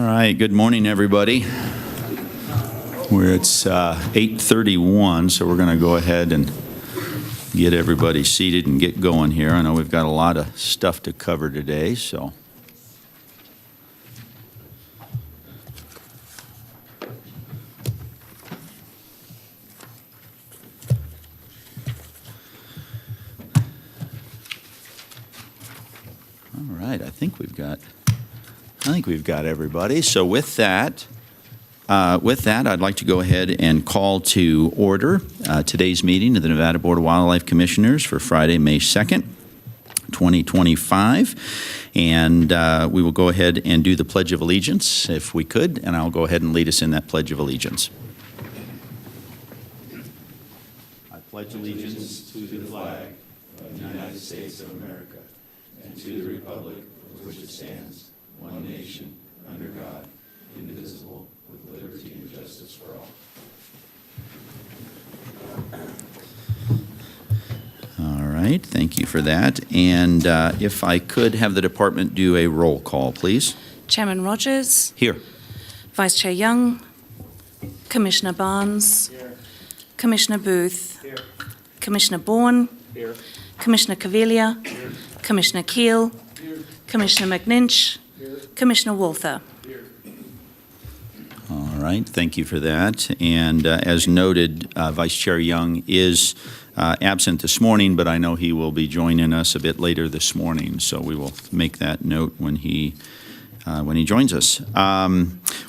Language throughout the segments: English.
All right, good morning, everybody. It's 8:31, so we're going to go ahead and get everybody seated and get going here. I know we've got a lot of stuff to cover today, so. All right, I think we've got everybody. So with that, I'd like to go ahead and call to order today's meeting of the Nevada Board of Wildlife Commissioners for Friday, May 2nd, 2025. And we will go ahead and do the Pledge of Allegiance, if we could, and I'll go ahead and lead us in that Pledge of Allegiance. I pledge allegiance to the flag of the United States of America and to the republic for which it stands, one nation, under God, indivisible, with liberty and justice for all. All right, thank you for that. And if I could have the department do a roll call, please. Chairman Rogers. Here. Vice Chair Young. Commissioner Barnes. Here. Commissioner Booth. Here. Commissioner Bourne. Here. Commissioner Caviglia. Here. Commissioner Keel. Here. Commissioner McNinch. Here. Commissioner Walther. Here. All right, thank you for that. And as noted, Vice Chair Young is absent this morning, but I know he will be joining us a bit later this morning, so we will make that note when he joins us.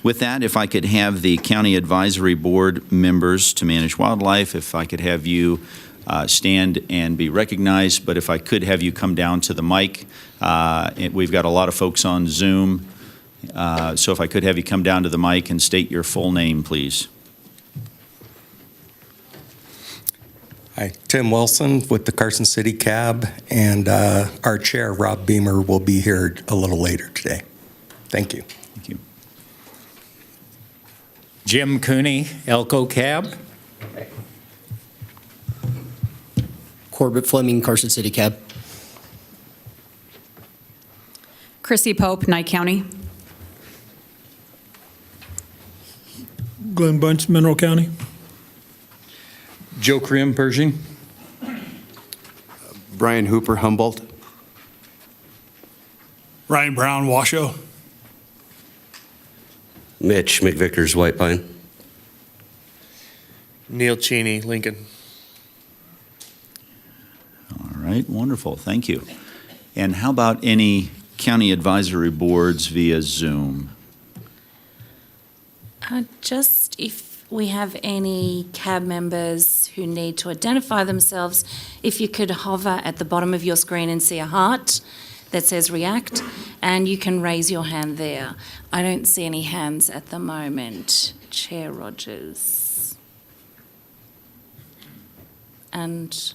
With that, if I could have the County Advisory Board members to manage wildlife, if I could have you stand and be recognized, but if I could have you come down to the mic. We've got a lot of folks on Zoom, so if I could have you come down to the mic and state your full name, please. Hi, Tim Wilson with the Carson City Cab, and our chair, Rob Beamer, will be here a little later today. Thank you. Thank you. Jim Cooney, Elko Cab. Corbett Fleming, Carson City Cab. Chrissy Pope, Nye County. Glenn Bunch, Mineral County. Joe Krim, Pershing. Brian Hooper, Humboldt. Ryan Brown, Washoe. Mitch McVickers, White Pine. Neil Cheney, Lincoln. All right, wonderful, thank you. And how about any county advisory boards via Zoom? Just if we have any CAB members who need to identify themselves, if you could hover at the bottom of your screen and see a heart that says react, and you can raise your hand there. I don't see any hands at the moment. Chair Rogers. And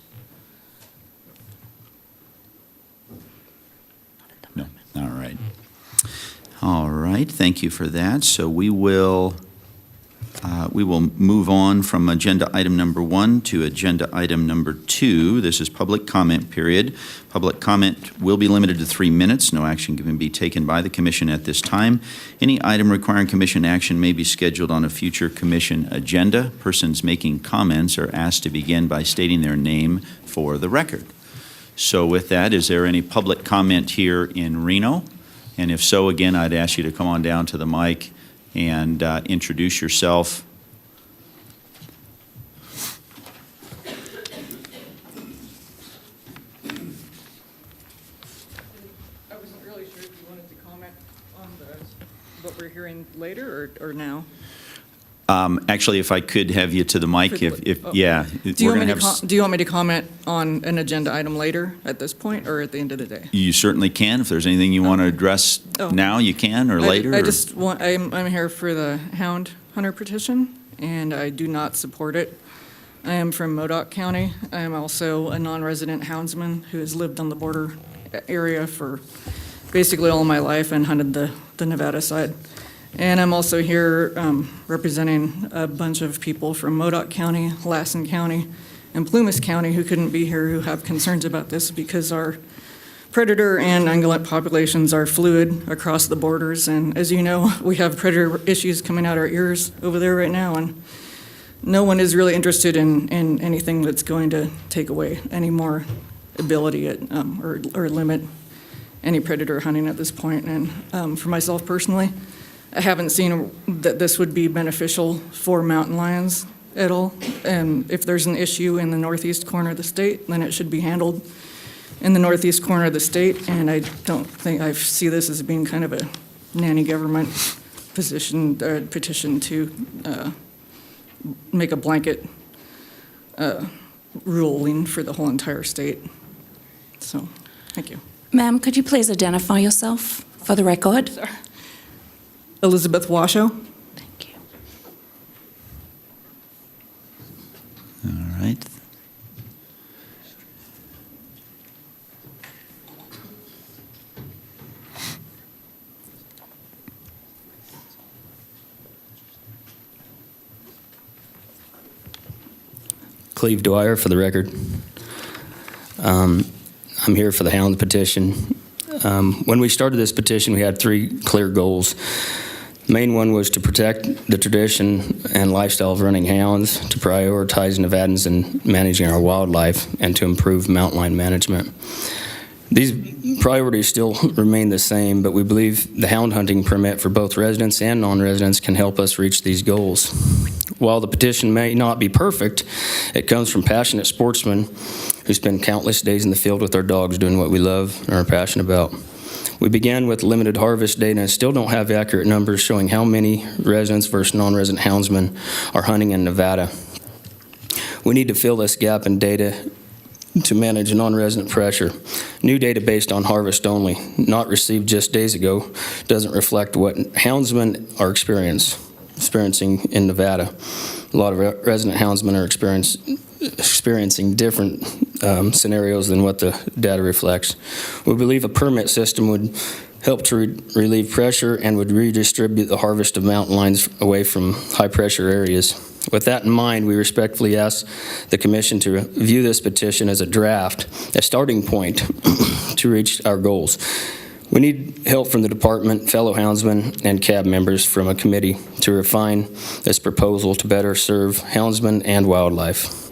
No, all right. All right, thank you for that. So we will move on from agenda item number 1 to agenda item number 2. This is public comment period. Public comment will be limited to 3 minutes. No action can be taken by the commission at this time. Any item requiring commission action may be scheduled on a future commission agenda. Persons making comments are asked to begin by stating their name for the record. So with that, is there any public comment here in Reno? And if so, again, I'd ask you to come on down to the mic and introduce yourself. I wasn't really sure if you wanted to comment on what we're hearing later or now. Actually, if I could have you to the mic, yeah. Do you want me to comment on an agenda item later at this point or at the end of the day? You certainly can. If there's anything you want to address now, you can, or later. I'm here for the Hound hunter petition, and I do not support it. I am from Modoc County. I am also a non-resident houndsman who has lived on the border area for basically all my life and hunted the Nevada side. And I'm also here representing a bunch of people from Modoc County, Lassen County, and Plumas County who couldn't be here, who have concerns about this because our predator and ungulate populations are fluid across the borders, and as you know, we have predator issues coming out our ears over there right now, and no one is really interested in anything that's going to take away any more ability at, or limit any predator hunting at this point. And for myself personally, I haven't seen that this would be beneficial for mountain lions at all. And if there's an issue in the northeast corner of the state, then it should be handled in the northeast corner of the state. And I don't think, I see this as being kind of a nanny government petition to make a blanket ruling for the whole entire state. So, thank you. Ma'am, could you please identify yourself for the record? Elizabeth Washoe. Thank you. All right. Cleve Dwyer for the record. I'm here for the Hound petition. When we started this petition, we had 3 clear goals. The main one was to protect the tradition and lifestyle of running hounds, to prioritize Nevadans in managing our wildlife, and to improve mountain lion management. These priorities still remain the same, but we believe the hound hunting permit for both residents and non-residents can help us reach these goals. While the petition may not be perfect, it comes from passionate sportsmen who spend countless days in the field with our dogs doing what we love and are passionate about. We began with limited harvest data and still don't have accurate numbers showing how many residents versus non-resident houndsmen are hunting in Nevada. We need to fill this gap in data to manage non-resident pressure. New data based on harvest only, not received just days ago, doesn't reflect what houndsmen are experiencing in Nevada. A lot of resident houndsmen are experiencing different scenarios than what the data reflects. We believe a permit system would help to relieve pressure and would redistribute the harvest of mountain lions away from high-pressure areas. With that in mind, we respectfully ask the Commission to view this petition as a draft, a starting point to reach our goals. We need help from the department, fellow houndsmen, and CAB members from a committee to refine this proposal to better serve houndsmen and wildlife.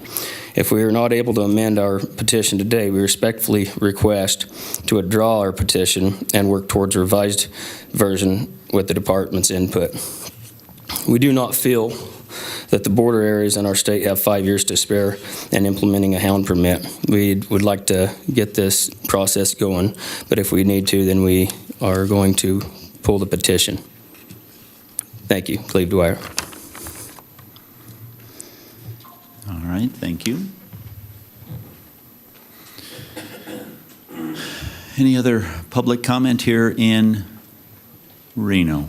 If we are not able to amend our petition today, we respectfully request to withdraw our petition and work towards a revised version with the department's input. We do not feel that the border areas in our state have 5 years to spare in implementing a hound permit. We would like to get this process going, but if we need to, then we are going to pull the petition. Thank you, Cleve Dwyer. All right, thank you. Any other public comment here in Reno?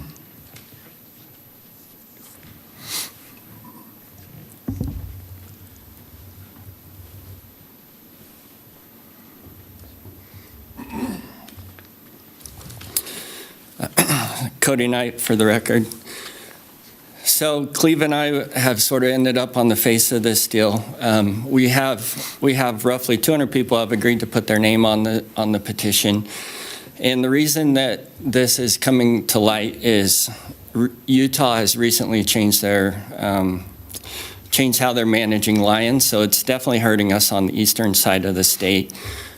Cody Knight for the record. So Cleve and I have sort of ended up on the face of this deal. We have roughly 200 people have agreed to put their name on the petition. And the reason that this is coming to light is Utah has recently changed how they're managing lions. So it's definitely hurting us on the eastern side of the state.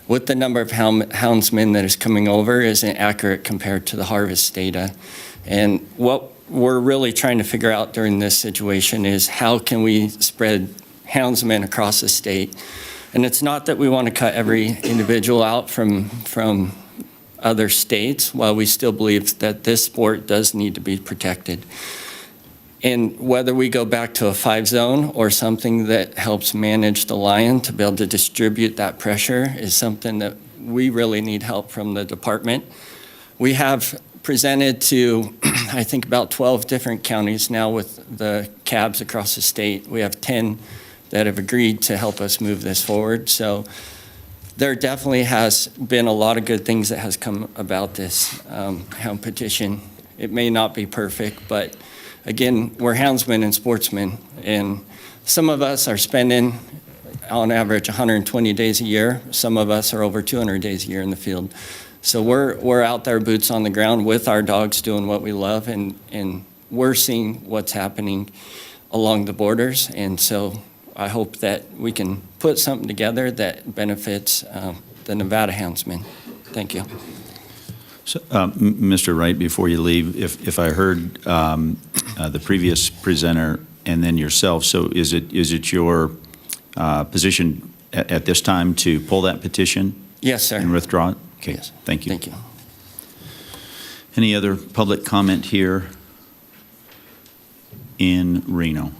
With the number of houndsmen that is coming over isn't accurate compared to the harvest data. And what we're really trying to figure out during this situation is how can we spread houndsmen across the state. And it's not that we want to cut every individual out from other states, while we still believe that this sport does need to be protected. And whether we go back to a 5-zone or something that helps manage the lion to be able to distribute that pressure is something that we really need help from the department. We have presented to, I think, about 12 different counties now with the cabs across the state. We have 10 that have agreed to help us move this forward. So there definitely has been a lot of good things that has come about this hound petition. It may not be perfect, but again, we're houndsmen and sportsmen, and some of us are spending on average 120 days a year. Some of us are over 200 days a year in the field. So we're out there, boots on the ground with our dogs, doing what we love, and we're seeing what's happening along the borders. And so I hope that we can put something together that benefits the Nevada houndsmen. Thank you. So, Mr. Wright, before you leave, if I heard the previous presenter and then yourself, so is it your position at this time to pull that petition? Yes, sir. And withdraw it? Okay, Yes. thank you. Thank you. Any other public comment here in Reno?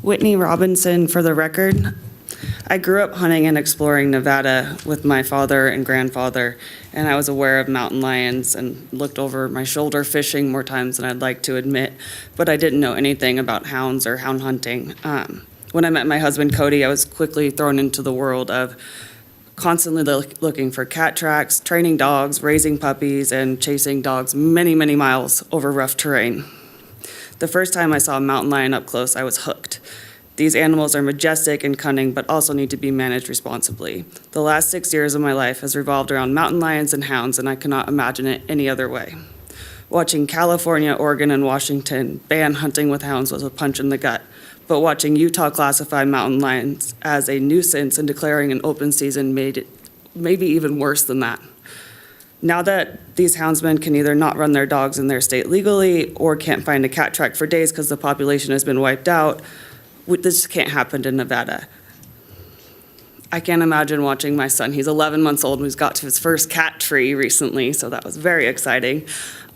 Whitney Robinson, for the record. I grew up hunting and exploring Nevada with my father and grandfather, and I was aware of mountain lions and looked over my shoulder fishing more times than I'd like to admit, but I didn't know anything about hounds or hound hunting. When I met my husband, Cody, I was quickly thrown into the world of constantly looking for cat tracks, training dogs, raising puppies, and chasing dogs many, many miles over rough terrain. The first time I saw a mountain lion up close, I was hooked. These animals are majestic and cunning, but also need to be managed responsibly. The last 6 years of my life has revolved around mountain lions and hounds, and I cannot imagine it any other way. Watching California, Oregon, and Washington ban hunting with hounds was a punch in the gut, but watching Utah classify mountain lions as a nuisance and declaring an open season made it maybe even worse than that. Now that these houndsmen can either not run their dogs in their state legally or can't find a cat track for days because the population has been wiped out, this can't happen in Nevada. I can't imagine watching my son, he's 11 months old, and he's got to his first cat tree recently, so that was very exciting.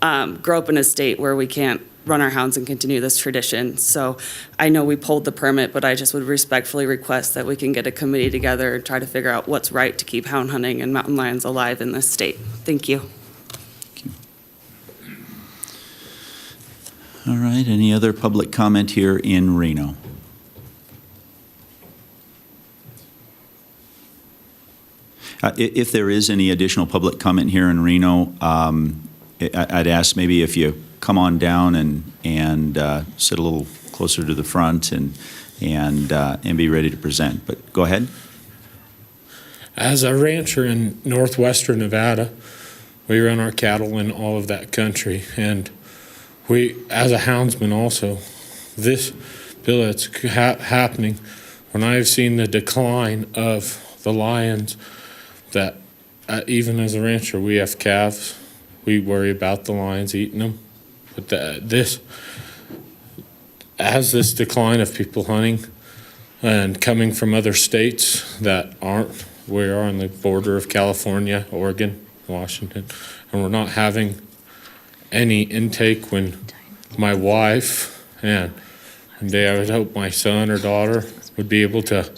Grow up in a state where we can't run our hounds and continue this tradition. So I know we pulled the permit, but I just would respectfully request that we can get a committee together and try to figure out what's right to keep hound hunting and mountain lions alive in this state. Thank you. All right, any other public comment here in Reno? If there is any additional public comment here in Reno, I'd ask maybe if you come on down and sit a little closer to the front and be ready to present. But go ahead. As a rancher in northwestern Nevada, we run our cattle in all of that country. And we, as a houndsman also, this bill that's happening, when I've seen the decline of the lions, that even as a rancher, we have calves. We worry about the lions eating them. But this decline of people hunting and coming from other states that aren't, we are on the border of California, Oregon, Washington, and we're not having any intake when my wife and one day I would hope my son or daughter would be able to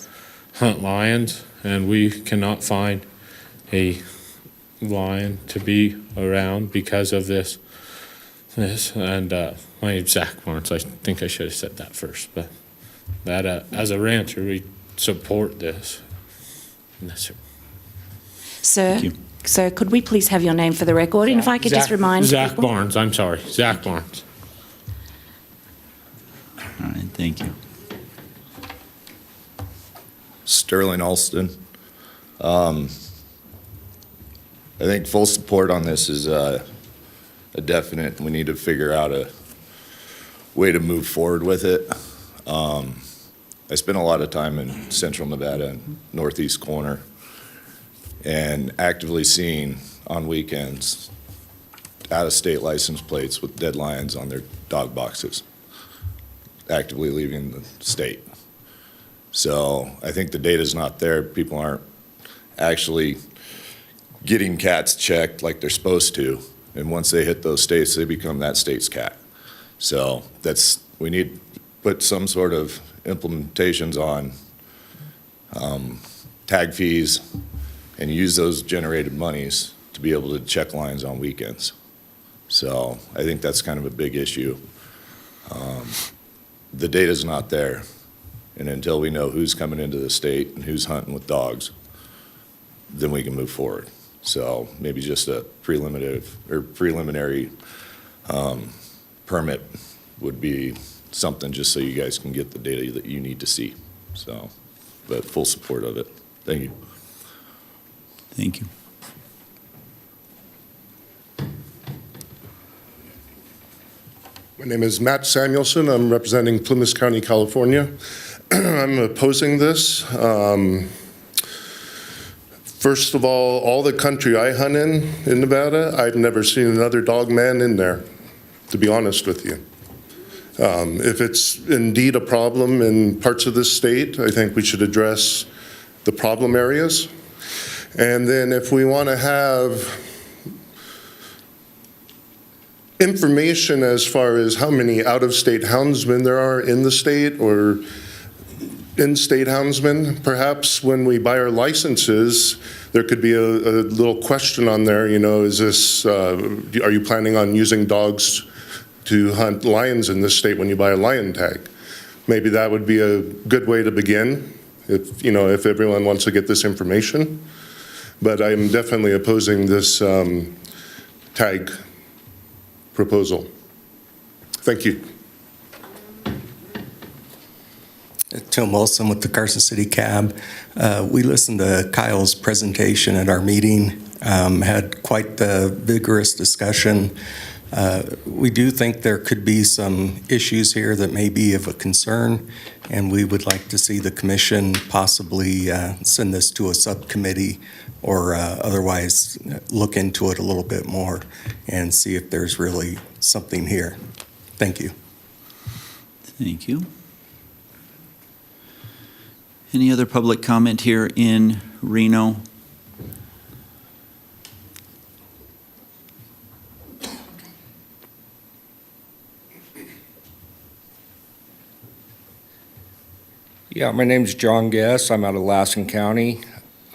hunt lions, and we cannot find a lion to be around because of this. And my name's Zach Lawrence. I think I should have said that first, but that as a rancher, we support this. And that's it. Sir, sir, could we please have your name for the record? And if I could just remind Zach people. Barnes, I'm sorry. Zach Barnes. All right, thank you. Sterling Alston. I think full support on this is a definite. We need to figure out a way to move forward with it. I spent a lot of time in central Nevada and northeast corner and actively seeing on weekends out-of-state license plates with dead lions on their dog boxes, actively leaving the state. So I think the data's not there. People aren't actually getting cats checked like they're supposed to. And once they hit those states, they become that state's cat. So we need to put some sort of implementations on tag fees and use those generated monies to be able to check lions on weekends. So I think that's kind of a big issue. The data's not there. And until we know who's coming into the state and who's hunting with dogs, then we can move forward. So maybe just a preliminary permit would be something, just so you guys can get the data that you need to see. So, but full support of it. Thank you. Thank you. My name is Matt Samuelson. I'm representing Plymouth County, California. I'm opposing this. First of all the country I hunt in Nevada, I've never seen another dog man in there, to be honest with you. If it's indeed a problem in parts of this state, I think we should address the problem areas. And then if we want to have information as far as how many out-of-state houndsmen there are in the state or in-state houndsmen, perhaps when we buy our licenses, there could be a little question on there, is this, are you planning on using dogs to hunt lions in this state when you buy a lion tag? Maybe that would be a good way to begin if everyone wants to get this information. But I'm definitely opposing this tag proposal. Thank you. Tim Wilson with the Carson City Cab. We listened to Kyle's presentation at our meeting, had quite the vigorous discussion. We do think there could be some issues here that may be of a concern, and we would like to see the commission possibly send this to a subcommittee or otherwise look into it a little bit more and see if there's really something here. Thank you. Thank you. Any other public comment here in Reno? Yeah, my name's John Guess. I'm out of Lassen County.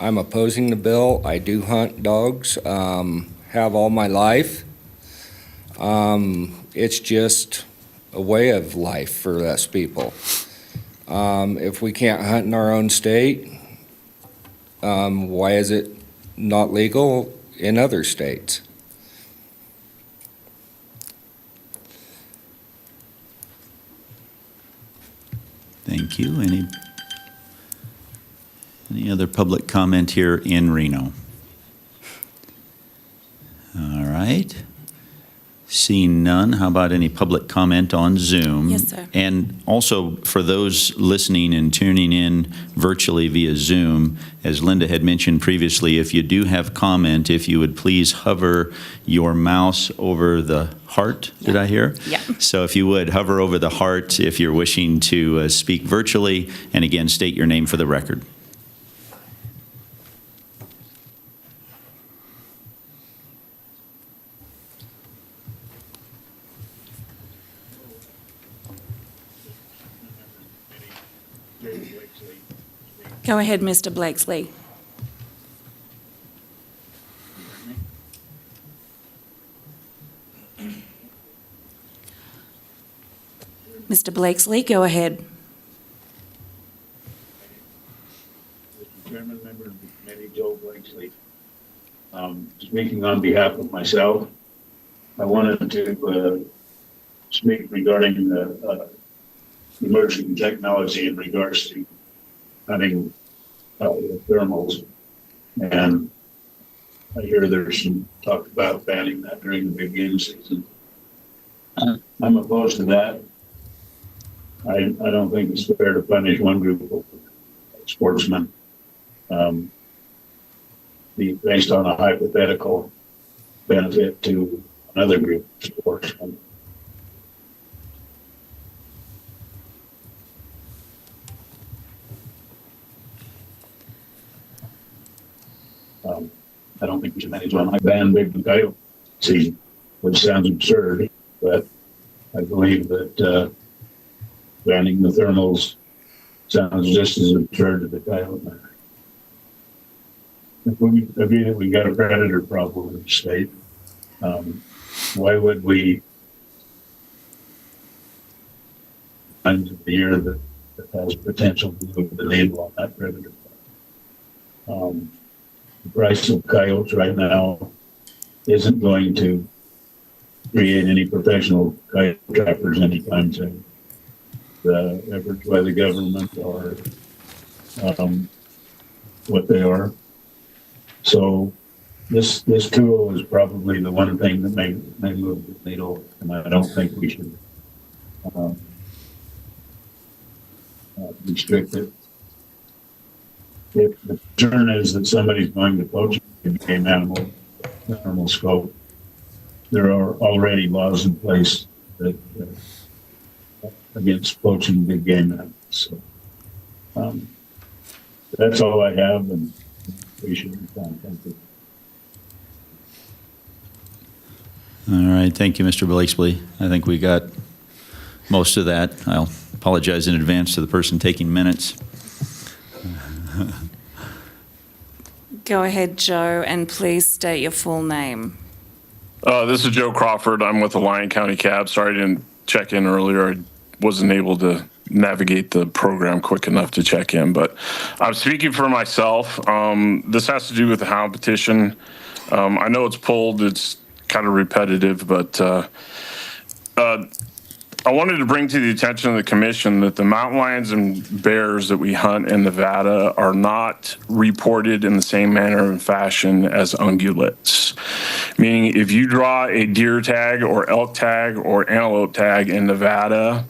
I'm opposing the bill. I do hunt dogs, have all my life. It's just a way of life for us people. If we can't hunt in our own state, why is it not legal in other states? Thank you. Any other public comment here in Reno? All right. Seeing none, how about any public comment on Zoom? Yes, sir. And also for those listening and tuning in virtually via Zoom, as Linda had mentioned previously, if you do have comment, if you would please hover your mouse over the heart, did I hear? Yeah. So if you would, hover over the heart if you're wishing to speak virtually, and again, state your name for the record. Go ahead, Mr. Blakesley. Mr. Blakesley, go ahead. Mr. Chairman, member of the committee, Joe Blakesley. Speaking on behalf of myself, I wanted to speak regarding the emerging technology in regards to hunting with thermals. And I hear there's some talk about banning that during the big game season. I'm opposed to that. I don't think it's fair to punish one group of sportsmen based on a hypothetical benefit to another group of sportsmen. I don't think we should manage one. I ban big coyote season, which sounds absurd, but I believe that banning the thermals sounds just as absurd to the coyote matter. If we agree that we've got a predator problem in the state, why would we times of the year that has potential to move the needle on that predator problem? the price of coyotes right now isn't going to create any professional coyote trappers anytime soon. The efforts by the government are what they are. So this tool is probably the one thing that may move the needle, and I don't think we should restrict it. If the concern is that somebody's going to poach a game animal scope, there are already laws in place that against poaching big game animals. So that's all I have, and we should be fine. Thank you. All right, thank you, Mr. Blakeslee. I think we got most of that. I'll apologize in advance to the person taking minutes. Go ahead, Joe, and please state your full name. This is Joe Crawford. I'm with the Lyon County Cab. Sorry I didn't check in earlier. I wasn't able to navigate the program quick enough to check in, but I'm speaking for myself. This has to do with the Hound petition. I know it's pulled. It's kind of repetitive, but I wanted to bring to the attention of the commission that the mountain lions and bears that we hunt in Nevada are not reported in the same manner and fashion as ungulates. Meaning if you draw a deer tag or elk tag or antelope tag in Nevada,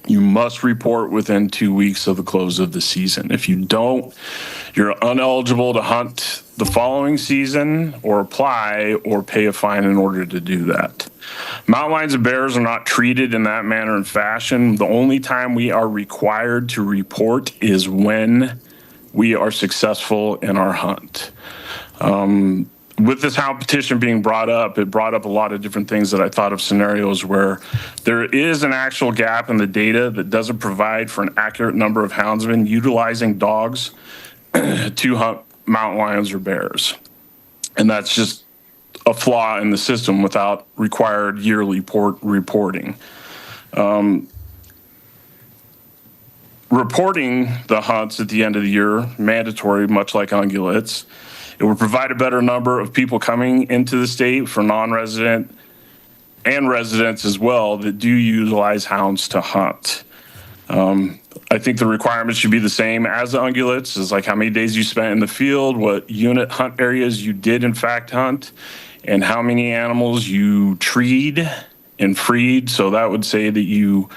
you must report within 2 weeks of the close of the season. If you don't, you're ineligible to hunt the following season or apply or pay a fine in order to do that. Mountain lions and bears are not treated in that manner and fashion. The only time we are required to report is when we are successful in our hunt. With this Hound petition being brought up, it brought up a lot of different things that I thought of scenarios where there is an actual gap in the data that doesn't provide for an accurate number of houndsmen utilizing dogs to hunt mountain lions or bears. And that's just a flaw in the system without required yearly reporting. Reporting the hunts at the end of the year, mandatory, much like ungulates. It would provide a better number of people coming into the state for non-resident and residents as well that do utilize hounds to hunt. I think the requirements should be the same as the ungulates, is like how many days you spent in the field, what unit hunt areas you did in fact hunt, and how many animals you treed and freed. So that would say that you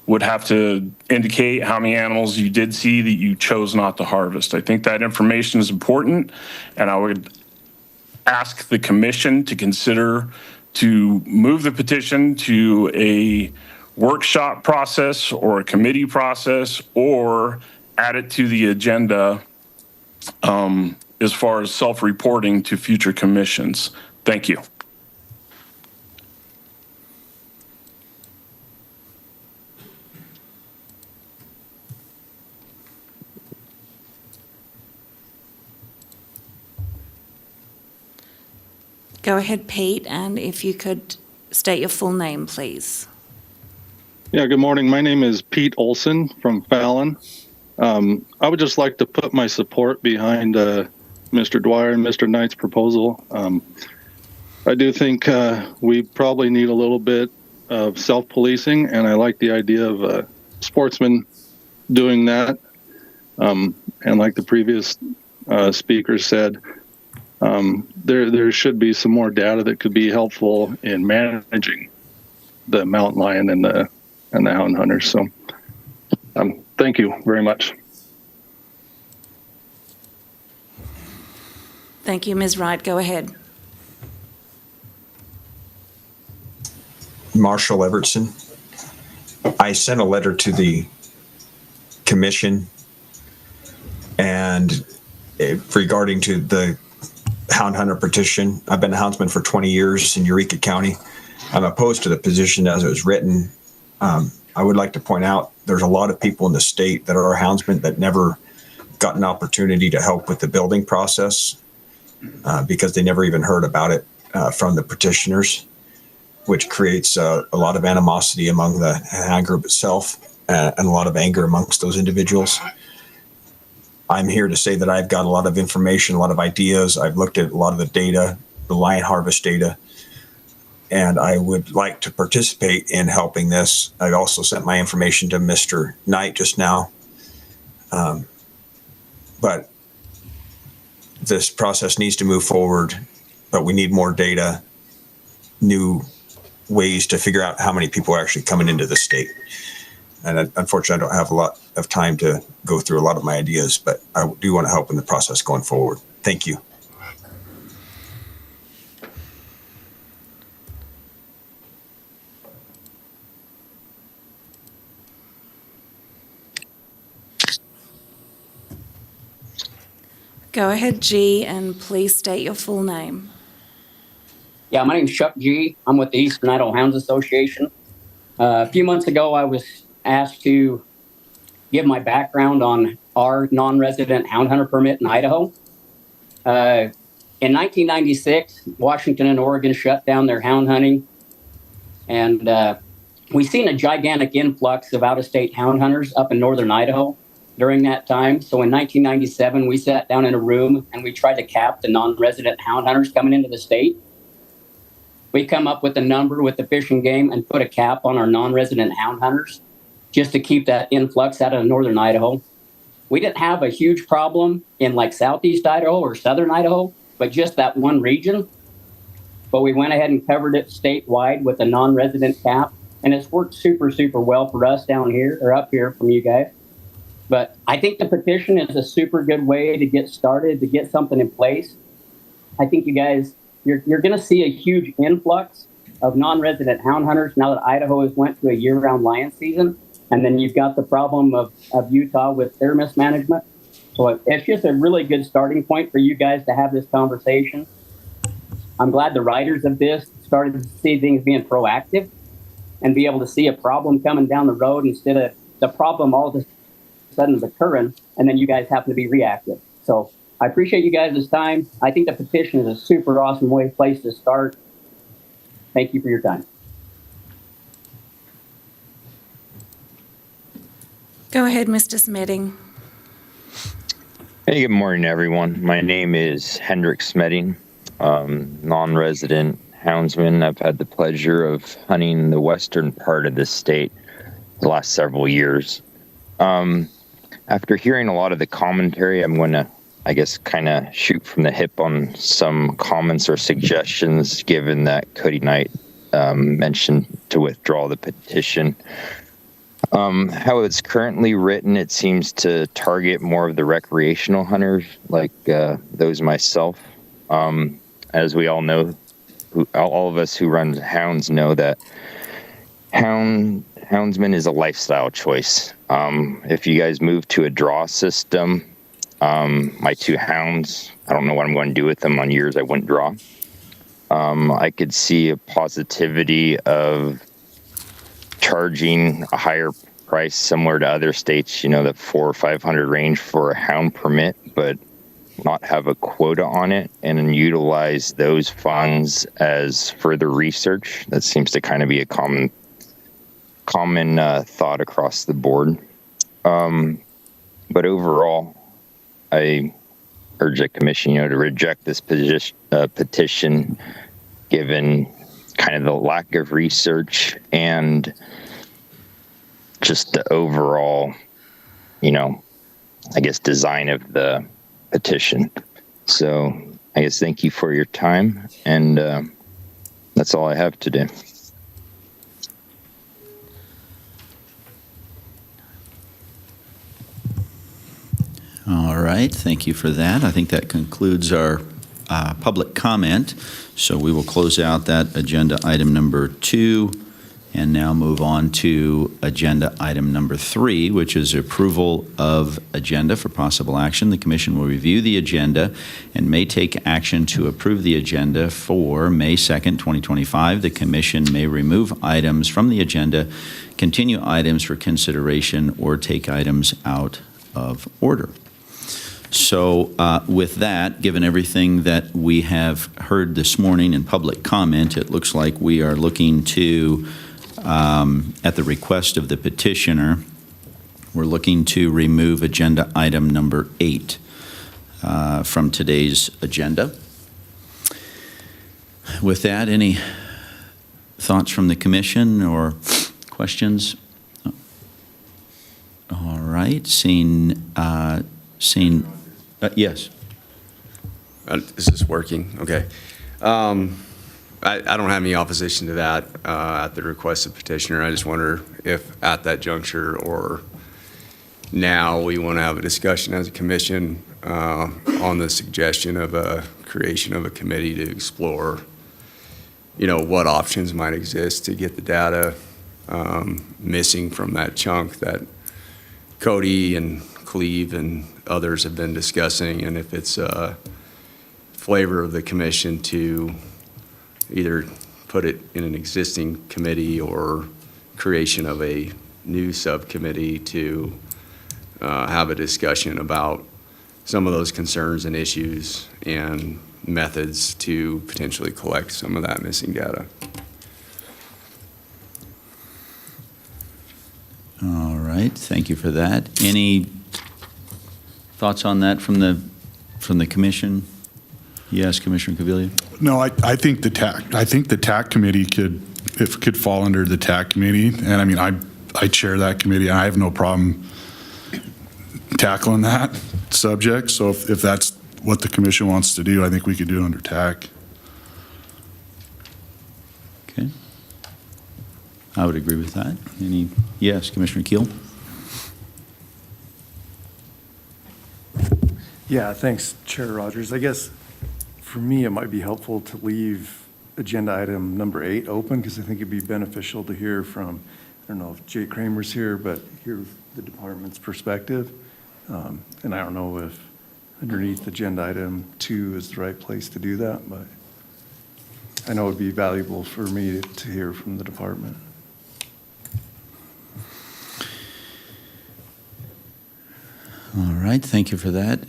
would have to indicate how many animals you did see that you chose not to harvest. I think that information is important, and I would ask the commission to consider to move the petition to a workshop process or a committee process, or add it to the agenda as far as self-reporting to future commissions. Thank you. Go ahead, Pete, and if you could state your full name, please. Yeah, good morning. My name is Pete Olson from Fallon. I would just like to put my support behind Mr. Dwyer and Mr. Knight's proposal. I do think we probably need a little bit of self-policing, and I like the idea of sportsmen doing that. And like the previous speaker said, there should be some more data that could be helpful in managing the mountain lion and the hound hunters. So thank you very much. Thank you, Ms. Wright. Go ahead. Marshall Evertson. I sent a letter to the commission and regarding to the hound hunter petition. I've been a houndsman for 20 years in Eureka County. I'm opposed to the position as it was written. I would like to point out there's a lot of people in the state that are houndsmen that never got an opportunity to help with the building process because they never even heard about it from the petitioners, which creates a lot of animosity among the hound group itself and a lot of anger amongst those individuals. I'm here to say that I've got a lot of information, a lot of ideas. I've looked at a lot of the data, the lion harvest data, and I would like to participate in helping this. I also sent my information to Mr. Knight just now. But this process needs to move forward, but we need more data, new ways to figure out how many people are actually coming into the state. And unfortunately, I don't have a lot of time to go through a lot of my ideas, but I do want to help in the process going forward. Thank you. Go ahead, G, and please state your full name. Yeah, my name's Chuck G. I'm with the Eastern Idaho Hounds Association. A few months ago, I was asked to give my background on our non-resident hound hunter permit in Idaho. In 1996, Washington and Oregon shut down their hound hunting, and we've seen a gigantic influx of out-of-state hound hunters up in northern Idaho during that time. So in 1997, we sat down in a room and we tried to cap the non-resident hound hunters coming into the state. We come up with a number with the Fish and Game and put a cap on our non-resident hound hunters just to keep that influx out of northern Idaho. We didn't have a huge problem in like southeast Idaho or southern Idaho, but just that one region. But we went ahead and covered it statewide with a non-resident cap, and it's worked super, super well for us down here or up here from you guys. But I think the petition is a super good way to get started, to get something in place. I think you guys, you're going to see a huge influx of non-resident hound hunters now that Idaho has went to a year-round lion season. And then you've got the problem of Utah with their mismanagement. So it's just a really good starting point for you guys to have this conversation. I'm glad the writers of this started to see things being proactive and be able to see a problem coming down the road instead of the problem all of a sudden occurring, and then you guys happen to be reactive. So I appreciate you guys' time. I think the petition is a super awesome place to start. Thank you for your time. Go ahead, Mr. Smeding. Hey, good morning, everyone. My name is Hendrik Smeding, non-resident houndsman. I've had the pleasure of hunting the western part of this state the last several years. After hearing a lot of the commentary, I'm going to, I guess, kind of shoot from the hip on some comments or suggestions, given that Coyote Knight mentioned to withdraw the petition. How it's currently written, it seems to target more of the recreational hunters, like those myself. As we all know, all of us who run hounds know that houndsman is a lifestyle choice. If you guys move to a draw system, my two hounds, I don't know what I'm going to do with them on years I wouldn't draw. I could see a positivity of charging a higher price similar to other states, you know, the $400 or $500 range for a hound permit, but not have a quota on it and then utilize those funds as further research. That seems to kind of be a common thought across the board. But overall, I urge the commission, to reject this petition, given kind of the lack of research and just the overall, I guess, design of the petition. So I guess thank you for your time, and that's all I have today. All right, thank you for that. I think that concludes our public comment. So we will close out that agenda item number 2 and now move on to agenda item number 3, which is approval of agenda for possible action. The commission will review the agenda and may take action to approve the agenda for May 2nd, 2025. The commission may remove items from the agenda, continue items for consideration, or take items out of order. So with that, given everything that we have heard this morning in public comment, it looks like we are looking to, at the request of the petitioner, We're looking to remove agenda item number 8 from today's agenda. With that, any thoughts from the commission or questions? All right, yes. Is this working? Okay. I don't have any opposition to that at the request of petitioner. I just wonder if at that juncture or now we want to have a discussion as a commission on the suggestion of a creation of a committee to explore, what options might exist to get the data missing from that chunk that Cody and Cleve and others have been discussing, and if it's a flavor of the commission to either put it in an existing committee or creation of a new subcommittee to have a discussion about some of those concerns and issues and methods to potentially collect some of that missing data. All right, thank you for that. Any thoughts on that from the commission? Yes, Commissioner Caviglia? No, I think the TAC committee could fall under the TAC committee, and I mean I chair that committee. I have no problem tackling that subject. So if that's what the commission wants to do, I think we could do it under TAC. Okay, I would agree with that. Yes, Commissioner Keel? Yeah, thanks, Chair Rogers. I guess for me, it might be helpful to leave agenda item number 8 open because I think it'd be beneficial to hear from, I don't know if Jay Kramer's here, but hear the department's perspective. And I don't know if underneath agenda item 2 is the right place to do that, but I know it'd be valuable for me to hear from the department. All right, thank you for that.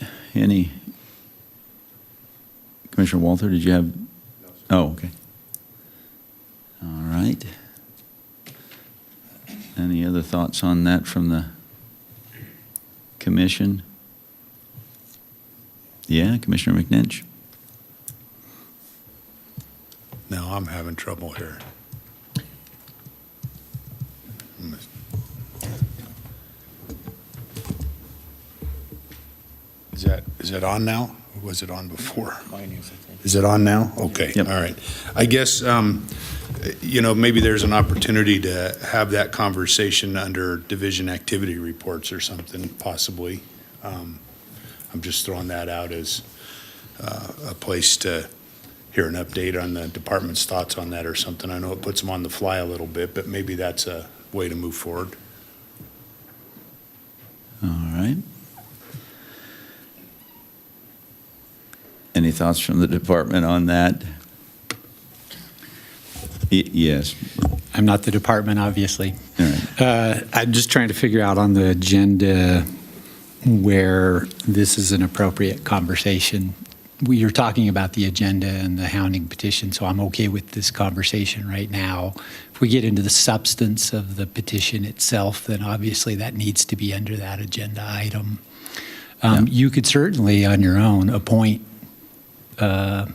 Commissioner Walther, did you have? Oh, okay. All right. Any other thoughts on that from the commission? Yeah, Commissioner McNinch? No, I'm having trouble here. Is that on now? Or was it on before? Is it on now? Okay, Yep. All right. I guess, maybe there's an opportunity to have that conversation under division activity reports or something, possibly. I'm just throwing that out as a place to hear an update on the department's thoughts on that or something. I know it puts them on the fly a little bit, but maybe that's a way to move forward. All right. Any thoughts from the department on that? Yes. I'm not the department, obviously. All right. I'm just trying to figure out on the agenda where this is an appropriate conversation. You're talking about the agenda and the hounding petition, so I'm okay with this conversation right now. If we get into the substance of the petition itself, then obviously that needs to be under that agenda item. You could certainly, on your own, appoint to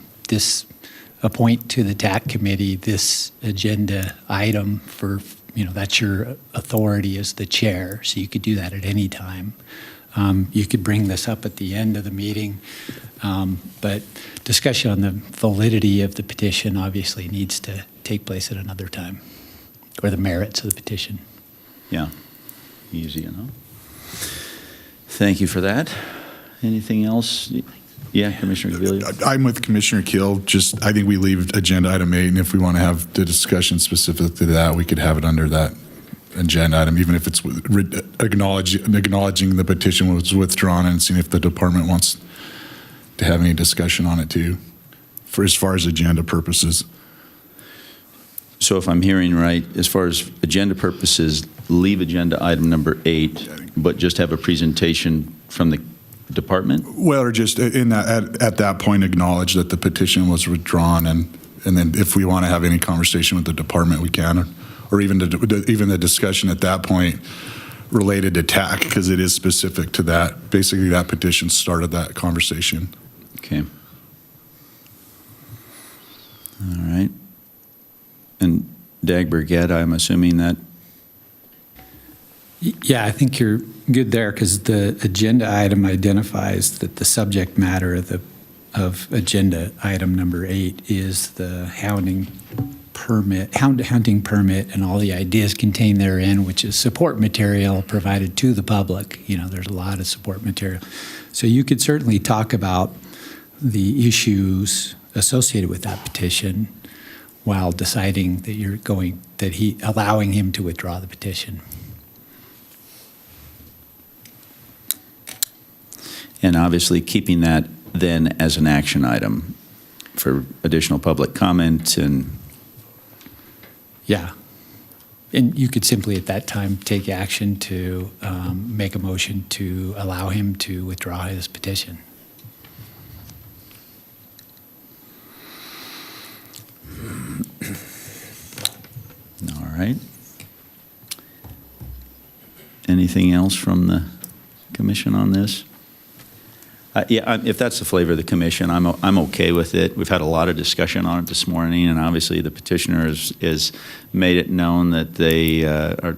the TAC committee this agenda item for, that's your authority as the chair, so you could do that at any time. You could bring this up at the end of the meeting, but discussion on the validity of the petition obviously needs to take place at another time, or the merits of the petition. Yeah, easy enough. Thank you for that. Anything else? Yeah, Commissioner Caviglia. I'm with Commissioner Keel. I think we leave agenda item 8, and if we want to have the discussion specific to that, we could have it under that agenda item, even if it's acknowledging the petition was withdrawn and seeing if the department wants to have any discussion on it too, for as far as agenda purposes. So if I'm hearing right, as far as agenda purposes, leave agenda item number 8, but just have a presentation from the department? Well, or just in that at that point acknowledge that the petition was withdrawn, and then if we want to have any conversation with the department, we can, or even the discussion at that point related to TAC because it is specific to that. Basically, that petition started that conversation. Okay. All right. And Dagberget, I'm assuming that. Yeah, I think you're good there because the agenda item identifies that the subject matter of agenda item number 8 is the hunting permit and all the ideas contained therein, which is support material provided to the public. You know, there's a lot of support material. So you could certainly talk about the issues associated with that petition while deciding that allowing him to withdraw the petition. And obviously keeping that then as an action item for additional public comment and. Yeah. And you could simply at that time take action to make a motion to allow him to withdraw his petition. All right. Anything else from the commission on this? If that's the flavor of the commission, I'm okay with it. We've had a lot of discussion on it this morning, and obviously the petitioner has made it known that they are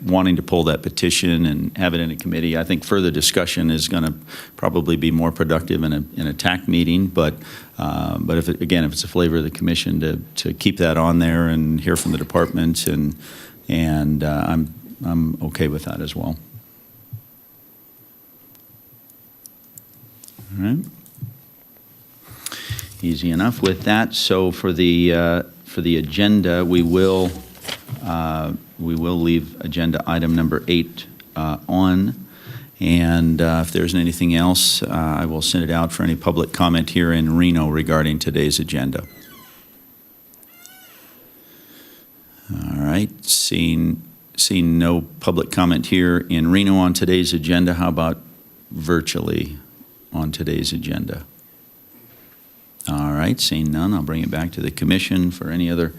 wanting to pull that petition and have it in a committee. I think further discussion is going to probably be more productive in a TAC meeting. But if it's a flavor of the commission to keep that on there and hear from the department, and I'm okay with that as well. All right. Easy enough with that. So for the agenda, we will leave agenda item number 8 on. And if there isn't anything else, I will send it out for any public comment here in Reno regarding today's agenda. All right. Seeing no public comment here in Reno on today's agenda, how about virtually on today's agenda? All right, seeing none, I'll bring it back to the commission for any other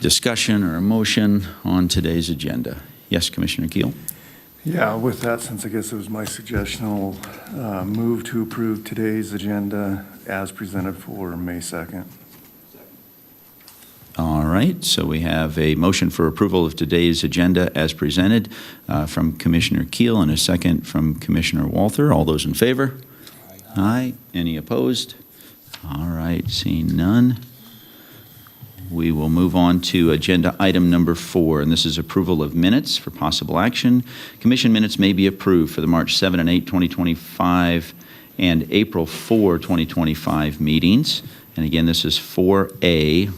discussion or motion on today's agenda. Yes, Commissioner Keel. Yeah, with that, since I guess it was my suggestion, I'll move to approve today's agenda as presented for May 2nd. All right, so we have a motion for approval of today's agenda as presented from Commissioner Keel and a second from Commissioner Walther. All those in favor? Aye. Any opposed? All right, seeing none, we will move on to agenda item number 4, and this is approval of minutes for possible action. Commission minutes may be approved for the March 7 and 8, 2025 and April 4, 2025 meetings. And again, this is 4A,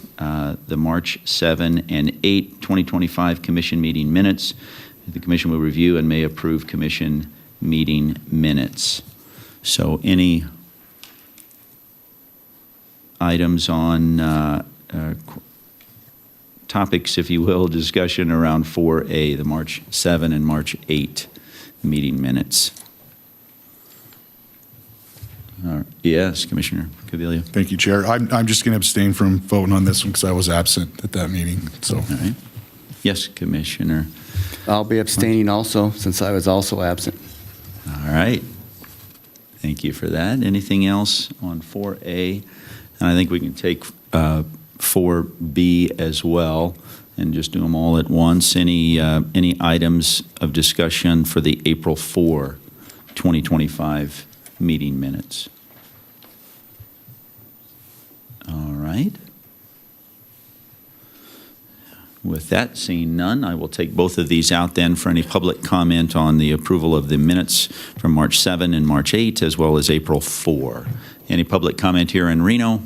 the March 7 and 8, 2025 commission meeting minutes. The commission will review and may approve commission meeting minutes. So any items on topics, if you will, discussion around 4A, the March 7 and March 8 meeting minutes? Yes, Commissioner Cavilla. Thank you, Chair. I'm just going to abstain from voting on this one because I was absent at that meeting. So. All right. Yes, Commissioner. I'll be abstaining also since I was also absent. All right. Thank you for that. Anything else on 4A? And I think we can take 4B as well and just do them all at once. Any items of discussion for the April 4, 2025 meeting minutes? All right. With that, seeing none, I will take both of these out then for any public comment on the approval of the minutes from March 7 and March 8, as well as April 4. Any public comment here in Reno?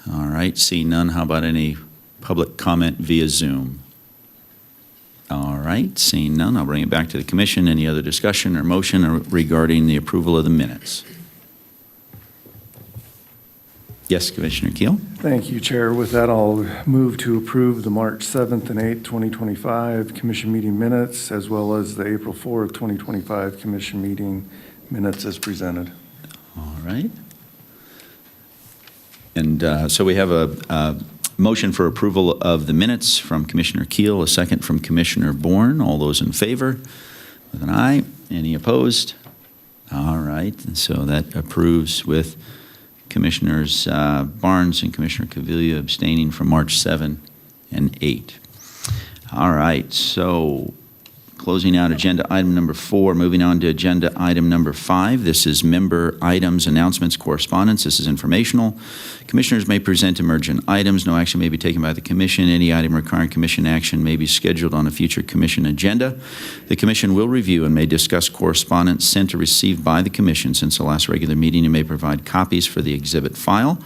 All right, seeing none, how about any public comment via Zoom? All right, seeing none, I'll bring it back to the commission. Any other discussion or motion regarding the approval of the minutes? Yes, Commissioner Keel. Thank you, Chair. With that, I'll move to approve the March 7th and 8th, 2025 commission meeting minutes, as well as the April 4th, 2025 commission meeting minutes as presented. All right. And so we have Motion for approval of the minutes from Commissioner Keel, a second from Commissioner Bourne. All those in favor with an aye. Any opposed? All right, and so that approves with Commissioners Barnes and Commissioner Cavilla abstaining from March 7 and 8. All right, so closing out agenda item number 4, moving on to agenda item number 5. This is member items, announcements, correspondence. This is informational. Commissioners may present emergent items. No action may be taken by the commission. Any item requiring commission action may be scheduled on a future commission agenda. The commission will review and may discuss correspondence sent or received by the commission since the last regular meeting and may provide copies for the exhibit file.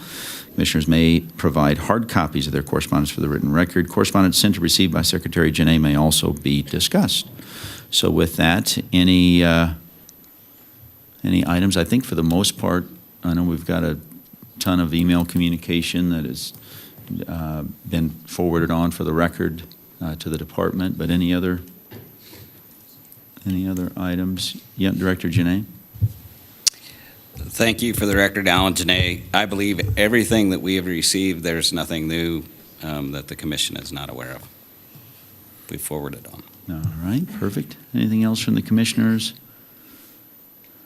Commissioners may provide hard copies of their correspondence for the written record. Correspondence sent or received by Secretary Janae may also be discussed. So with that, any items? I think for the most part, I know we've got a ton of email communication that has been forwarded on for the record to the department, but any other items? Yeah, Director Janae? Thank you. For the record, Alan Janae. I believe everything that we have received, there's nothing new that the commission is not aware of. We forwarded on. All right, perfect. Anything else from the commissioners?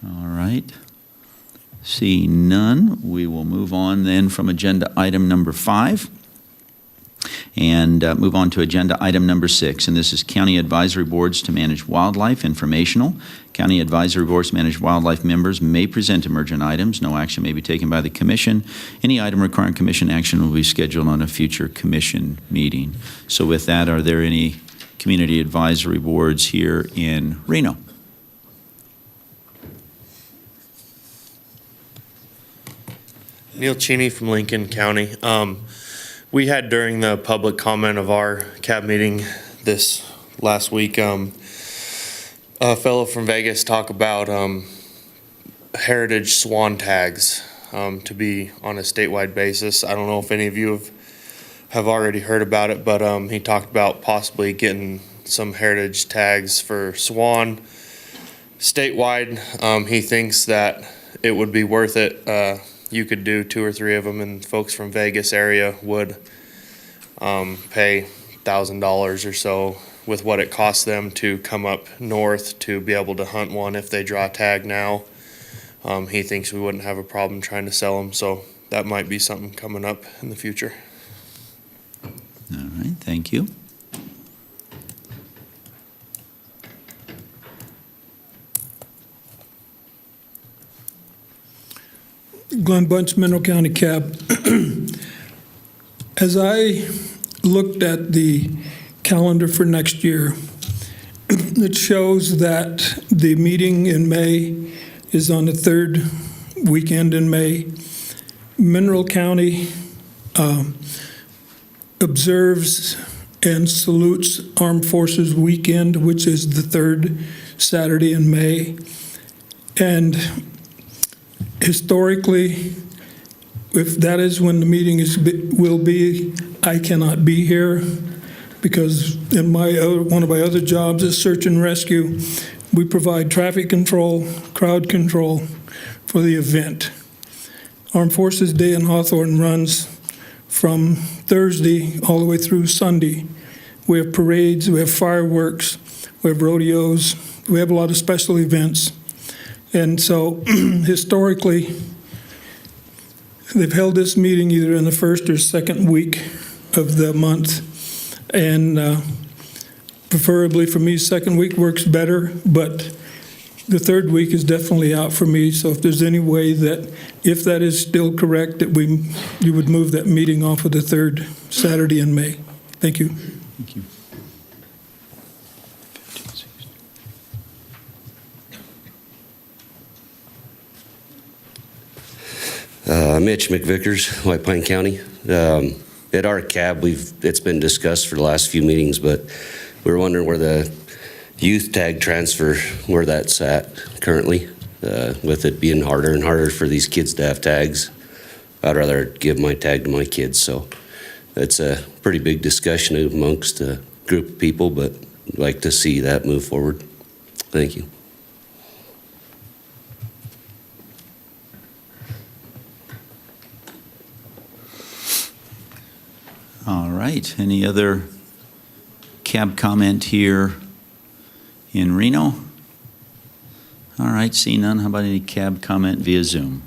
All right. See none, we will move on then from agenda item number 5 and move on to agenda item number 6. And this is County Advisory Boards to Manage Wildlife informational. County Advisory Boards to Manage Wildlife members may present emergent items. No action may be taken by the commission. Any item requiring commission action will be scheduled on a future commission meeting. So with that, are there any community advisory boards here in Reno? Neil Cheney from Lincoln County. We had during the public comment of our CAB meeting this last week, a fellow from Vegas talk about heritage swan tags to be on a statewide basis. I don't know if any of you have already heard about it, but he talked about possibly getting some heritage tags for swan statewide. He thinks that it would be worth it. You could do 2 or 3 of them, and folks from Vegas area would pay $1,000 or so with what it costs them to come up north to be able to hunt one if they draw a tag now. He thinks we wouldn't have a problem trying to sell them, so that might be something coming up in the future. All right, thank you. Glenn Bunch, Mineral County Cab. As I looked at the calendar for next year, it shows that the meeting in May is on the 3rd weekend in May. Mineral County observes and salutes Armed Forces Weekend, which is the 3rd Saturday in May. And historically, if that is when the meeting will be, I cannot be here because in one of my other jobs is search and rescue. We provide traffic control, crowd control for the event. Armed Forces Day in Hawthorne runs from Thursday all the way through Sunday. We have parades, we have fireworks, we have rodeos, we have a lot of special events. And so historically, they've held this meeting either in the 1st or 2nd week of the month. And preferably for me, 2nd week works better, but the 3rd week is definitely out for me. So if there's any way that, if that is still correct, that you would move that meeting off of the 3rd Saturday in May. Thank you. Thank you. Mitch McVickers, White Pine County. At our CAB, it's been discussed for the last few meetings, but we were wondering where the youth tag transfer, where that's at currently, with it being harder and harder for these kids to have tags. I'd rather give my tag to my kids, so it's a pretty big discussion amongst a group of people, but I'd like to see that move forward. Thank you. All right. Any other cab comment here in Reno? All right. See none. How about any cab comment via Zoom?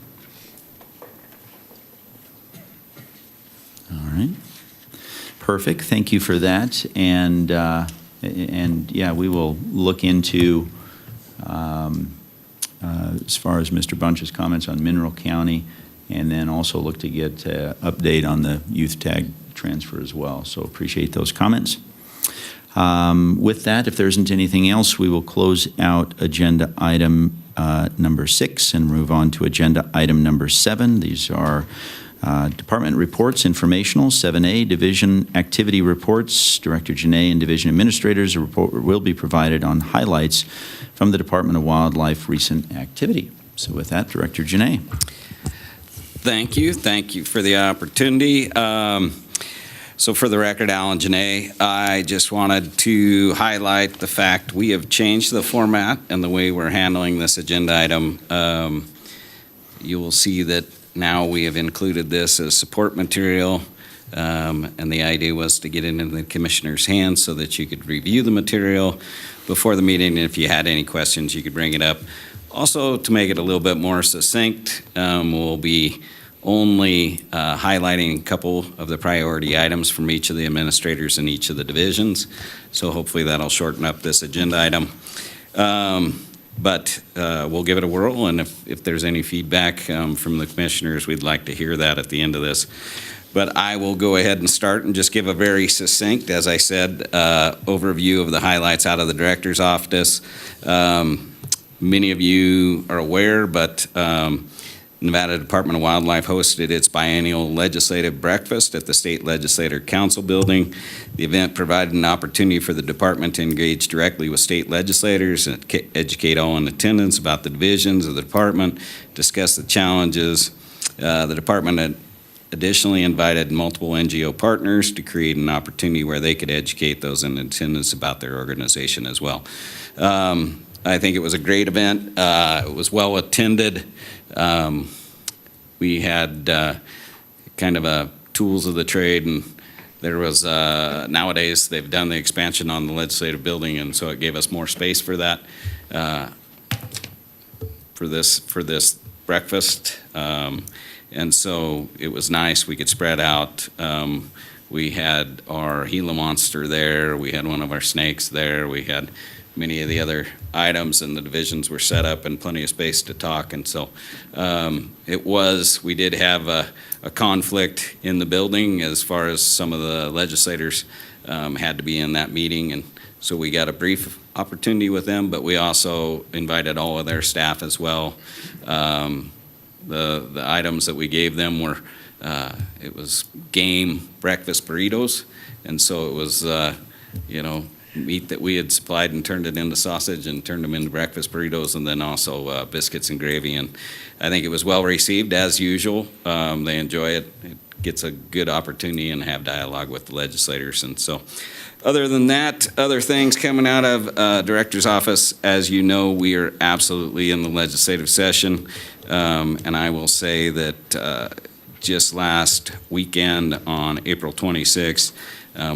All right. Perfect. Thank you for that. And yeah, we will look into as far as Mr. Bunch's comments on Mineral County, and then also look to get an update on the youth tag transfer as well. So appreciate those comments. With that, if there isn't anything else, we will close out agenda item number 6 and move on to agenda item number 7. These are department reports, informational. 7A, division activity reports. Director Janae and division administrators, a report will be provided on highlights from the Department of Wildlife recent activity. So with that, Director Janae. Thank you. Thank you for the opportunity. So for the record, Alan Janae, I just wanted to highlight the fact we have changed the format and the way we're handling this agenda item. You will see that now we have included this as support material, and the idea was to get it into the commissioner's hands so that you could review the material before the meeting, and if you had any questions, you could bring it up. Also, to make it a little bit more succinct, we'll be only highlighting a couple of the priority items from each of the administrators in each of the divisions, so hopefully that'll shorten up this agenda item. But we'll give it a whirl, and if there's any feedback from the commissioners, we'd like to hear that at the end of this. But I will go ahead and start and just give a very succinct, as I said, overview of the highlights out of the director's office. Many of you are aware, but Nevada Department of Wildlife hosted its biennial legislative breakfast at the State Legislator Council building. The event provided an opportunity for the department to engage directly with state legislators and educate all in attendance about the divisions of the department, discuss the challenges. The department had additionally invited multiple NGO partners to create an opportunity where they could educate those in attendance about their organization as well. I think it was a great event. It was well attended. We had kind of a tools of the trade, and there was nowadays they've done the expansion on the legislative building, and so it gave us more space for that for this breakfast. And so it was nice. We could spread out. We had our Gila monster there. We had one of our snakes there. We had many of the other items, and the divisions were set up and plenty of space to talk. And so we did have a conflict in the building as far as some of the legislators had to be in that meeting. And so we got a brief opportunity with them, but we also invited all of their staff as well. The items that we gave them were, it was game breakfast burritos. And so it was, meat that we had supplied and turned it into sausage and turned them into breakfast burritos, and then also biscuits and gravy. And I think it was well received as usual. They enjoy it. It gets a good opportunity and have dialogue with the legislators. And so other than that, other things coming out of director's office, as you know, we are absolutely in the legislative session. And I will say that just last weekend on April 26th, I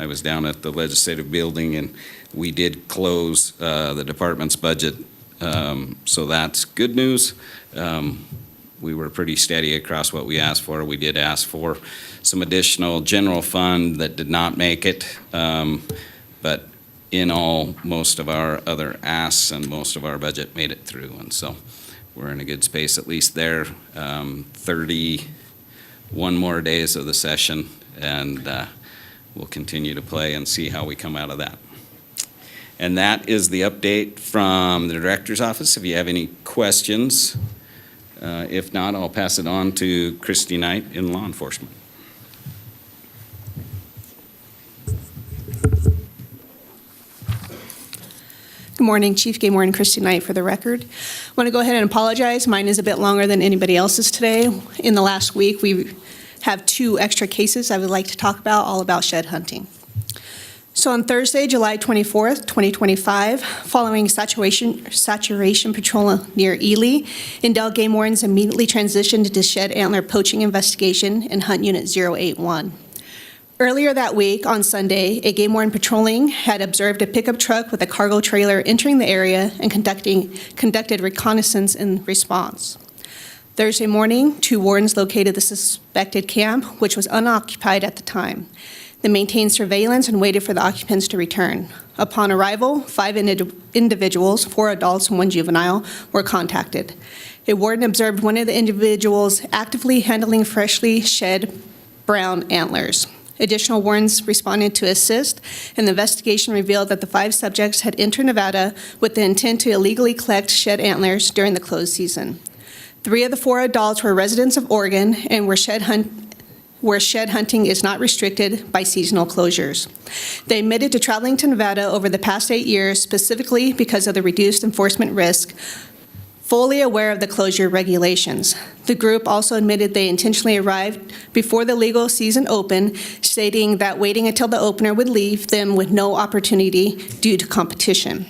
was down at the legislative building, and we did close the department's budget. So that's good news. We were pretty steady across what we asked for. We did ask for some additional general fund that did not make it. But in all, most of our other asks and most of our budget made it through. And so we're in a good space, at least there. 31 more days of the session, and we'll continue to play and see how we come out of that. And that is the update from the director's office. If you have any questions, if not, I'll pass it on to Christy Knight in law enforcement. Good morning, Chief Game Warden Christy Knight for the record. I want to go ahead and apologize. Mine is a bit longer than anybody else's today. In the last week, we have 2 extra cases I would like to talk about, all about shed hunting. So on Thursday, July 24th, 2025, following saturation patrol near Ely, Indell Game Wardens immediately transitioned to shed antler poaching investigation in Hunt Unit 081. Earlier that week, on Sunday, a game warden patrolling had observed a pickup truck with a cargo trailer entering the area and conducted reconnaissance in response. Thursday morning, 2 wardens located the suspected camp, which was unoccupied at the time. They maintained surveillance and waited for the occupants to return. Upon arrival, 5 individuals, 4 adults and 1 juvenile, were contacted. A warden observed one of the individuals actively handling freshly shed brown antlers. Additional wardens responded to assist, and the investigation revealed that the 5 subjects had entered Nevada with the intent to illegally collect shed antlers during the closed season. 3 of the 4 adults were residents of Oregon and where shed hunting is not restricted by seasonal closures. They admitted to traveling to Nevada over the past 8 years, specifically because of the reduced enforcement risk, fully aware of the closure regulations. The group also admitted they intentionally arrived before the legal season opened, stating that waiting until the opener would leave them with no opportunity due to competition.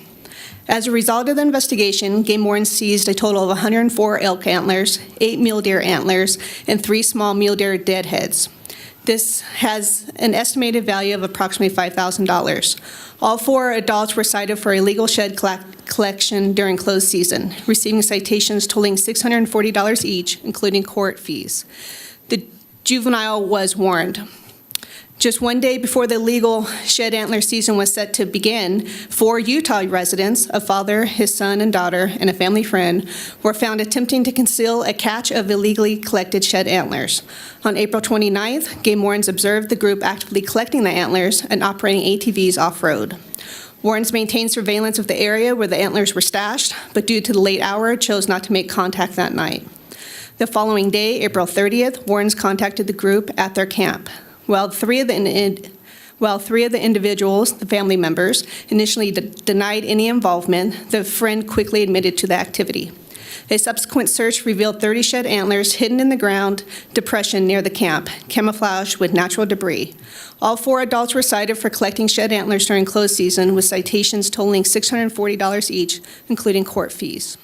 As a result of the investigation, game wardens seized a total of 104 elk antlers, 8 mule deer antlers, and 3 small mule deer deadheads. This has an estimated value of approximately $5,000. All 4 adults were cited for illegal shed collection during closed season, receiving citations totaling $640 each, including court fees. The juvenile was warned. Just 1 day before the legal shed antler season was set to begin, 4 Utah residents, a father, his son and daughter, and a family friend, were found attempting to conceal a catch of illegally collected shed antlers. On April 29th, game wardens observed the group actively collecting the antlers and operating ATVs off-road. Wardens maintained surveillance of the area where the antlers were stashed, but due to the late hour, chose not to make contact that night. The following day, April 30th, wardens contacted the group at their camp. While 3 of the individuals, the family members, initially denied any involvement, the friend quickly admitted to the activity. A subsequent search revealed 30 shed antlers hidden in the ground depression near the camp, camouflaged with natural debris. All 4 adults were cited for collecting shed antlers during closed season, with citations totaling $640 each, including court fees.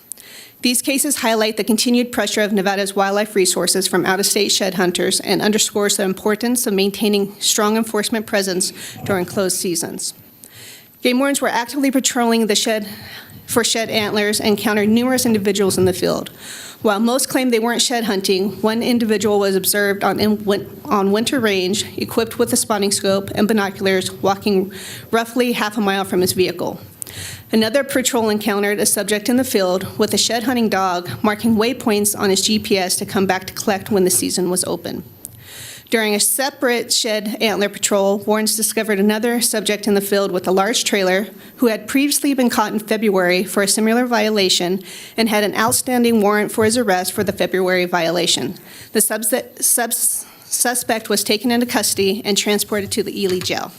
These cases highlight the continued pressure of Nevada's wildlife resources from out-of-state shed hunters and underscores the importance of maintaining strong enforcement presence during closed seasons. Game wardens were actively patrolling the shed antlers and encountered numerous individuals in the field. While most claimed they weren't shed hunting, 1 individual was observed on winter range, equipped with a spotting scope and binoculars, walking roughly half a mile from his vehicle. Another patrol encountered a subject in the field with a shed hunting dog marking waypoints on his GPS to come back to collect when the season was open. During a separate shed antler patrol, wardens discovered another subject in the field with a large trailer who had previously been caught in February for a similar violation and had an outstanding warrant for his arrest for the February violation. The suspect was taken into custody and transported to the Ely jail.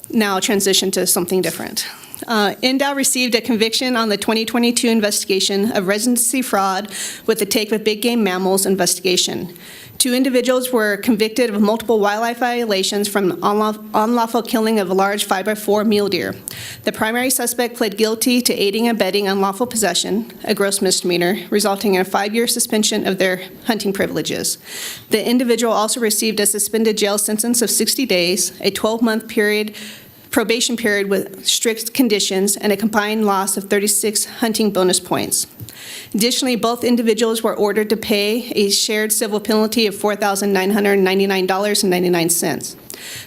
Now I'll transition to something different. NDOW received a conviction on the 2022 investigation of residency fraud with the Take with Big Game Mammals investigation. 2 individuals were convicted of multiple wildlife violations from unlawful killing of a large 5x4 mule deer. The primary suspect pled guilty to aiding and abetting unlawful possession, a gross misdemeanor, resulting in a 5-year suspension of their hunting privileges. The individual also received a suspended jail sentence of 60 days, a 12-month probation period with strict conditions, and a combined loss of 36 hunting bonus points. Additionally, both individuals were ordered to pay a shared civil penalty of $4,999.99.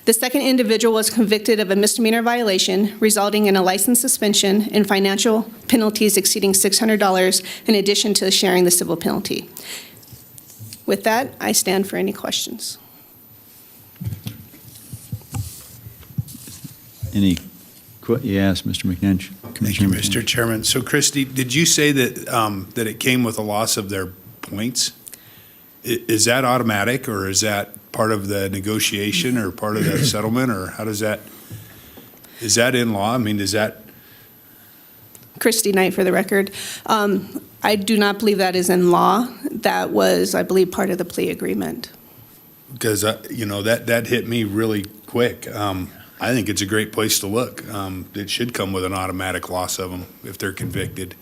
The second individual was convicted of a misdemeanor violation, resulting in a license suspension and financial penalties exceeding $600 in addition to sharing the civil penalty. With that, I stand for any questions. Yes, Mr. McNinch. Thank you, Mr. Chairman. So Christy, did you say that, that it came with a loss of their points? Is that automatic, or is that part of the negotiation or part of the settlement, or how does that, is that in law? I mean, is that? Christy Knight for the record. I do not believe that is in law. That was, I believe, part of the plea agreement. Because, that hit me really quick. I think it's a great place to look. It should come with an automatic loss of them if they're convicted.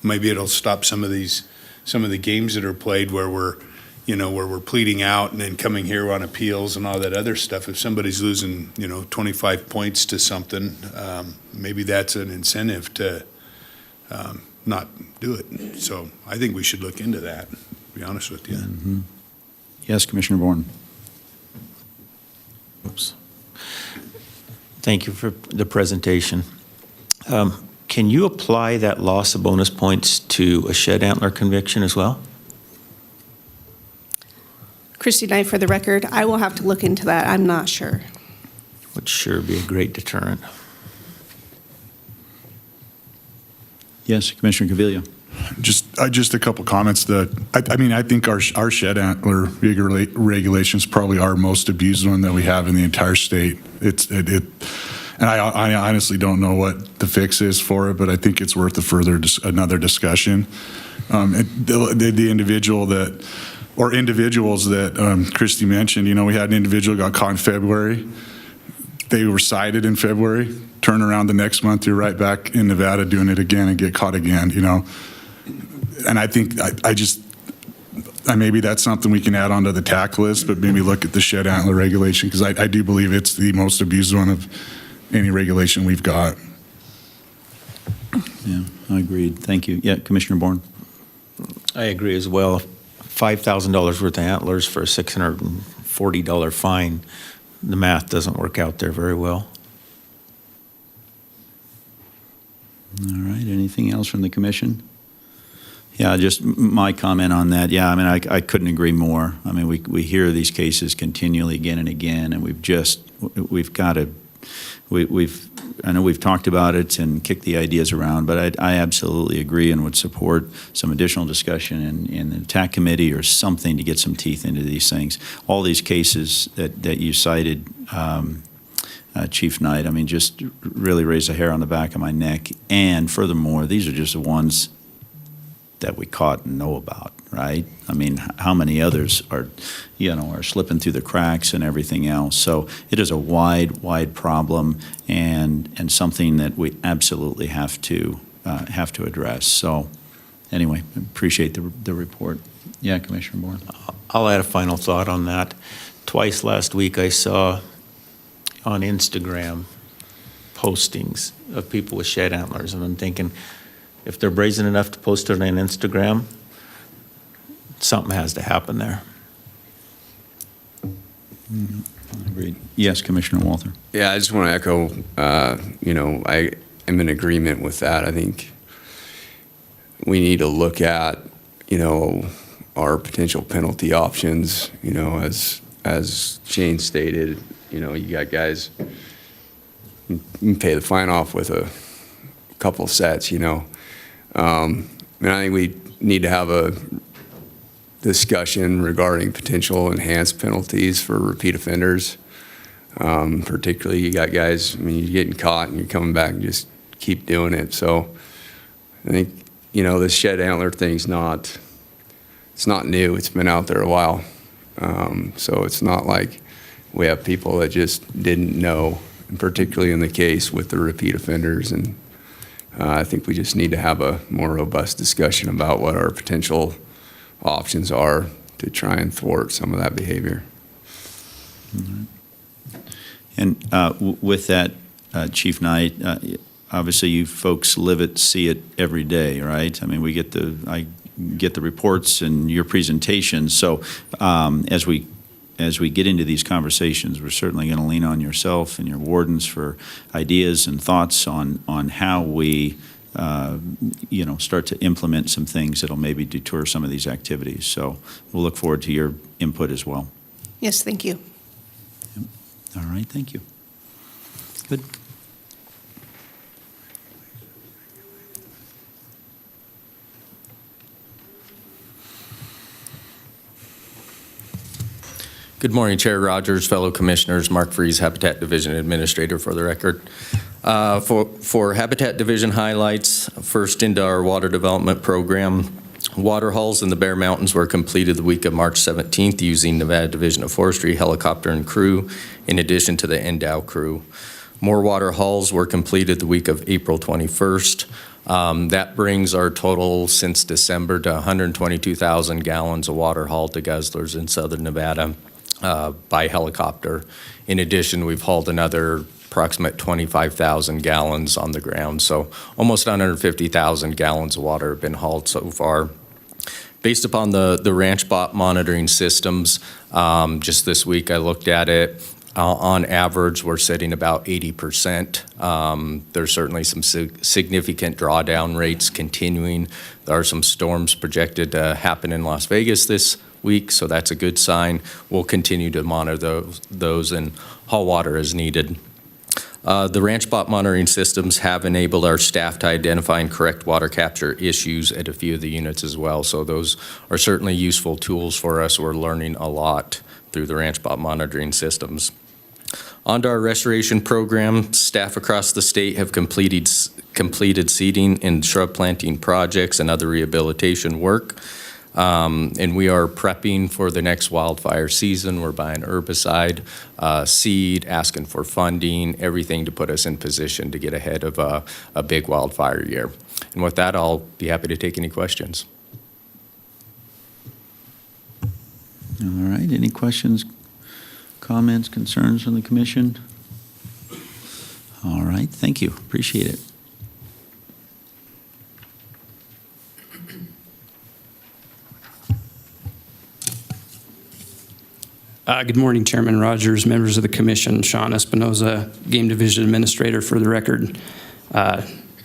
Maybe it'll stop some of the games that are played where we're, where we're pleading out and then coming here on appeals and all that other stuff. If somebody's losing, 25 points to something, maybe that's an incentive to not do it. So I think we should look into that, to be honest with you. Mm-hmm. Yes, Commissioner Bourne. Oops. Thank you for the presentation. Can you apply that loss of bonus points to a shed antler conviction as well? Christy Knight for the record. I will have to look into that. I'm not sure. Would sure be a great deterrent. Yes, Commissioner Cavilla. Just a couple comments. I think our shed antler regulations probably our most abused one that we have in the entire state. And I honestly don't know what the fix is for it, but I think it's worth another discussion. The individual that, or individuals that Christy mentioned, we had an individual got caught in February. They were cited in February. Turn around the next month, you're right back in Nevada doing it again and get caught again. And I think maybe that's something we can add onto the TAC list, but maybe look at the shed antler regulation, because I do believe it's the most abused one of any regulation we've got. Yeah, I agreed. Thank you. Yeah, Commissioner Bourne. I agree as well. $5,000 worth of antlers for a $640 fine. The math doesn't work out there very well. All right, anything else from the commission? Yeah, just my comment on that. Yeah, I couldn't agree more. We hear these cases continually again and again, and I know we've talked about it and kicked the ideas around, but I absolutely agree and would support some additional discussion in the TAC committee or something to get some teeth into these things. All these cases that you cited, Chief Knight, just really raise a hair on the back of my neck. And furthermore, these are just the ones that we caught and know about, right? How many others are slipping through the cracks and everything else? So it is a wide problem and something that we absolutely have to address. So anyway, appreciate the report. Yeah, Commissioner Bourne. I'll add a final thought on that. Twice last week I saw on Instagram postings of people with shed antlers, and I'm thinking, if they're brazen enough to post it on Instagram, something has to happen there. Agreed. Yes, Commissioner Walther. Yeah, I just want to echo, I am in agreement with that. I think we need to look at, our potential penalty options, as Shane stated, you got guys, you can pay the fine off with a couple sets, I think we need to have a discussion regarding potential enhanced penalties for repeat offenders. Particularly, you got guys, you're getting caught and you're coming back and just keep doing it. So I think, this shed antler thing's it's not new. It's been out there a while. So it's not like we have people that just didn't know, and particularly in the case with the repeat offenders. And I think we just need to have a more robust discussion about what our potential options are to try and thwart some of that behavior. Mm-hmm. And with that, Chief Knight, obviously you folks live it, see it every day, right? I get the reports and your presentations. So as we get into these conversations, we're certainly going to lean on yourself and your wardens for ideas and thoughts on how we start to implement some things that'll maybe deter some of these activities. So we'll look forward to your input as well. Yes, thank you. All right, thank you. Good. Good morning, Chair Rogers, fellow commissioners. Mark Freese, Habitat Division Administrator for the record. For Habitat Division highlights, first into our water development program, water hauls in the Bear Mountains were completed the week of March 17th using Nevada Division of Forestry helicopter and crew, in addition to the Endow crew. More water hauls were completed the week of April 21st. That brings our total since December to 122,000 gallons of water hauled to guzzlers in southern Nevada by helicopter. In addition, we've hauled another approximate 25,000 gallons on the ground. So almost 150,000 gallons of water have been hauled so far. Based upon the ranch bot monitoring systems, just this week I looked at it. On average, we're sitting about 80%. There's certainly some significant drawdown rates continuing. There are some storms projected to happen in Las Vegas this week, so that's a good sign. We'll continue to monitor those and haul water as needed. The ranch bot monitoring systems have enabled our staff to identify and correct water capture issues at a few of the units as well. So those are certainly useful tools for us. We're learning a lot through the ranch bot monitoring systems. On to our restoration program, staff across the state have completed seeding and shrub planting projects and other rehabilitation work. And we are prepping for the next wildfire season. We're buying herbicide, seed, asking for funding, everything to put us in position to get ahead of a big wildfire year. And with that, I'll be happy to take any questions. All right, any questions, comments, concerns from the commission? All right, thank you, appreciate it. Good morning, Chairman Rogers, members of the commission, Sean Espinoza, Game Division Administrator for the record.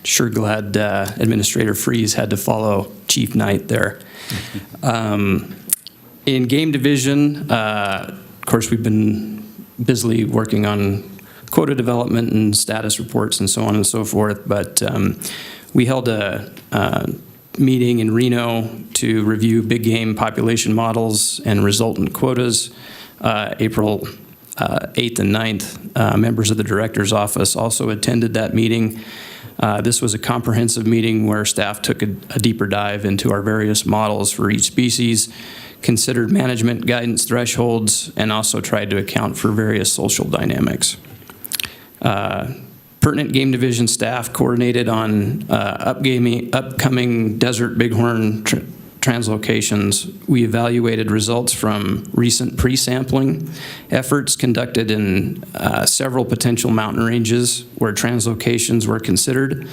Sure glad Administrator Freeze had to follow Chief Knight there. In Game Division, of course, we've been busily working on quota development and status reports and so on and so forth, but we held a meeting in Reno to review big game population models and resultant quotas. April 8th and 9th, members of the director's office also attended that meeting. This was a comprehensive meeting where staff took a deeper dive into our various models for each species, considered management guidance thresholds, and also tried to account for various social dynamics. Pertinent Game Division staff coordinated on upcoming desert bighorn translocations. We evaluated results from recent pre-sampling efforts conducted in several potential mountain ranges where translocations were considered.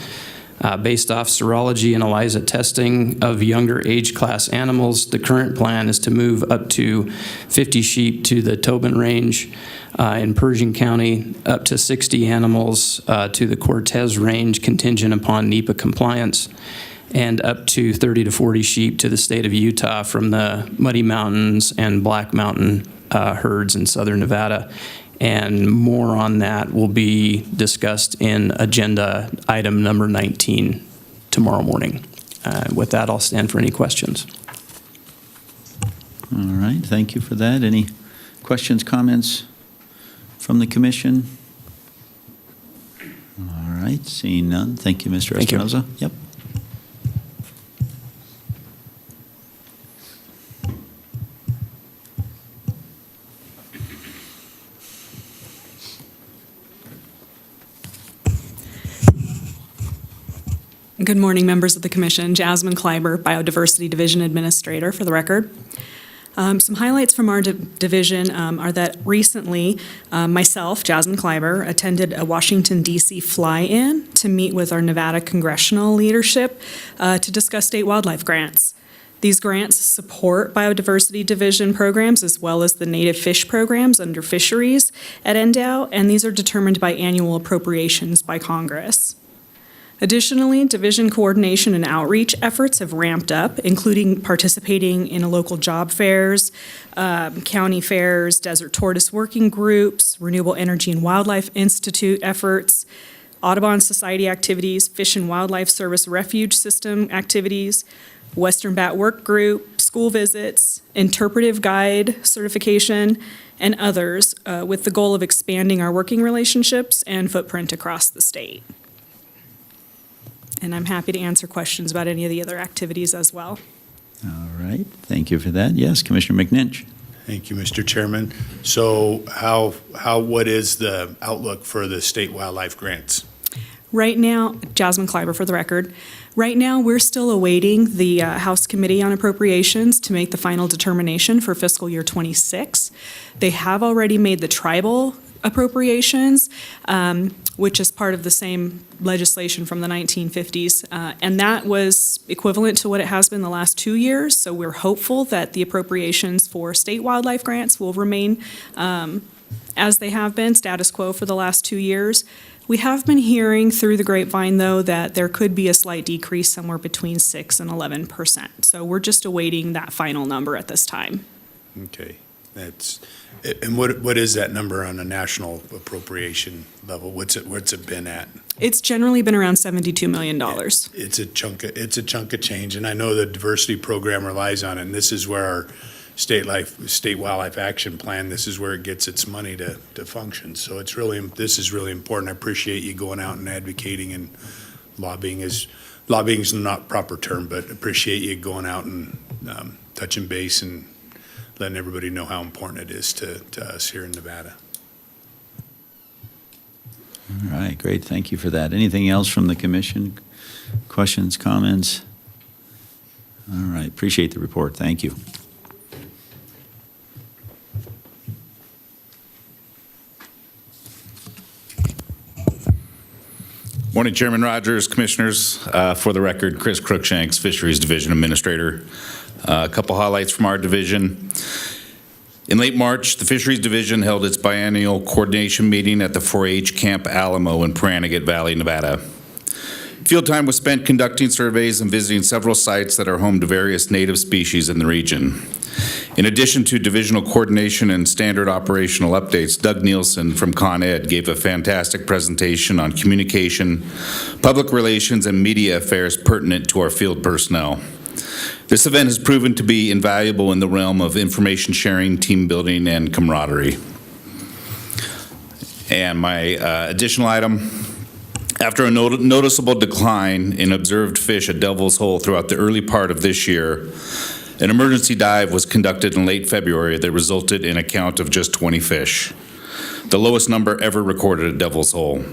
Based off serology and ELISA testing of younger age class animals, the current plan is to move up to 50 sheep to the Tobin Range in Pershing County, up to 60 animals to the Cortez Range contingent upon NEPA compliance, and up to 30 to 40 sheep to the state of Utah from the Muddy Mountains and Black Mountain herds in southern Nevada. And more on that will be discussed in agenda item number 19 tomorrow morning. With that, I'll stand for any questions. All right, thank you for that. Any questions, comments from the commission? All right, seeing none. Thank you, Mr. Espinoza. Yep. Good morning, members of the Commission. Jasmine Kleiber, Biodiversity Division Administrator, for the record. Some highlights from our division are that recently myself, Jasmine Kleiber, attended a Washington, D.C. fly-in to meet with our Nevada congressional leadership to discuss state wildlife grants. These grants support biodiversity division programs as well as the native fish programs under fisheries at NDOW, and these are determined by annual appropriations by Congress. Additionally, division coordination and outreach efforts have ramped up, including participating in local job fairs, county fairs, desert tortoise working groups, Renewable Energy and Wildlife Institute efforts, Audubon Society activities, Fish and Wildlife Service refuge system activities, Western Bat Work Group, school visits, interpretive guide certification, and others, with the goal of expanding our working relationships and footprint across the state. And I'm happy to answer questions about any of the other activities as well. All right, thank you for that. Yes, Commissioner McNinch. Thank you, Mr. Chairman. So what is the outlook for the state wildlife grants? Right now, Jasmine Kleiber for the record. Right now, we're still awaiting the House Committee on Appropriations to make the final determination for fiscal year '26. They have already made the tribal appropriations, which is part of the same legislation from the 1950s, and that was equivalent to what it has been the last 2 years. So we're hopeful that the appropriations for state wildlife grants will remain as they have been, status quo for the last 2 years. We have been hearing through the grapevine, though, that there could be a slight decrease somewhere between 6 and 11%. So we're just awaiting that final number at this time. Okay, and what is that number on a national appropriation level? What's it been at? It's generally been around $72 million. It's a chunk of change, and I know the diversity program relies on it, and this is where our state wildlife action plan, this is where it gets its money to function. So this is really important. I appreciate you going out and advocating, and lobbying is not proper term, but appreciate you going out and touching base and letting everybody know how important it is to us here in Nevada. All right, great. Thank you for that. Anything else from the commission? Questions, comments? All right, appreciate the report. Thank you. Morning, Chairman Rogers, Commissioners. For the record, Chris Cruikshanks, Fisheries Division Administrator. A couple highlights from our division. In late March, the Fisheries Division held its biennial coordination meeting at the 4-H Camp Alamo in Pahranagat Valley, Nevada. Field time was spent conducting surveys and visiting several sites that are home to various native species in the region. In addition to divisional coordination and standard operational updates, Doug Nielsen from Con Ed gave a fantastic presentation on communication, public relations, and media affairs pertinent to our field personnel. This event has proven to be invaluable in the realm of information sharing, team building, and camaraderie. And my additional item, after a noticeable decline in observed fish at Devil's Hole throughout the early part of this year, an emergency dive was conducted in late February that resulted in a count of just 20 fish, the lowest number ever recorded at Devil's Hole.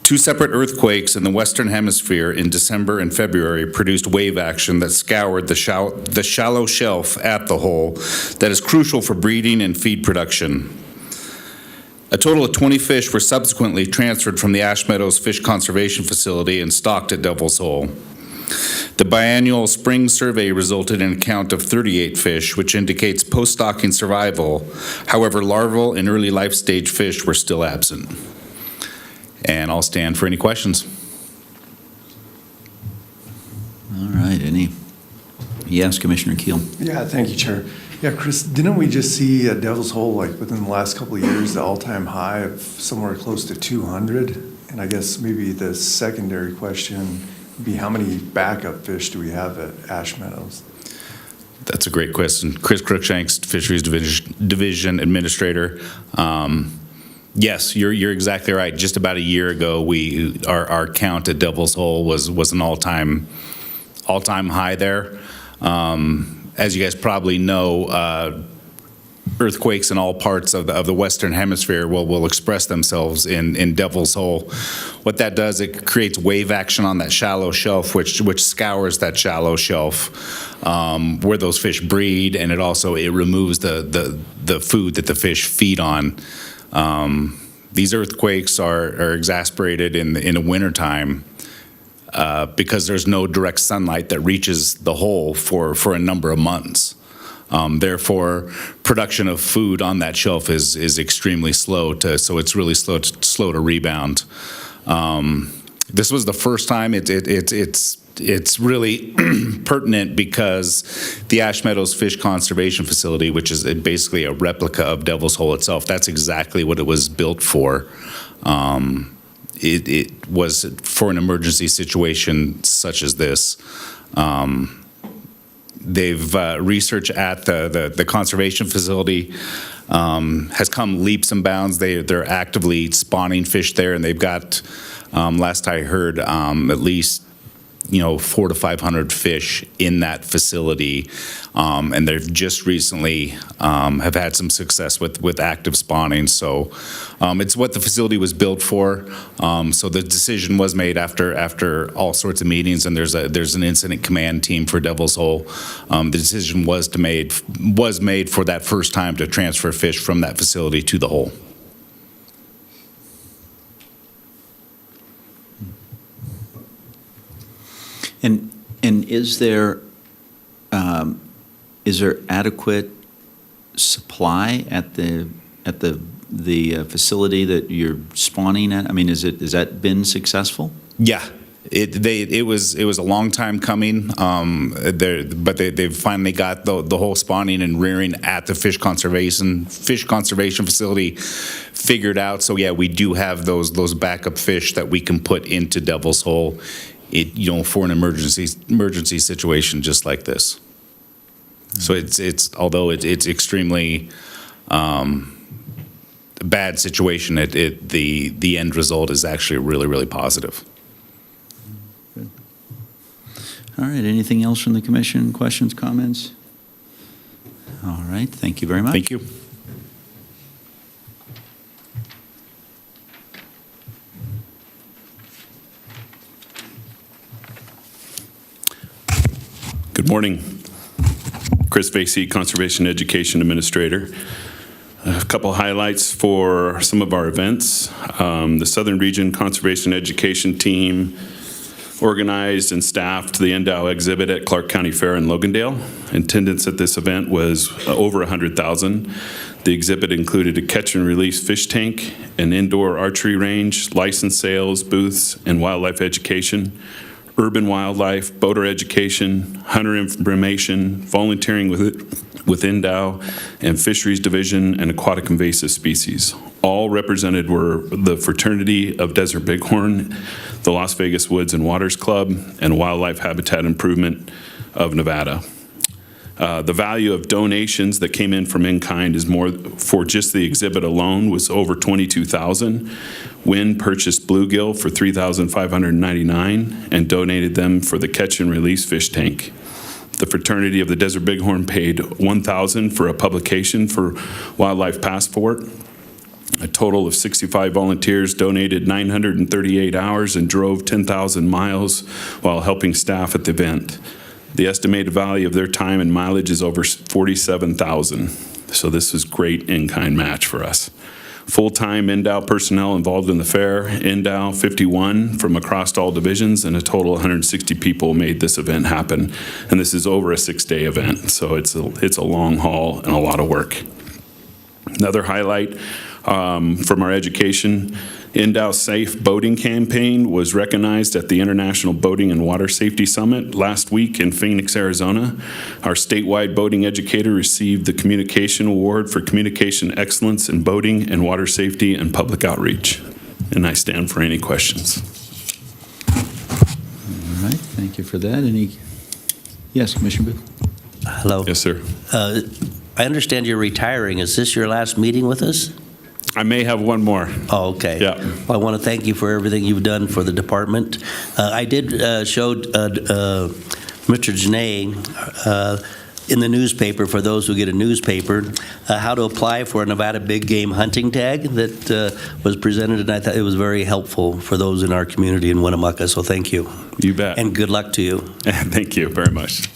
2 separate earthquakes in the Western Hemisphere in December and February produced wave action that scoured the shallow shelf at the hole that is crucial for breeding and feed production. A total of 20 fish were subsequently transferred from the Ash Meadows Fish Conservation Facility and stocked at Devil's Hole. The biannual spring survey resulted in a count of 38 fish, which indicates post-stocking survival. However, larval and early life stage fish were still absent. And I'll stand for any questions. All right, yes, Commissioner Keel. Yeah, thank you, Chair. Yeah, Chris, didn't we just see at Devil's Hole, like within the last couple of years, the all-time high of somewhere close to 200? And I guess maybe the secondary question would be, how many backup fish do we have at Ash Meadows? That's a great question. Chris Cruikshanks, Fisheries Division Administrator. Yes, you're exactly right. Just about a year ago, our count at Devil's Hole was an all-time high there. As you guys probably know, earthquakes in all parts of the Western Hemisphere will express themselves in Devil's Hole. What that does, it creates wave action on that shallow shelf, which scours that shallow shelf where those fish breed, and it removes the food that the fish feed on. These earthquakes are exasperated in the wintertime because there's no direct sunlight that reaches the hole for a number of months. Therefore, production of food on that shelf is extremely slow, so it's really slow to rebound. This was the first time it's really pertinent because the Ash Meadows Fish Conservation Facility, which is basically a replica of Devil's Hole itself, that's exactly what it was built for. It was for an emergency situation such as this. They've research at the conservation facility has come leaps and bounds. They're actively spawning fish there, and they've got, last I heard, at least 400 to 500 fish in that facility, and they've just recently have had some success with active spawning. So it's what the facility was built for. So the decision was made after all sorts of meetings, and there's an incident command team for Devil's Hole. The decision was made for that first time to transfer fish from that facility to the hole. And is there adequate supply at the facility that you're spawning at? I mean, has that been successful? Yeah. It was a long time coming, but they've finally got the whole spawning and rearing at the fish conservation facility figured out. So yeah, we do have those backup fish that we can put into Devil's Hole, for an emergency situation just like this. So although it's extremely bad situation, the end result is actually really, really positive. All right, anything else from the commission? Questions, comments? All right, thank you very much. Thank you. Good morning. Chris Vasey, Conservation Education Administrator. A couple highlights for some of our events. The Southern Region Conservation Education Team organized and staffed the Endow exhibit at Clark County Fair in Logandale. Attendance at this event was over 100,000. The exhibit included a catch and release fish tank, an indoor archery range, license sales, booths, and wildlife education, urban wildlife, boater education, hunter information, volunteering with Endow, and Fisheries Division and Aquatic Invasive Species. All represented were the Fraternity of Desert Bighorn, the Las Vegas Woods and Waters Club, and Wildlife Habitat Improvement of Nevada. The value of donations that came in from in-kind is more, for just the exhibit alone, was over $22,000. Wynn purchased bluegill for $3,599 and donated them for the catch and release fish tank. The Fraternity of the Desert Bighorn paid $1,000 for a publication for Wildlife Passport. A total of 65 volunteers donated 938 hours and drove 10,000 miles while helping staff at the event. The estimated value of their time and mileage is over $47,000. So this is great in-kind match for us. Full-time Endow personnel involved in the fair, Endow 51 from across all divisions, and a total of 160 people made this event happen. And this is over a 6-day event, so it's a long haul and a lot of work. Another highlight from our education, Endow Safe Boating Campaign was recognized at the International Boating and Water Safety Summit last week in Phoenix, Arizona. Our statewide boating educator received the Communication Award for Communication Excellence in Boating and Water Safety and Public Outreach. And I stand for any questions. All right, thank you for that. Yes, Commissioner Booth? Hello. Yes, sir. I understand you're retiring. Is this your last meeting with us? I may have one more. Oh, okay. Yeah. Well, I want to thank you for everything you've done for the department. I did show Mr. Janae in the newspaper, for those who get a newspaper, how to apply for a Nevada big game hunting tag that was presented, and I thought it was very helpful for those in our community in Winnemucca, so thank you. You bet. And good luck to you. Thank you very much.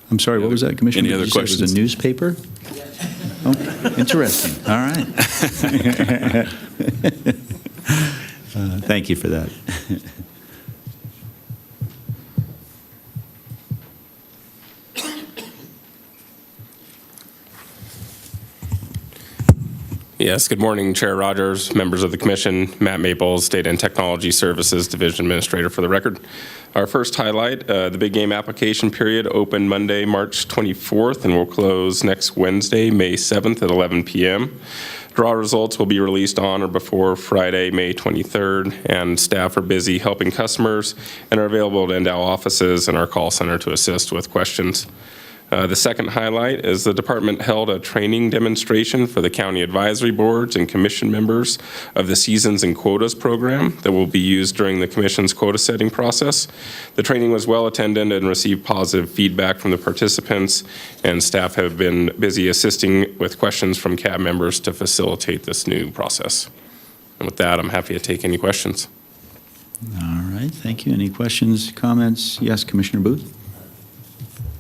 I'm sorry, what was that, Commissioner? Any other Did you say questions? It was a newspaper? Oh, interesting. All right. Thank you for that. Yes, good morning, Chair Rogers, members of the Commission, Matt Maples, Data and Technology Services Division Administrator for the record. Our first highlight, the big game application period opened Monday, March 24th, and will close next Wednesday, May 7th at 11 p.m. Draw results will be released on or before Friday, May 23rd, and staff are busy helping customers and are available at Endow offices and our call center to assist with questions. The second highlight is the department held a training demonstration for the county advisory boards and commission members of the Seasons and Quotas program that will be used during the commission's quota setting process. The training was well attended and received positive feedback from the participants, and staff have been busy assisting with questions from CAB members to facilitate this new process. And with that, I'm happy to take any questions. All right, thank you. Any questions, comments? Yes, Commissioner Booth?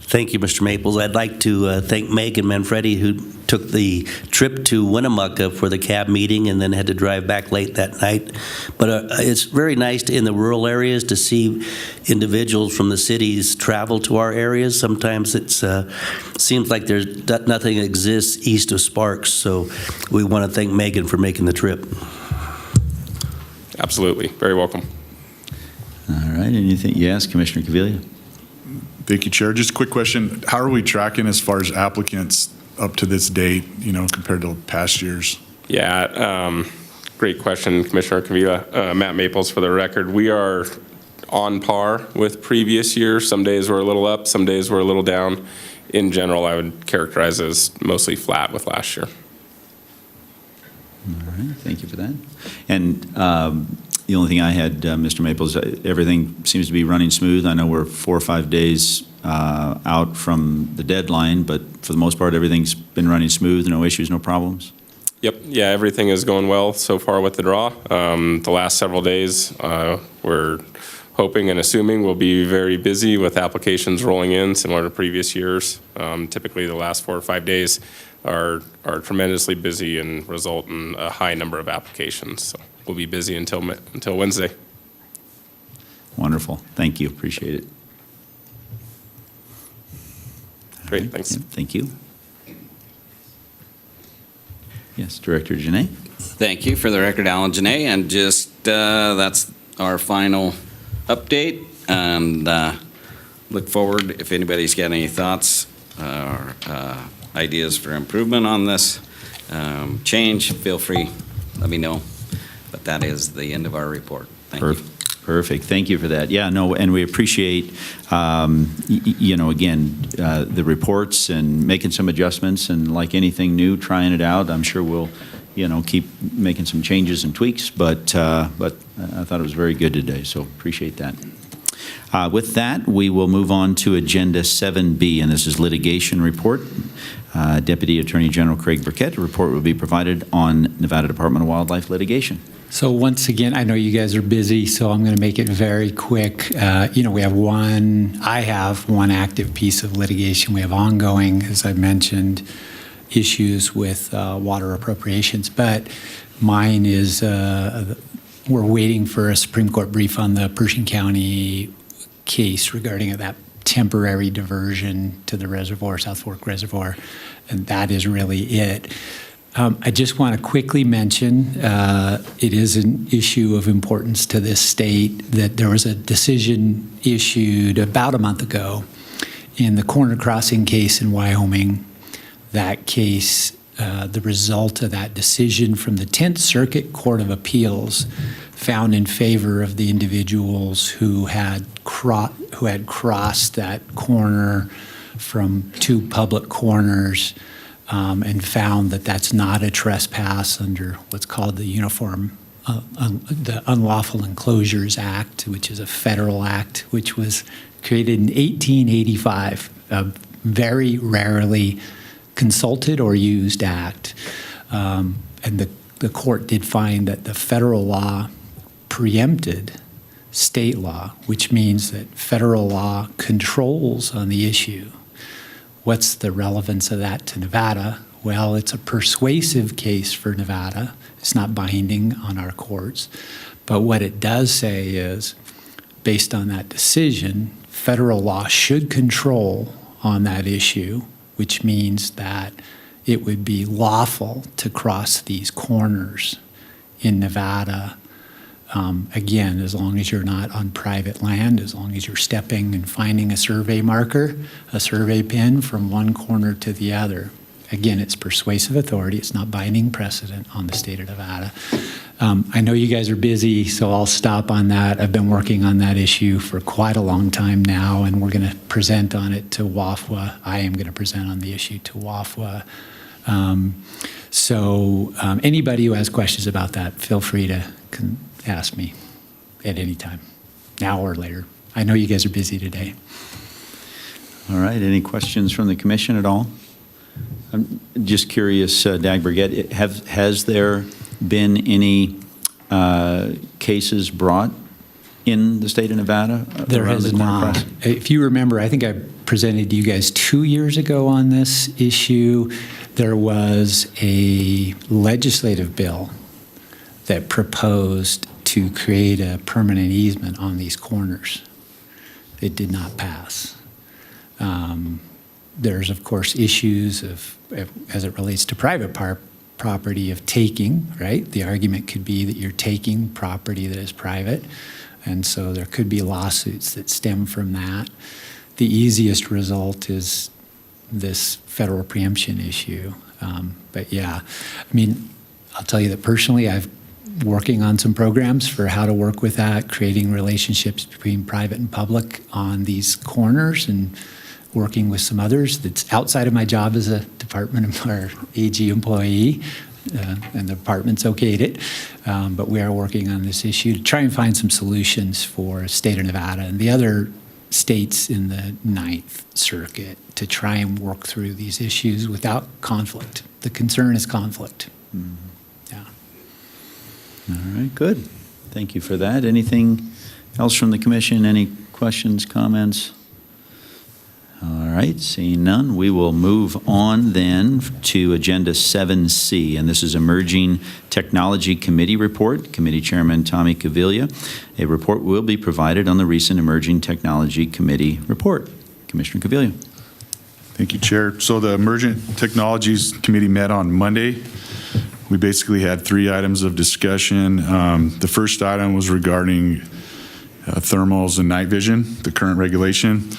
Thank you, Mr. Maples. I'd like to thank Megan Manfredi, who took the trip to Winnemucca for the CAB meeting and then had to drive back late that night. But it's very nice in the rural areas to see individuals from the cities travel to our areas. Sometimes it seems like there's nothing exists east of Sparks, so we want to thank Megan for making the trip. Absolutely. Very welcome. All right, anything? Yes, Commissioner Caviglia? Thank you, Chair. Just a quick question. How are we tracking as far as applicants up to this date, compared to past years? Yeah, great question, Commissioner Cavilla. Matt Maples for the record. We are on par with previous years. Some days we're a little up, some days we're a little down. In general, I would characterize as mostly flat with last year. All right, thank you for that. And the only thing I had, Mr. Maples, everything seems to be running smooth. I know we're 4 or 5 days out from the deadline, but for the most part, everything's been running smooth, no issues, no problems? Yep, yeah, everything is going well so far with the draw. The last several days, we're hoping and assuming we'll be very busy with applications rolling in, similar to previous years. Typically, the last 4 or 5 days are tremendously busy and result in a high number of applications. So we'll be busy until Wednesday. Wonderful. Thank you. Appreciate it. Great, thanks. Yep, thank you. Yes, Director Janae. Thank you. For the record, Alan Janae, and just that's our final update, and look forward if anybody's got any thoughts or ideas for improvement on this change, feel free, let me know. But that is the end of our report. Thank you. Perfect. Thank you for that. Yeah, no, and we appreciate, again, the reports and making some adjustments, and like anything new, trying it out. I'm sure we'll, keep making some changes and tweaks, but I thought it was very good today, so appreciate that. With that, we will move on to Agenda 7B, and this is litigation report. Deputy Attorney General Craig Burkett, a report will be provided on Nevada Department of Wildlife litigation. So once again, I know you guys are busy, so I'm going to make it very quick. I have one active piece of litigation. We have ongoing, as I mentioned, issues with water appropriations, but mine is we're waiting for a Supreme Court brief on the Pershing County case regarding that temporary diversion to the reservoir, South Fork Reservoir, and that is really it. I just want to quickly mention, it is an issue of importance to this state that there was a decision issued about a month ago in the Corner Crossing case in Wyoming. That case, the result of that decision from the 10th Circuit Court of Appeals found in favor of the individuals who had crossed that corner from 2 public corners, and found that that's not a trespass under what's called the the Unlawful Enclosures Act, which is a federal act, which was created in 1885, a very rarely consulted or used act. And the court did find that the federal law preempted state law, which means that federal law controls on the issue. What's the relevance of that to Nevada? Well, it's a persuasive case for Nevada. It's not binding on our courts. But what it does say is, based on that decision, federal law should control on that issue, which means that it would be lawful to cross these corners in Nevada. Again, as long as you're not on private land, as long as you're stepping and finding a survey marker, a survey pin from one corner to the other. Again, it's persuasive authority. It's not binding precedent on the state of Nevada. I know you guys are busy, so I'll stop on that. I've been working on that issue for quite a long time now, and we're going to present on it to WAFWA. I am going to present on the issue to WAFWA. Anybody who has questions about that, feel free to ask me at any time, now or later. I know you guys are busy today. All right, any questions from the commission at all? I'm just curious, Dag Brigette, has there been any cases brought in the state of Nevada? There around has the corner not. crossing? If you remember, I think I presented to you guys 2 years ago on this issue. There was a legislative bill that proposed to create a permanent easement on these corners. It did not pass. There's, of course, issues as it relates to private property of taking, right? The argument could be that you're taking property that is private, and so there could be lawsuits that stem from that. The easiest result is this federal preemption issue. But yeah, I mean, I'll tell you that personally, I've working on some programs for how to work with that, creating relationships between private and public on these corners, and working with some others. That's outside of my job as a department or AG employee, and the department's okayed it. But we are working on this issue to try and find some solutions for state of Nevada and the other states in the Ninth Circuit to try and work through these issues without conflict. The concern is conflict. Mm-hmm. Yeah. All right, good. Thank you for that. Anything else from the commission? Any questions, comments? All right, seeing none, we will move on then to Agenda 7C, and this is Emerging Technology Committee Report. Committee Chairman Tommy Caviglia. A report will be provided on the recent Emerging Technology Committee report. Commissioner Caviglia. Thank you, Chair. So the Emergent Technologies Committee met on Monday. We basically had 3 items of discussion. The first item was regarding thermals and night vision, the current regulation.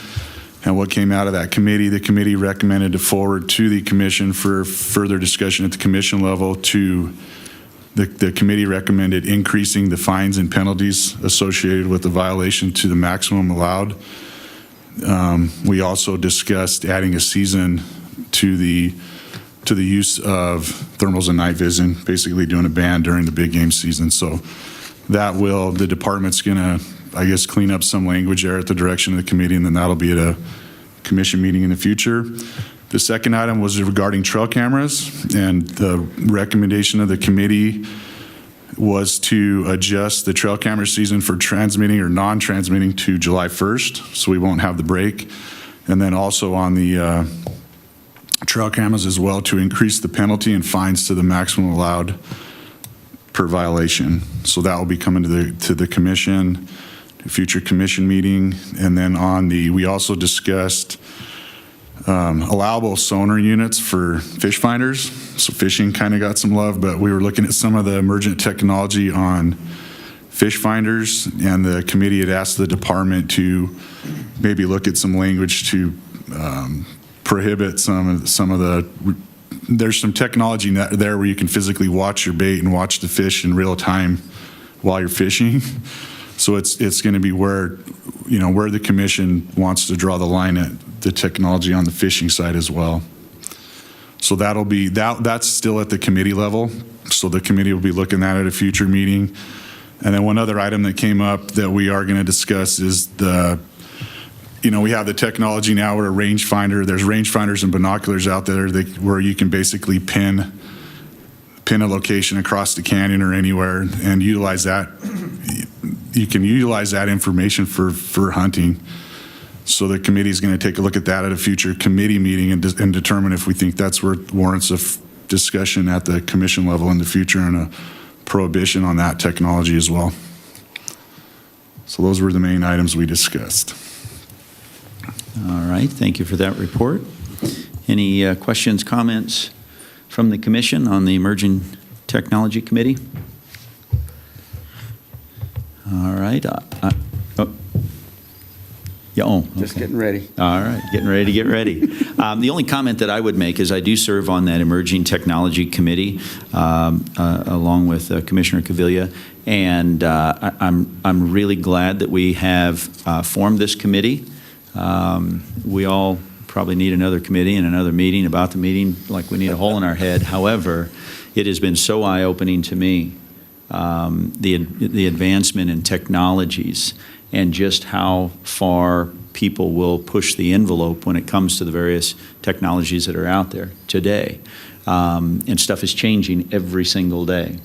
And what came out of that committee, the committee recommended to forward to the commission for further discussion at the commission level. The committee recommended increasing the fines and penalties associated with the violation to the maximum allowed. We also discussed adding a season to the use of thermals and night vision, basically doing a ban during the big game season. So the department's gonna, I guess, clean up some language there at the direction of the committee, and then that'll be at a commission meeting in the future. The second item was regarding trail cameras, and the recommendation of the committee was to adjust the trail camera season for transmitting or non-transmitting to July 1st, so we won't have the break. And then also on the trail cameras as well, to increase the penalty and fines to the maximum allowed per violation. So that will be coming to the commission, future commission meeting. And then we also discussed allowable sonar units for fish finders. So fishing kind of got some love, but we were looking at some of the emergent technology on fish finders, and the committee had asked the department to maybe look at some language to prohibit some of the. There's some technology there where you can physically watch your bait and watch the fish in real time while you're fishing. So it's going to be where the commission wants to draw the line at the technology on the fishing side as well. So that's still at the committee level. So the committee will be looking at it at a future meeting. And then one other item that came up that we are going to discuss is we have the technology now where there's rangefinders and binoculars out there where you can basically pin a location across the canyon or anywhere and utilize that. You can utilize that information for hunting. So the committee is going to take a look at that at a future committee meeting and determine if we think that's where it warrants a discussion at the commission level in the future, and a prohibition on that technology as well. So those were the main items we discussed. All right, thank you for that report. Any questions, comments from the commission on the Emerging Technology Committee? All right. Yeah, oh, Just okay. getting ready. All right, getting ready to get ready. The only comment that I would make is I do serve on that Emerging Technology Committee along with Commissioner Cavilla, and I'm really glad that we have formed this committee. We all probably need another committee and another meeting about the meeting, like we need a hole in our head. However, it has been so eye-opening to me, the advancement in technologies and just how far people will push the envelope when it comes to the various technologies that are out there today. And stuff is changing every single day.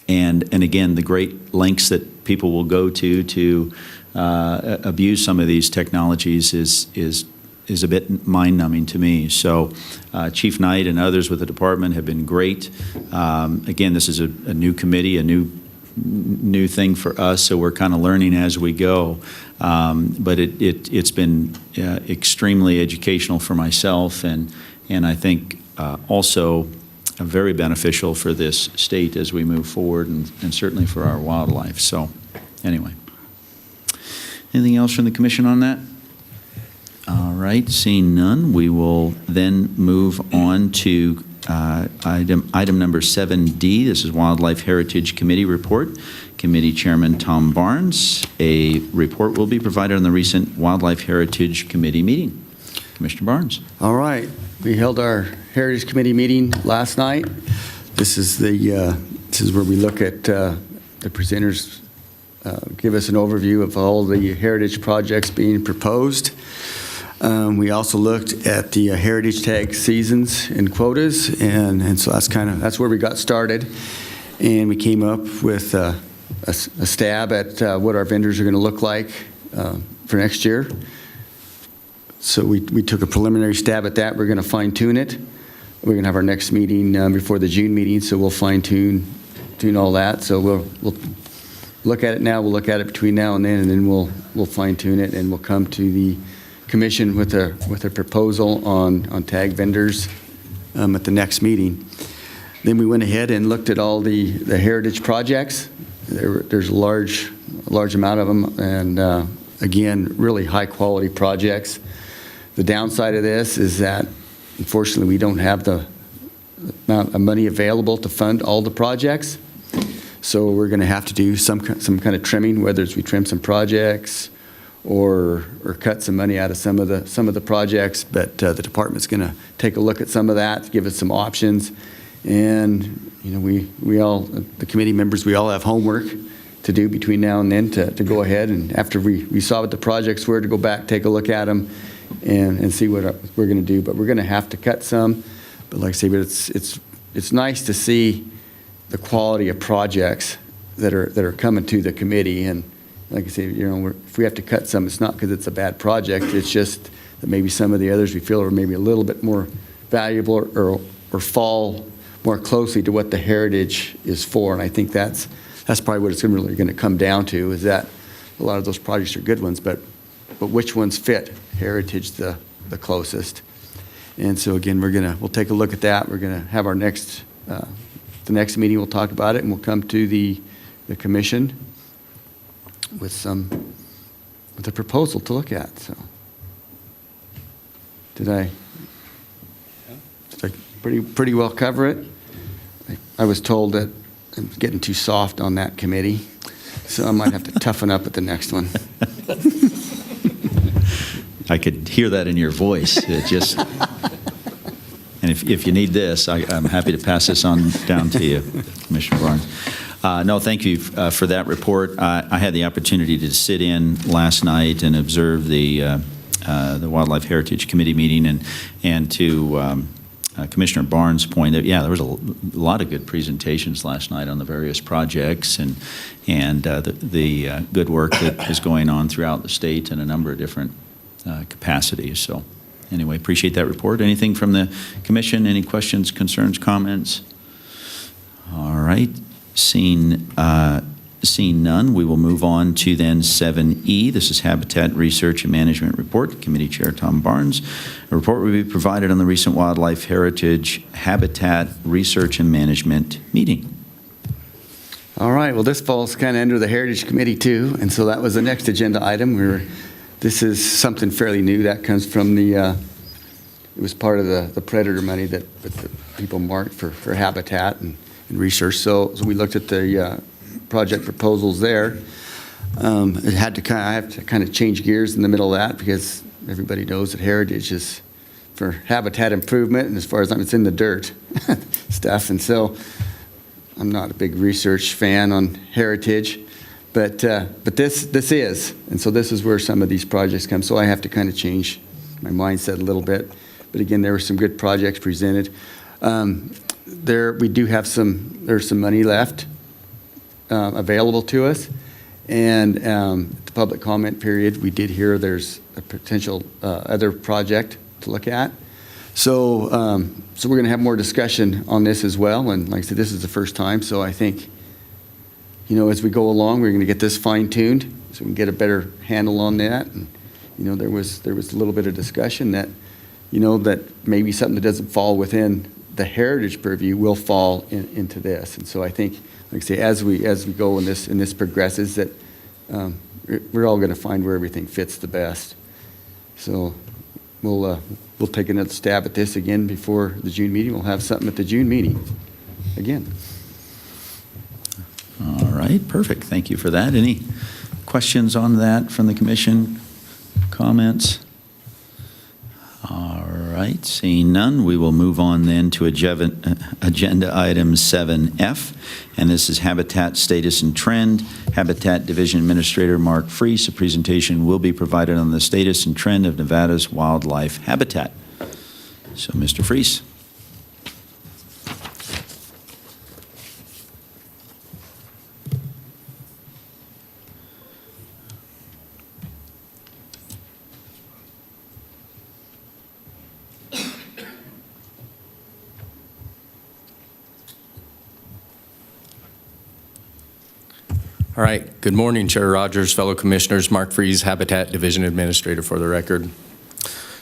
And again, the great lengths that people will go to abuse some of these technologies is a bit mind-numbing to me. So Chief Knight and others with the department have been great. Again, this is a new committee, a new thing for us, so we're kind of learning as we go. But it's been extremely educational for myself, and I think also very beneficial for this state as we move forward, and certainly for our wildlife. So anyway. Anything else from the commission on that? All right, seeing none, we will then move on to item number 7D. This is Wildlife Heritage Committee report. Committee Chairman Tom Barnes. A report will be provided on the recent Wildlife Heritage Committee meeting. Commissioner Barnes. All right. We held our Heritage Committee meeting last night. This is where we look at the presenters give us an overview of all the heritage projects being proposed. We also looked at the heritage tag seasons and quotas, and so that's where we got started. And we came up with a stab at what our vendors are going to look like for next year. So we took a preliminary stab at that. We're going to fine tune it. We're going to have our next meeting before the June meeting, so we'll fine tune all that. So we'll look at it now. We'll look at it between now and then we'll fine tune it, and we'll come to the commission with a proposal on tag vendors at the next meeting. Then we went ahead and looked at all the heritage projects. There's a large amount of them, and again, really high quality projects. The downside of this is that unfortunately we don't have the amount of money available to fund all the projects. So we're going to have to do some kind of trimming, whether it's we trim some projects or cut some money out of some of the projects. But the department's going to take a look at some of that, give us some options. And we all, the committee members, we all have homework to do between now and then to go ahead, and after we saw what the projects were, to go back, take a look at them and see what we're going to do. But we're going to have to cut some. But like I say, but it's nice to see the quality of projects that are coming to the committee. And like I say, if we have to cut some, it's not because it's a bad project. It's just that maybe some of the others we feel are maybe a little bit more valuable or fall more closely to what the heritage is for. And I think that's probably what it's really going to come down to, is that a lot of those projects are good ones, but which ones fit heritage the closest. And so again, we'll take a look at that. We're going to have our the next meeting, we'll talk about it, and we'll come to the commission with a proposal to look at. So did I pretty well cover it? I was told that I'm getting too soft on that committee, so I might have to toughen up at the next one. I could hear that in your voice. It just, and if you need this, I'm happy to pass this on down to you, Commissioner Barnes. No, thank you for that report. I had the opportunity to sit in last night and observe the Wildlife Heritage Committee meeting, and to Commissioner Barnes' point that, there was a lot of good presentations last night on the various projects and the good work that is going on throughout the state in a number of different capacities. So anyway, appreciate that report. Anything from the commission? Any questions, concerns, comments? All right. Seeing none, we will move on to then 7E. This is Habitat Research and Management Report. Committee Chair Tom Barnes. A report will be provided on the recent Wildlife Heritage Habitat Research and Management meeting. All right. Well, this falls kind of under the Heritage Committee too, and so that was the next agenda item. We were This is something fairly new that comes from the, it was part of the predator money that the people marked for habitat and research. So we looked at the project proposals there. It had to I have to kind of change gears in the middle of that because everybody knows that heritage is for habitat improvement, and as far as it's in the dirt stuff. And so I'm not a big research fan on heritage, but this is, and so this is where some of these projects come. So I have to kind of change my mindset a little bit. But again, there were some good projects presented. We do have there's some money left available to us, and the public comment period, we did hear there's a potential other project to look at. So we're going to have more discussion on this as well. And like I said, this is the first time, so I think, as we go along, we're going to get this fine-tuned so we can get a better handle on that. And, there was a little bit of discussion that, that maybe something that doesn't fall within the heritage purview will fall into this. And so I think, like I say, as we go and this progresses, that we're all going to find where everything fits the best. So we'll take another stab at this again before the June meeting. We'll have something at the June meeting again. All right, perfect. Thank you for that. Any questions on that from the commission? Comments? All right, seeing none, we will move on then to agenda item 7F, and this is Habitat Status and Trend. Habitat Division Administrator Mark Freese, a presentation will be provided on the status and trend of Nevada's wildlife habitat. So, Mr. Freese. All right. Good morning, Chair Rogers, fellow commissioners. Mark Freese, Habitat Division Administrator for the record.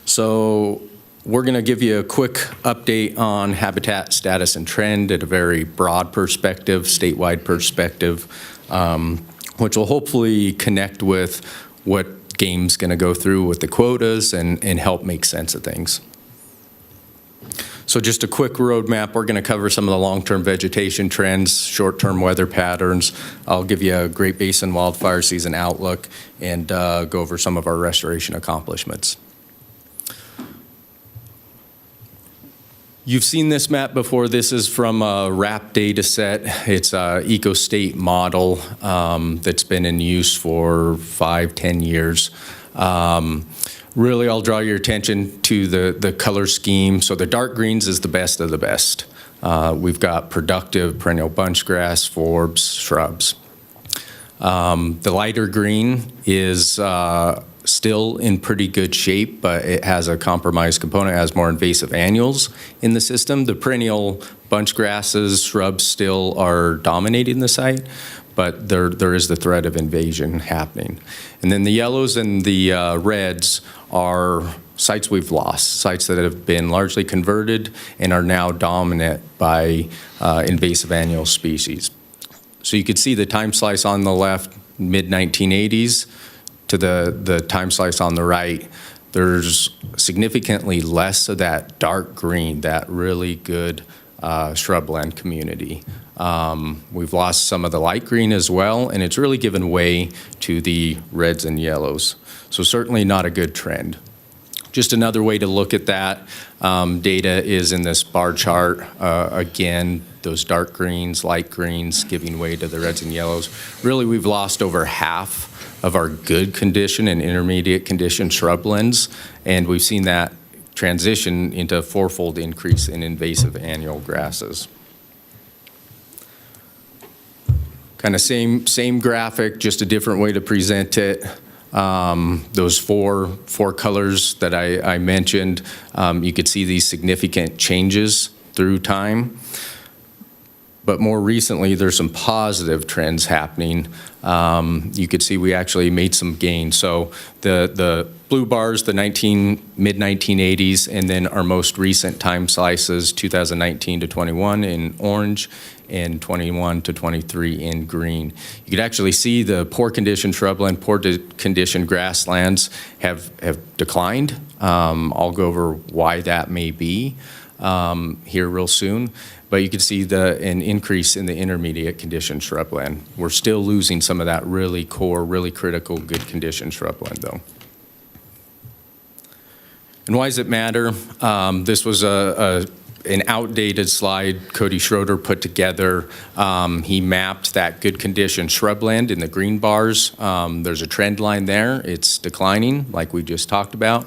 So we're going to give you a quick update on habitat status and trend at a very broad perspective, statewide perspective, which will hopefully connect with what game's going to go through with the quotas and help make sense of things. So just a quick roadmap. We're going to cover some of the long-term vegetation trends, short-term weather patterns. I'll give you a Great Basin wildfire season outlook and go over some of our restoration accomplishments. You've seen this map before. This is from a RAP data set. It's an eco-state model that's been in use for 5-10 years. Really, I'll draw your attention to the color scheme. So the dark greens is the best of the best. We've got productive perennial bunch grass, forbs, shrubs. The lighter green is still in pretty good shape, but it has a compromised component. It has more invasive annuals in the system. The perennial bunch grasses, shrubs still are dominating the site, but there is the threat of invasion happening. And then the yellows and the reds are sites we've lost, sites that have been largely converted and are now dominant by invasive annual species. So you can see the time slice on the left, mid-1980s, to the time slice on the right. There's significantly less of that dark green, that really good shrubland community. We've lost some of the light green as well, and it's really given way to the reds and yellows. So certainly not a good trend. Just another way to look at that data is in this bar chart. Again, those dark greens, light greens giving way to the reds and yellows. Really, we've lost over half of our good condition and intermediate condition shrublands, and we've seen that transition into a fourfold increase in invasive annual grasses. Kind of same graphic, just a different way to present it. Those four colors that I mentioned, you could see these significant changes through time. But more recently, there's some positive trends happening. You could see we actually made some gains. So the blue bars, the mid-1980s, and then our most recent time slices, 2019 to 21 in orange, and 21 to 23 in green. You could actually see the poor condition shrubland, poor condition grasslands have declined. I'll go over why that may be here real soon. But you can see an increase in the intermediate condition shrubland. We're still losing some of that really core, really critical, good condition shrubland, though. And why does it matter? This was an outdated slide Cody Schroeder put together. He mapped that good condition shrubland in the green bars. There's a trend line there. It's declining, like we just talked about.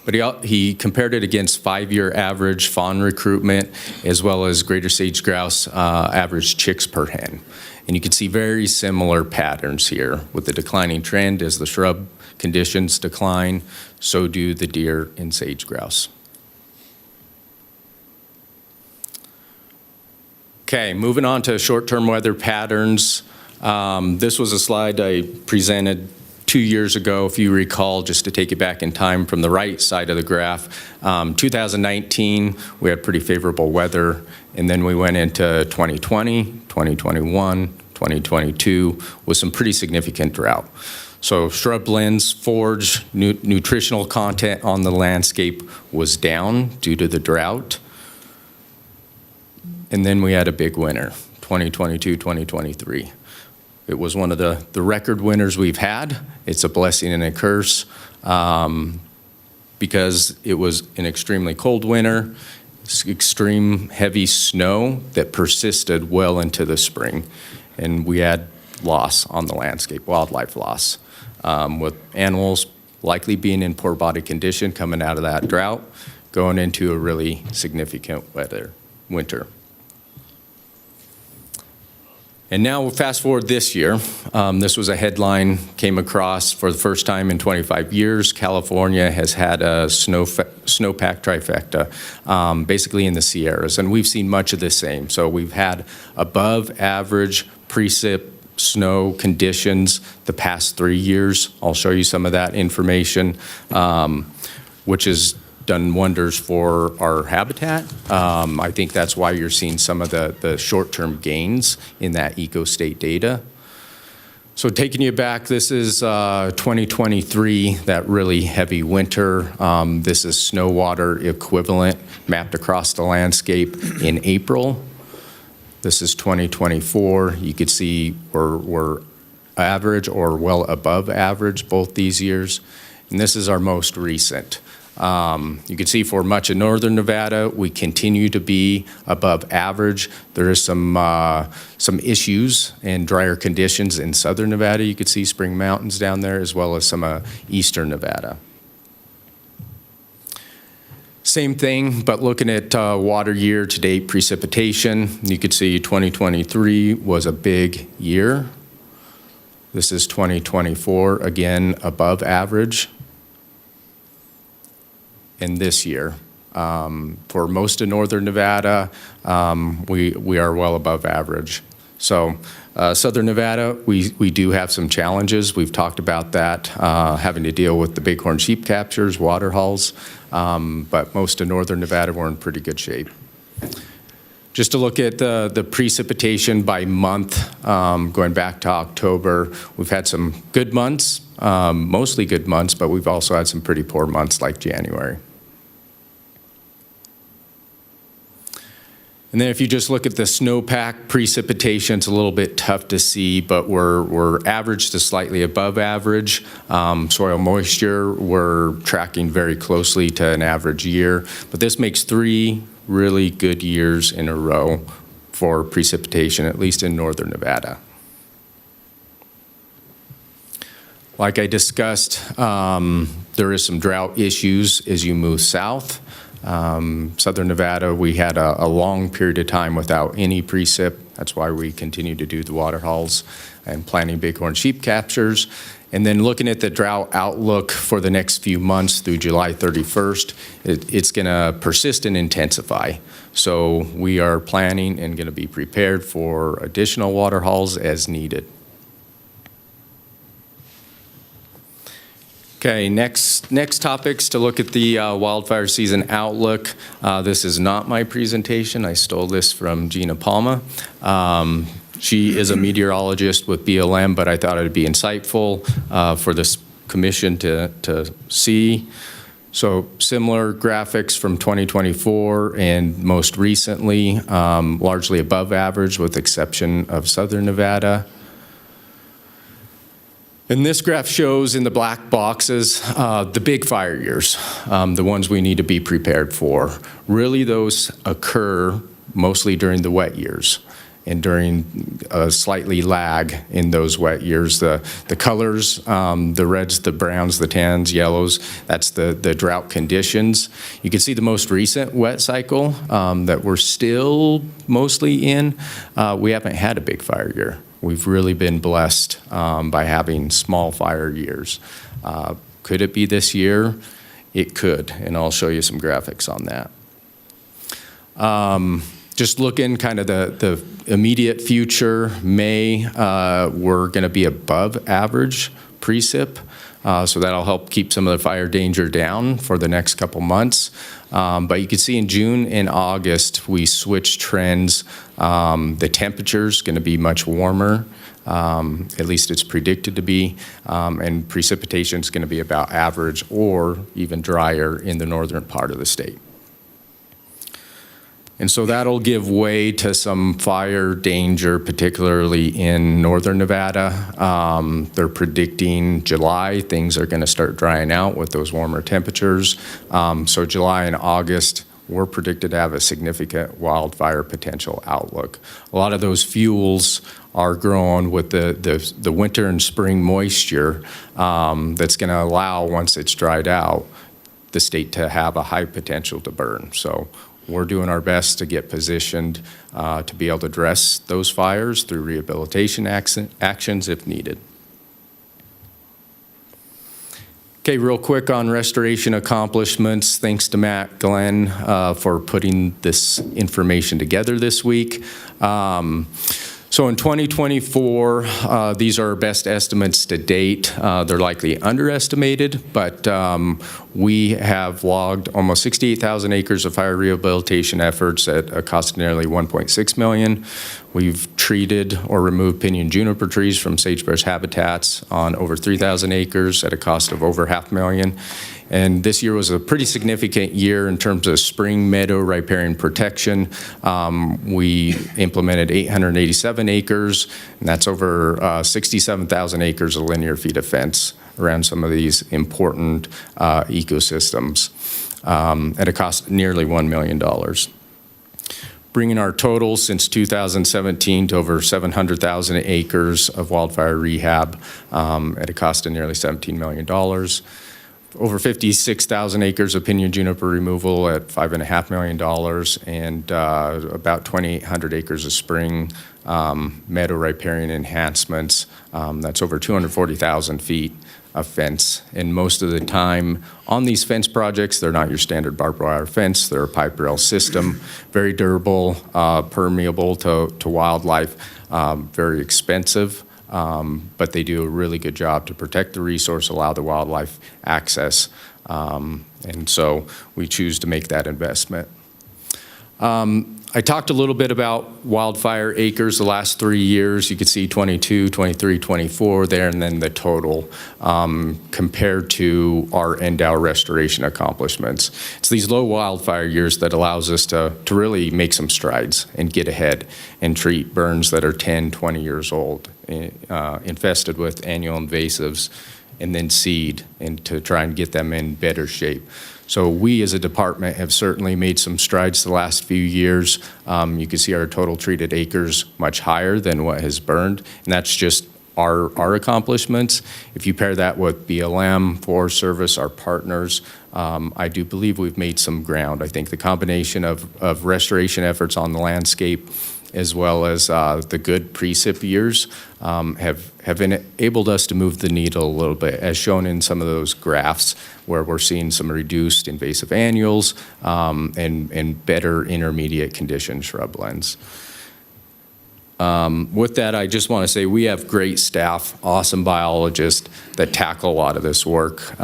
But he compared it against 5-year average fawn recruitment, as well as greater sage grouse average chicks per hen. And you can see very similar patterns here with the declining trend. As the shrub conditions decline, so do the deer and sage grouse. Okay, moving on to short-term weather patterns. This was a slide I presented 2 years ago, if you recall, just to take you back in time from the right side of the graph. 2019, we had pretty favorable weather, and then we went into 2020, 2021, 2022 with some pretty significant drought. So shrublands, forage, nutritional content on the landscape was down due to the drought. And then we had a big winter, 2022, 2023. It was one of the record winters we've had. It's a blessing and a curse because it was an extremely cold winter, extreme heavy snow that persisted well into the spring. And we had loss on the landscape, wildlife loss, with animals likely being in poor body condition coming out of that drought, going into a really significant winter. And now we'll fast forward this year. This was a headline came across for the first time in 25 years. California has had a snowpack trifecta, basically in the Sierras, and we've seen much of the same. So we've had above average precip snow conditions the past 3 years. I'll show you some of that information, which is done wonders for our habitat. I think that's why you're seeing some of the short-term gains in that eco-state data. So taking you back, this is 2023, that really heavy winter. This is snow water equivalent mapped across the landscape in April. This is 2024. You could see we're average or well above average both these years. And this is our most recent. You can see for much of northern Nevada, we continue to be above average. There is some issues and drier conditions in southern Nevada. You could see Spring Mountains down there, as well as some eastern Nevada. Same thing, but looking at water year-to-date precipitation, you could see 2023 was a big year. This is 2024, again, above average. And this year, for most of northern Nevada, we are well above average. So southern Nevada, we do have some challenges. We've talked about that, having to deal with the bighorn sheep captures, water hauls, but most of northern Nevada, we're in pretty good shape. Just to look at the precipitation by month, going back to October, we've had some good months, mostly good months, but we've also had some pretty poor months like January. And then if you just look at the snowpack precipitation, it's a little bit tough to see, but we're average to slightly above average. Soil moisture, we're tracking very closely to an average year, but this makes 3 really good years in a row for precipitation, at least in northern Nevada. Like I discussed, there is some drought issues as you move south. Southern Nevada, we had a long period of time without any precip. That's why we continue to do the water hauls and planting bighorn sheep captures. And then looking at the drought outlook for the next few months through July 31st, it's going to persist and intensify. So we are planning and going to be prepared for additional water hauls as needed. Okay, next topics to look at the wildfire season outlook. This is not my presentation. I stole this from Gina Palma. She is a meteorologist with BLM, but I thought it would be insightful for this commission to see. So similar graphics from 2024 and most recently, largely above average with exception of Southern Nevada. And this graph shows in the black boxes the big fire years, the ones we need to be prepared for. Really, those occur mostly during the wet years and during a slightly lag in those wet years. The colors, the reds, the browns, the tans, yellows, that's the drought conditions. You can see the most recent wet cycle that we're still mostly in. We haven't had a big fire year. We've really been blessed by having small fire years. Could it be this year? It could, and I'll show you some graphics on that. Just looking kind of the immediate future, May, we're going to be above average precip, so that'll help keep some of the fire danger down for the next couple months. But you can see in June and August, we switched trends. The temperature's going to be much warmer, at least it's predicted to be, and precipitation is going to be about average or even drier in the northern part of the state. And so that'll give way to some fire danger, particularly in northern Nevada. They're predicting July, things are going to start drying out with those warmer temperatures. So July and August, we're predicted to have a significant wildfire potential outlook. A lot of those fuels are grown with the winter and spring moisture that's going to allow, once it's dried out, the state to have a high potential to burn. So we're doing our best to get positioned to be able to address those fires through rehabilitation actions if needed. Okay, real quick on restoration accomplishments. Thanks to Matt Glenn for putting this information together this week. So in 2024, these are our best estimates to date. They're likely underestimated, but we have logged almost 68,000 acres of fire rehabilitation efforts at a cost of nearly $1.6 million. We've treated or removed pinyon juniper trees from sagebrush habitats on over 3,000 acres at a cost of over $500,000. And this year was a pretty significant year in terms of spring meadow riparian protection. We implemented 887 acres, and that's over 67,000 acres of linear feet of fence around some of these important ecosystems at a cost of nearly $1 million. Bringing our total since 2017 to over 700,000 acres of wildfire rehab at a cost of nearly $17 million. Over 56,000 acres of pinyon juniper removal at $5.5 million, and about 2,800 acres of spring meadow riparian enhancements. That's over 240,000 feet of fence. And most of the time on these fence projects, they're not your standard barbed wire fence. They're a pipe rail system, very durable, permeable to wildlife, very expensive. But they do a really good job to protect the resource, allow the wildlife access, and so we choose to make that investment. I talked a little bit about wildfire acres the last 3 years. You can see 22, 23, 24 there, and then the total compared to our NDOW restoration accomplishments. It's these low wildfire years that allows us to really make some strides and get ahead and treat burns that are 10, 20 years old, infested with annual invasives, and then seed, and to try and get them in better shape. So we as a department have certainly made some strides the last few years. You can see our total treated acres much higher than what has burned, and that's just our accomplishments. If you pair that with BLM, Forest Service, our partners, I do believe we've made some ground. I think the combination of restoration efforts on the landscape as well as the good precip years have enabled us to move the needle a little bit, as shown in some of those graphs where we're seeing some reduced invasive annuals and better intermediate condition shrublands. With that, I just want to say we have great staff, awesome biologists that tackle a lot of this work.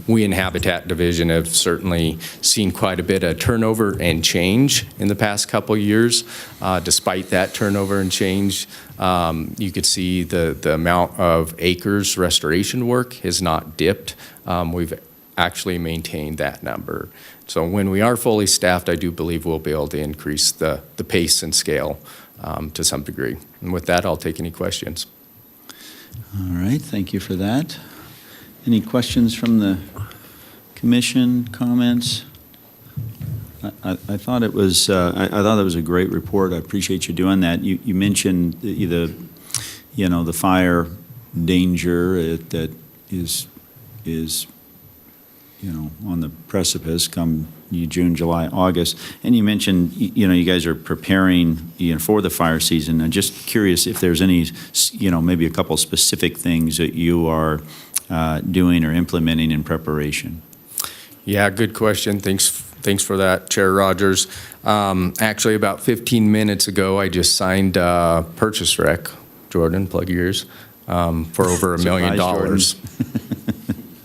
We in Habitat Division have certainly seen quite a bit of turnover and change in the past couple years. Despite that turnover and change, you could see the amount of acres restoration work has not dipped. We've actually maintained that number. So when we are fully staffed, I do believe we'll be able to increase the pace and scale to some degree. And with that, I'll take any questions. All right, thank you for that. Any questions from the commission, comments? I thought it was I thought that was a great report. I appreciate you doing that. You mentioned the fire danger that is on the precipice come June, July, August. And you mentioned, you guys are preparing, for the fire season. I'm just curious if there's any, maybe a couple specific things that you are doing or implementing in preparation. Yeah, good question. Thanks for that, Chair Rogers. Actually, about 15 minutes ago, I just signed a purchase rec, Jordan, plug your ears, for over $1 million.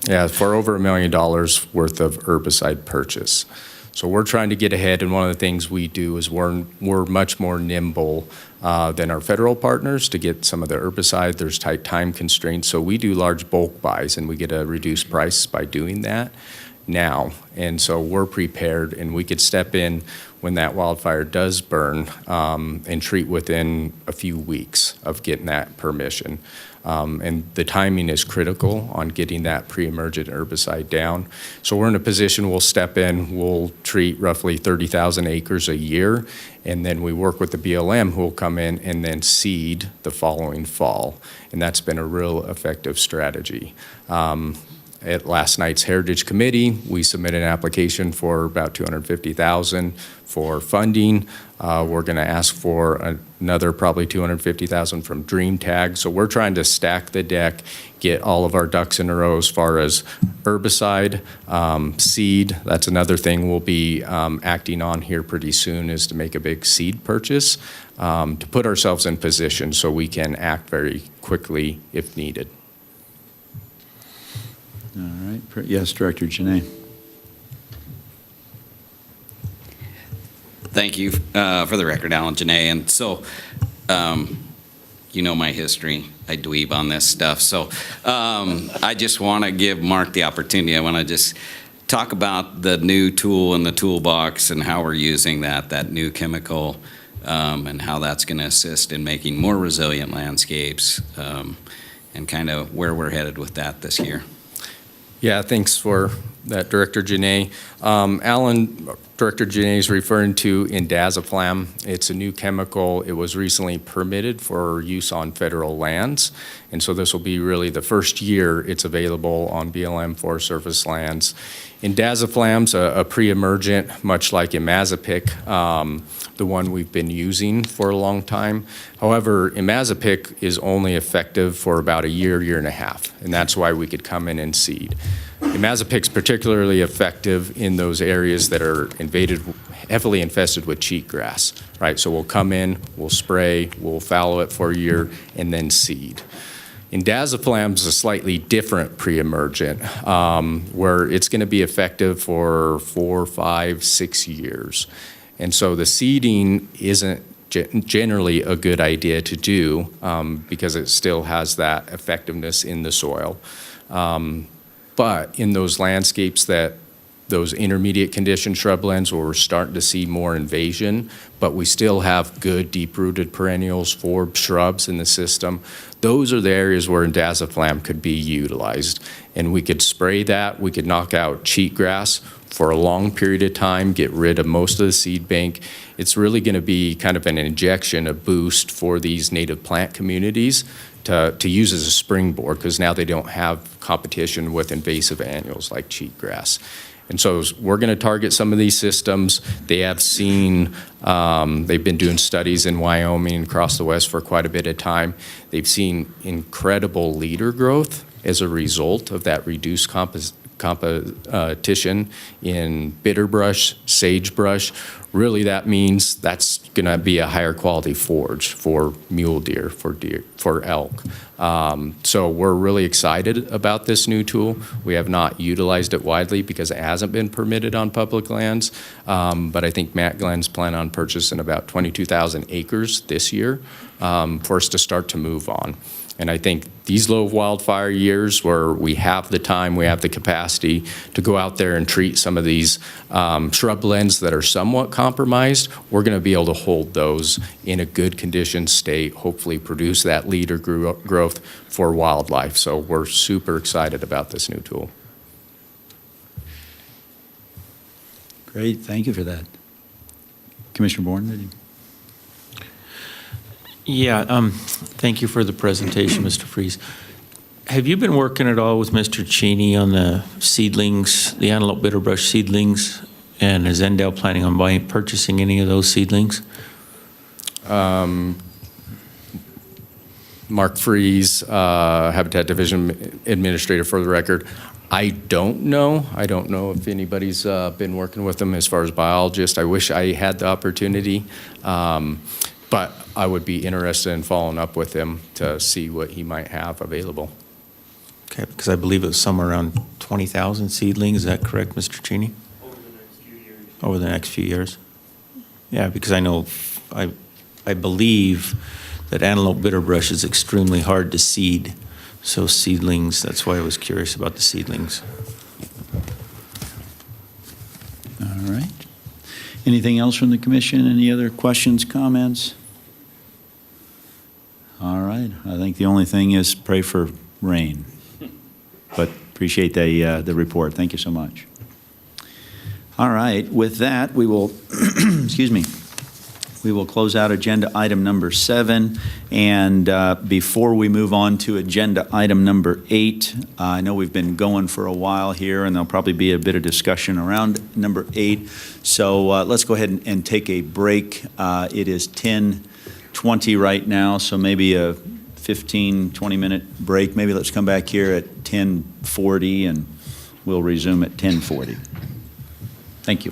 Yeah, for over $1 million worth of herbicide purchase. So we're trying to get ahead, and one of the things we do is we're much more nimble than our federal partners to get some of the herbicide. There's tight time constraints, so we do large bulk buys, and we get a reduced price by doing that now. And so we're prepared, and we could step in when that wildfire does burn and treat within a few weeks of getting that permission. And the timing is critical on getting that pre-emergent herbicide down. So we're in a position we'll step in, we'll treat roughly 30,000 acres a year, and then we work with the BLM who will come in and then seed the following fall. And that's been a real effective strategy. At last night's Heritage Committee, we submitted an application for about $250,000 for funding. We're going to ask for another probably $250,000 from Dream Tag. So we're trying to stack the deck, get all of our ducks in a row as far as herbicide, seed. That's another thing we'll be acting on here pretty soon, is to make a big seed purchase to put ourselves in position so we can act very quickly if needed. All right. Yes, Director Janae. Thank you. For the record, Alan Janae. And so, you know my history. I dweeb on this stuff. So I just want to give Mark the opportunity. I want to just talk about the new tool in the toolbox and how we're using that new chemical, and how that's going to assist in making more resilient landscapes, and kind of where we're headed with that this year. Yeah, thanks for that, Director Janae. Alan, Director Janae is referring to indaziflam. It's a new chemical. It was recently permitted for use on federal lands, and so this will be really the first year it's available on BLM Forest Service lands. Indaziflam's a pre-emergent, much like imazapic, the one we've been using for a long time. However, imazapic is only effective for about a year, year and a half, and that's why we could come in and seed. Imazapic's particularly effective in those areas that are heavily infested with cheatgrass, right? So we'll come in, we'll spray, we'll fallow it for a year, and then seed. Indaziflam is a slightly different pre-emergent, where it's going to be effective for 4, 5, 6 years. And so the seeding isn't generally a good idea to do because it still has that effectiveness in the soil. But in those landscapes those intermediate condition shrublands where we're starting to see more invasion, but we still have good deep-rooted perennials, forb shrubs in the system, those are the areas where indaziflam could be utilized. And we could spray that, we could knock out cheatgrass for a long period of time, get rid of most of the seed bank. It's really going to be kind of an injection, a boost for these native plant communities to use as a springboard, because now they don't have competition with invasive annuals like cheatgrass. And so we're going to target some of these systems. They have seen, they've been doing studies in Wyoming and across the West for quite a bit of time. They've seen incredible leader growth as a result of that reduced competition in bitterbrush, sagebrush. Really, that means that's going to be a higher quality forage for mule deer, for elk. So we're really excited about this new tool. We have not utilized it widely because it hasn't been permitted on public lands. But I think Matt Glenn's plan on purchasing about 22,000 acres this year for us to start to move on. And I think these low wildfire years where we have the time, we have the capacity to go out there and treat some of these shrublands that are somewhat compromised, we're going to be able to hold those in a good condition state, hopefully produce that leader growth for wildlife. So we're super excited about this new tool. Great, thank you for that. Commissioner Bourne, did you? Yeah, thank you for the presentation, Mr. Freeze. Have you been working at all with Mr. Cheney on the seedlings, the antelope bitterbrush seedlings? And is Endell planning on purchasing any of those seedlings? Mark Freeze, Habitat Division Administrator for the record. I don't know. I don't know if anybody's been working with them as far as biologists. I wish I had the opportunity. But I would be interested in following up with him to see what he might have available. Okay, because I believe it was somewhere around 20,000 seedlings. Is that correct, Mr. Cheney? Over the next few years. Over the next few years? Yeah, because I know, I believe that antelope bitterbrush is extremely hard to seed. So seedlings, that's why I was curious about the seedlings. All right. Anything else from the commission? Any other questions, comments? All right. I think the only thing is pray for rain. But appreciate the report. Thank you so much. All right. With that, we will, excuse me, we will close out agenda item number 7. And before we move on to agenda item number 8, I know we've been going for a while here, and there'll probably be a bit of discussion around number 8. So let's go ahead and take a break. It is 10:20 right now, so maybe a 15, 20-minute break. Maybe let's come back here at 10:40, and we'll resume at 10:40. Thank you.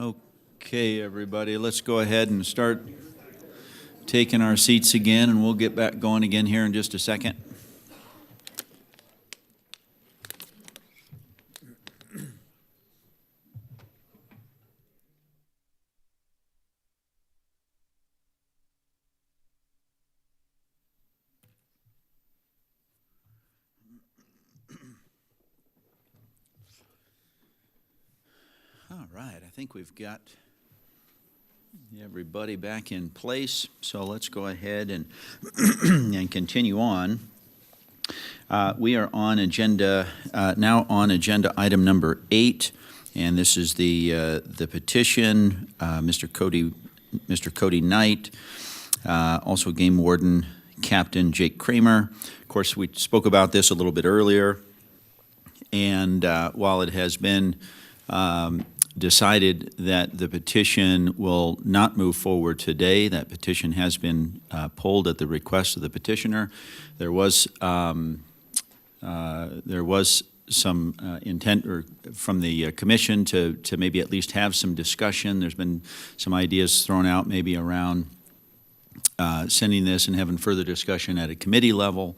Okay, everybody, let's go ahead and start taking our seats again, and we'll get back going again here in just a second. All right, I think we've got everybody back in place, so let's go ahead and and continue on. We are on agenda now on agenda item number 8, and this is the petition. Mr. Cody Knight, also Game Warden Captain Jake Kramer. Of course, we spoke about this a little bit earlier, and while it has been decided that the petition will not move forward today. That petition has been pulled at the request of the petitioner. There was some intent from the commission to maybe at least have some discussion. There's been some ideas thrown out maybe around sending this and having further discussion at a committee level.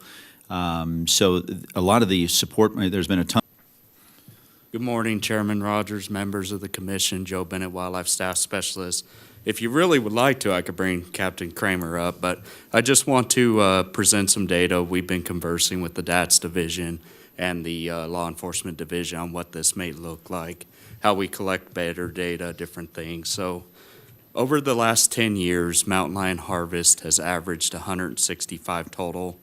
So a lot of the support, there's been a ton. Good morning, Chairman Rogers, members of the commission, Joe Bennett, Wildlife Staff Specialist. If you really would like to, I could bring Captain Kramer up, but I just want to present some data. We've been conversing with the DATS Division and the Law Enforcement Division on what this may look like, how we collect better data, different things. So over the last 10 years, mountain lion harvest has averaged 165 total,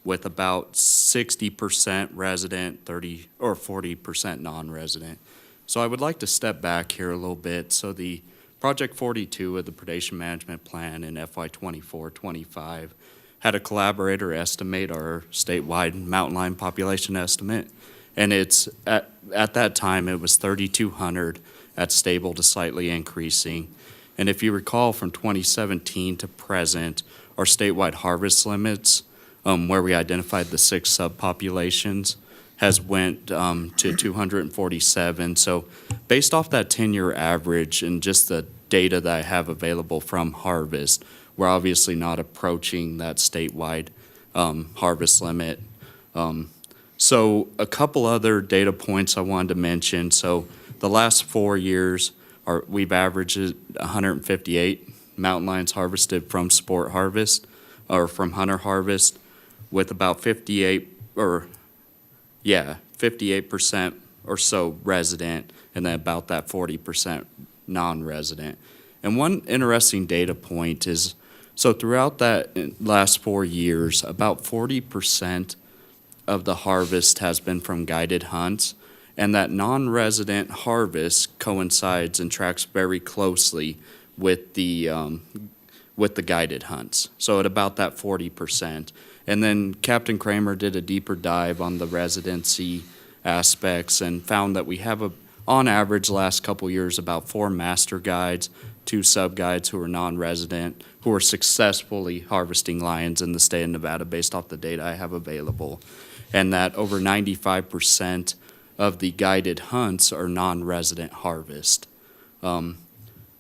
with about 60% resident, 30 or 40% non-resident. So I would like to step back here a little bit. So the Project 42 of the Predation Management Plan in FY 24-25 had a collaborator estimate our statewide mountain lion population estimate, and it's at that time it was 3,200 at stable to slightly increasing. And if you recall, from 2017 to present, our statewide harvest limits, where we identified the 6 subpopulations, has went to 247. So based off that 10-year average and just the data that I have available from harvest, we're obviously not approaching that statewide harvest limit. So a couple other data points I wanted to mention. So the last 4 years, we've averaged 158 mountain lions harvested from sport harvest or from hunter harvest, with about 58% or so resident, and then about that 40% non-resident. And one interesting data point is, so throughout that last 4 years, about 40% of the harvest has been from guided hunts, and that non-resident harvest coincides and tracks very closely with the guided hunts. So at about that 40%. And then Captain Kramer did a deeper dive on the residency aspects and found that we have, on average, last couple years, about 4 master guides, 2 sub-guides who are non-resident, who are successfully harvesting lions in the state of Nevada based off the data I have available. And that over 95% of the guided hunts are non-resident harvest.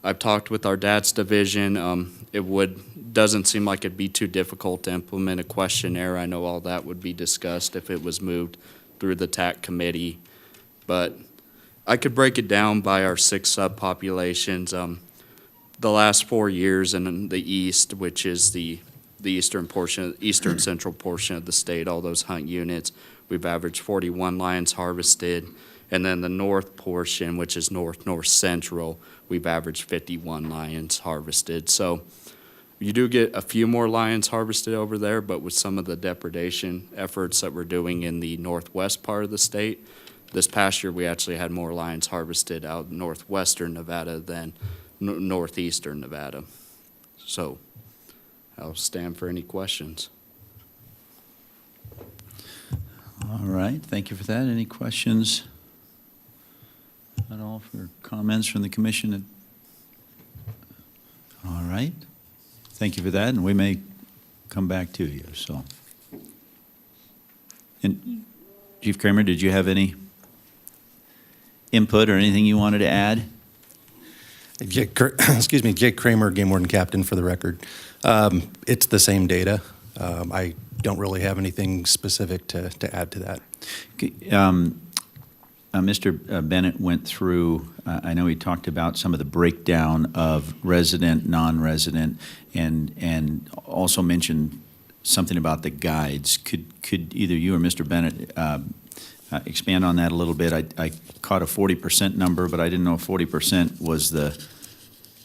I've talked with our DATS division. Doesn't seem like it'd be too difficult to implement a questionnaire. I know all that would be discussed if it was moved through the TAC committee. But I could break it down by our 6 subpopulations. The last 4 years in the east, which is the eastern central portion of the state, all those hunt units, we've averaged 41 lions harvested. And then the north portion, which is north central, we've averaged 51 lions harvested. So you do get a few more lions harvested over there, but with some of the depredation efforts that we're doing in the northwest part of the state, this past year we actually had more lions harvested out in northwestern Nevada than northeastern Nevada. So I'll stand for any questions. All right, thank you for that. Any questions at all for comments from the commission? All right. Thank you for that, and we may come back to you. So, and Chief Kramer, did you have any input or anything you wanted to add? Excuse me, Jake Kramer, Game Warden Captain for the record. It's the same data. I don't really have anything specific to add to that. Mr. Bennett went through, I know he talked about some of the breakdown of resident, non-resident, and also mentioned something about the guides. Could either you or Mr. Bennett expand on that a little bit? I caught a 40% number, but I didn't know if 40% was the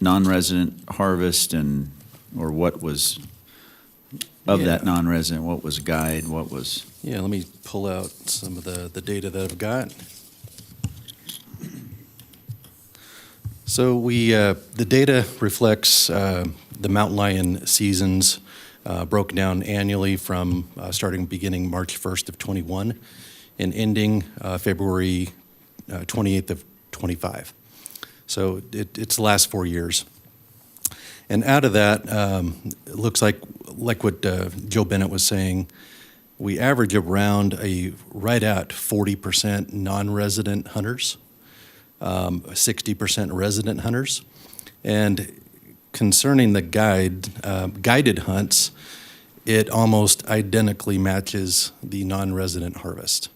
non-resident harvest or what was of that non-resident, what was guide, what was? Yeah, let me pull out some of the data that I've got. So the data reflects the mountain lion seasons broken down annually from beginning March 1st of 21 and ending February 28th of 25. So it's the last 4 years. And out of that, it looks like what Joe Bennett was saying, we average around right at 40% non-resident hunters, 60% resident hunters. And concerning the guided hunts, it almost identically matches the non-resident harvest.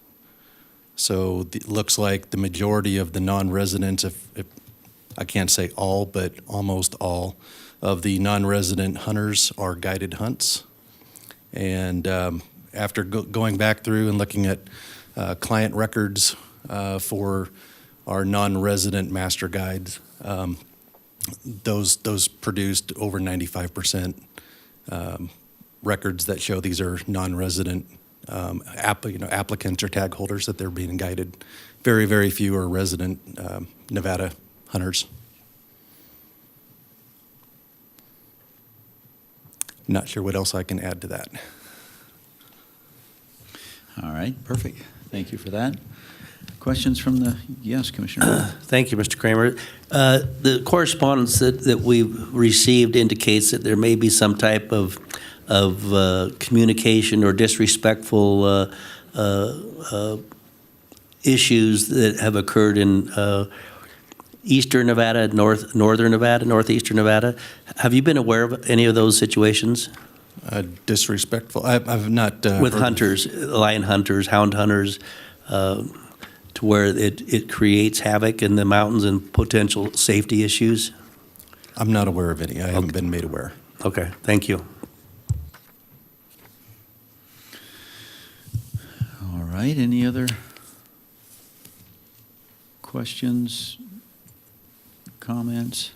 So it looks like the majority of the non-residents, if I can't say all, but almost all of the non-resident hunters are guided hunts. And after going back through and looking at client records for our non-resident master guides, those produced over 95% records that show these are non-resident applicants or tag holders that they're being guided. Very, very few are resident Nevada hunters. Not sure what else I can add to that. All right, perfect. Thank you for that. Questions from yes, Commissioner. Thank you, Mr. Kramer. The correspondence that we've received indicates that there may be some type of communication or disrespectful issues that have occurred in eastern Nevada, northern Nevada, northeastern Nevada. Have you been aware of any of those situations? Disrespectful? I've not. With hunters, lion hunters, hound hunters, to where it creates havoc in the mountains and potential safety issues? I'm not aware of any. I haven't been made aware. Okay, thank you. All right, any other questions, comments?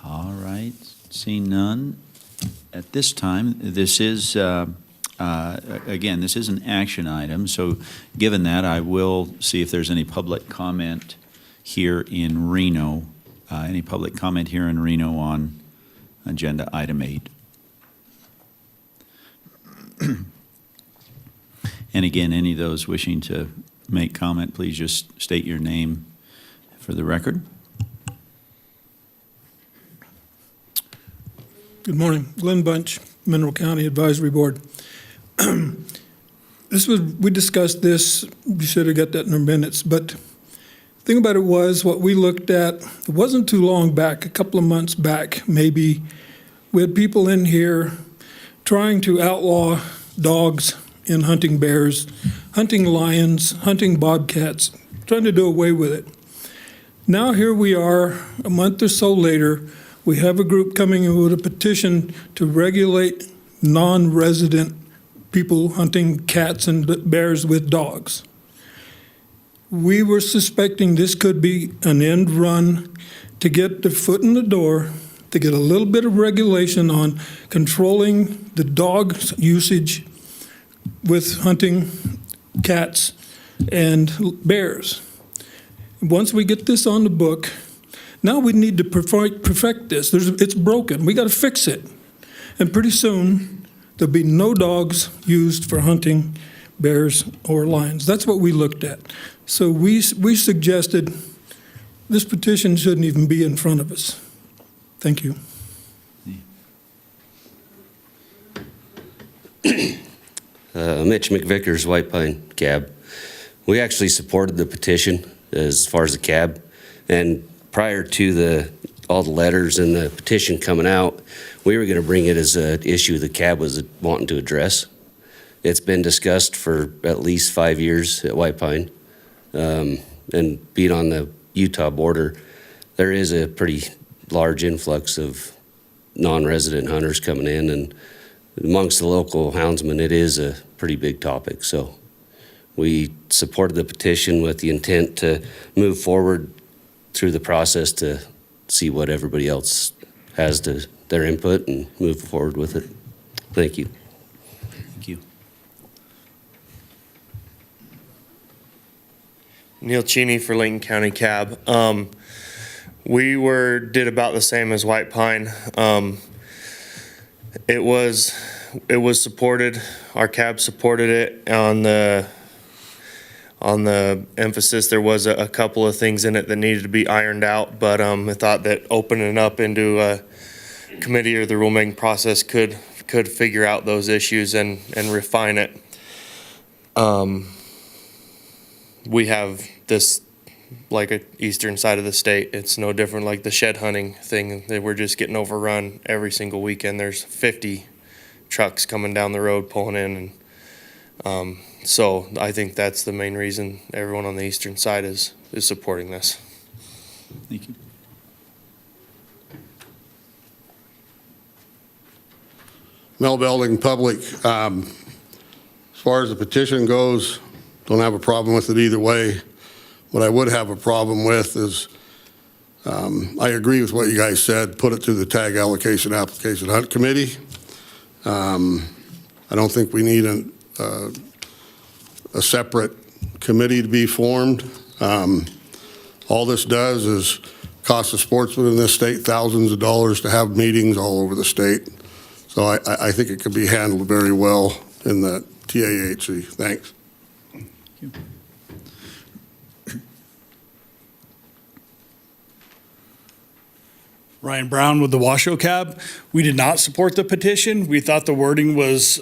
All right, seeing none. At this time, this is, again, this is an action item, so given that, I will see if there's any public comment here in Reno, on agenda item 8. And again, any of those wishing to make comment, please just state your name for the record. Good morning. Glenn Bunch, Mineral County Advisory Board. We discussed this, you should have got that in our minutes, but the thing about it was what we looked at, it wasn't too long back, a couple of months back maybe, we had people in here trying to outlaw dogs in hunting bears, hunting lions, hunting bobcats, trying to do away with it. Now here we are, a month or so later, we have a group coming in with a petition to regulate non-resident people hunting cats and bears with dogs. We were suspecting this could be an end run to get the foot in the door, to get a little bit of regulation on controlling the dog usage with hunting cats and bears. Once we get this on the book, now we need to perfect this. It's broken. We got to fix it. And pretty soon, there'll be no dogs used for hunting bears or lions. That's what we looked at. So we suggested this petition shouldn't even be in front of us. Thank you. Mitch McVickers, White Pine Cab. We actually supported the petition as far as the cab, and prior to all the letters and the petition coming out, we were going to bring it as an issue the CAB was wanting to address. It's been discussed for at least 5 years at White Pine. And being on the Utah border, there is a pretty large influx of non-resident hunters coming in, and amongst the local houndsmen, it is a pretty big topic. So we supported the petition with the intent to move forward through the process to see what everybody else has to their input and move forward with it. Thank you. Thank you. Neil Cheney for Lincoln County Cab. We did about the same as White Pine. It was supported. Our cab supported it on the emphasis. There was a couple of things in it that needed to be ironed out, but I thought that opening up into a committee or the rulemaking process could figure out those issues and refine it. We have this like a eastern side of the state. It's no different like the shed hunting thing that we're just getting overrun every single weekend. There's 50 trucks coming down the road pulling in, and so I think that's the main reason everyone on the eastern side is supporting this. Thank you. Mel Belding, Public. As far as the petition goes, don't have a problem with it either way. What I would have a problem with is, I agree with what you guys said, put it to the Tag Allocation Application Hunt Committee. I don't think we need a separate committee to be formed. All this does is cost the sportsmen in this state thousands of dollars to have meetings all over the state. So I think it could be handled very well in the TAHC. Thanks. Thank you. Ryan Brown with the Washoe Cab. We did not support the petition. We thought the wording was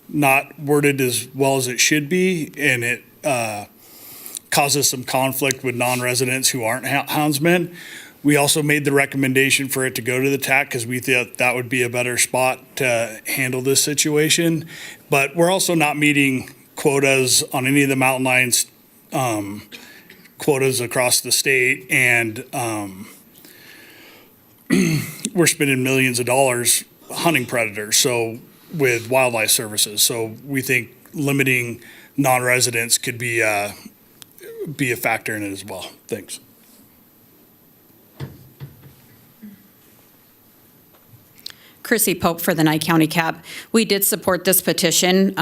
not worded as well as it should be, and it causes some conflict with non-residents who aren't houndsmen. We also made the recommendation for it to go to the TAC because we thought that would be a better spot to handle this situation. But we're also not meeting quotas on any of the mountain lions, quotas across the state, and we're spending millions of dollars hunting predators, so with wildlife services. So we think limiting non-residents could be a factor in it as well. Thanks. Chrissy Pope for the Nye County Cab. We did support this petition.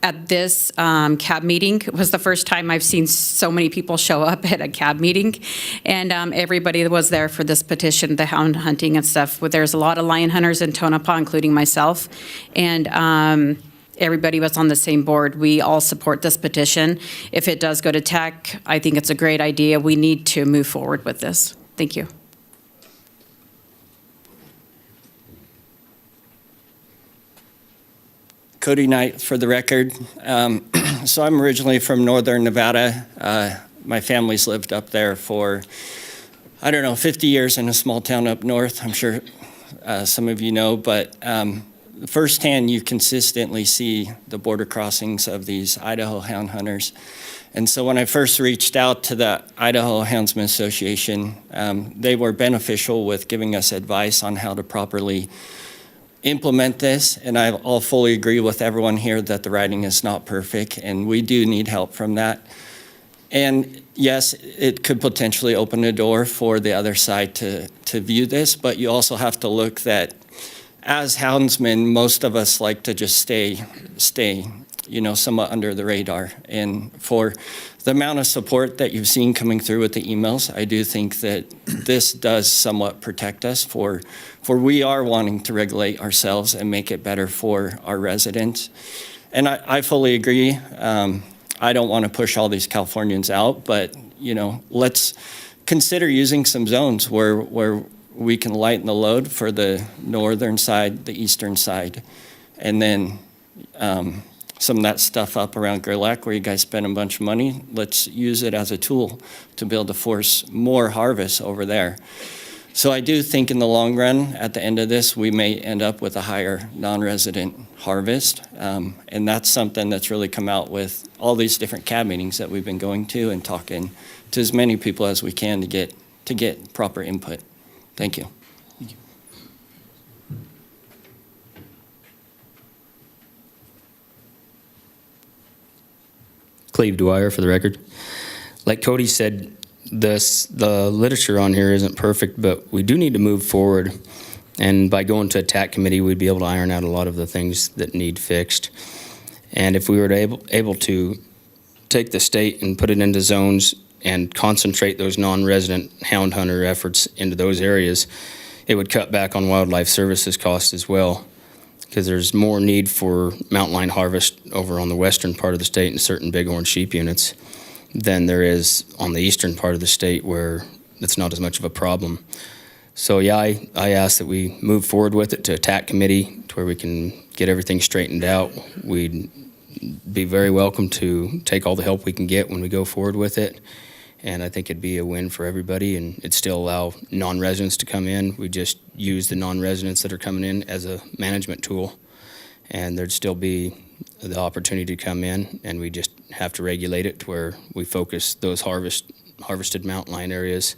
At this cab meeting, it was the first time I've seen so many people show up at a cab meeting, and everybody was there for this petition, the hound hunting and stuff. There's a lot of lion hunters in Tonopah, including myself, and everybody was on the same board. We all support this petition. If it does go to TAC, I think it's a great idea. We need to move forward with this. Thank you. Cody Knight for the record. So I'm originally from northern Nevada. My family's lived up there for, 50 years in a small town up north. I'm sure some of you know, but firsthand you consistently see the border crossings of these Idaho hound hunters. And so when I first reached out to the Idaho Houndsman Association, they were beneficial with giving us advice on how to properly implement this, and I'll fully agree with everyone here that the writing is not perfect, and we do need help from that. And yes, it could potentially open a door for the other side to view this, but you also have to look that as houndsmen, most of us like to just stay, somewhat under the radar. And for the amount of support that you've seen coming through with the emails, I do think that this does somewhat protect us for we are wanting to regulate ourselves and make it better for our residents. And I fully agree. I don't want to push all these Californians out, but let's consider using some zones where we can lighten the load for the northern side, the eastern side, and then some of that stuff up around Gerlach where you guys spend a bunch of money. Let's use it as a tool to be able to force more harvest over there. So I do think in the long run, at the end of this, we may end up with a higher non-resident harvest. And that's something that's really come out with all these different CAB meetings that we've been going to and talking to as many people as we can to get proper input. Thank you. Cleve Dwyer for the record. Like Cody said, the literature on here isn't perfect, but we do need to move forward. And by going to a TAC committee, we'd be able to iron out a lot of the things that need fixed. And if we were able to take the state and put it into zones and concentrate those non-resident hound hunter efforts into those areas, it would cut back on wildlife services costs as well, because there's more need for mountain lion harvest over on the western part of the state in certain bighorn sheep units than there is on the eastern part of the state where it's not as much of a problem. So yeah, I ask that we move forward with it to a TAC committee to where we can get everything straightened out. We'd be very welcome to take all the help we can get when we go forward with it. And I think it'd be a win for everybody, and it'd still allow non-residents to come in. We just use the non-residents that are coming in as a management tool, and there'd still be the opportunity to come in, and we just have to regulate it to where we focus those harvested mountain lion areas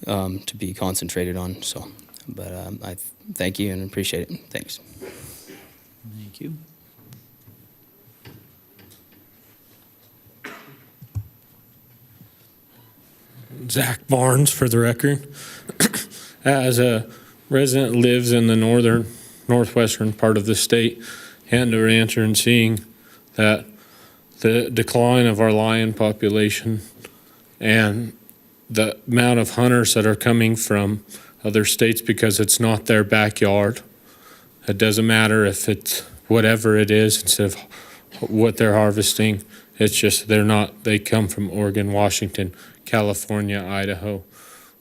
to be concentrated on. So, but I thank you and appreciate it. Thanks. Thank you. Zach Barnes for the record. As a resident that lives in the northwestern part of the state and a rancher, and seeing that the decline of our lion population and the amount of hunters that are coming from other states because it's not their backyard. It doesn't matter if it's whatever it is instead of what they're harvesting. It's just they come from Oregon, Washington, California, Idaho.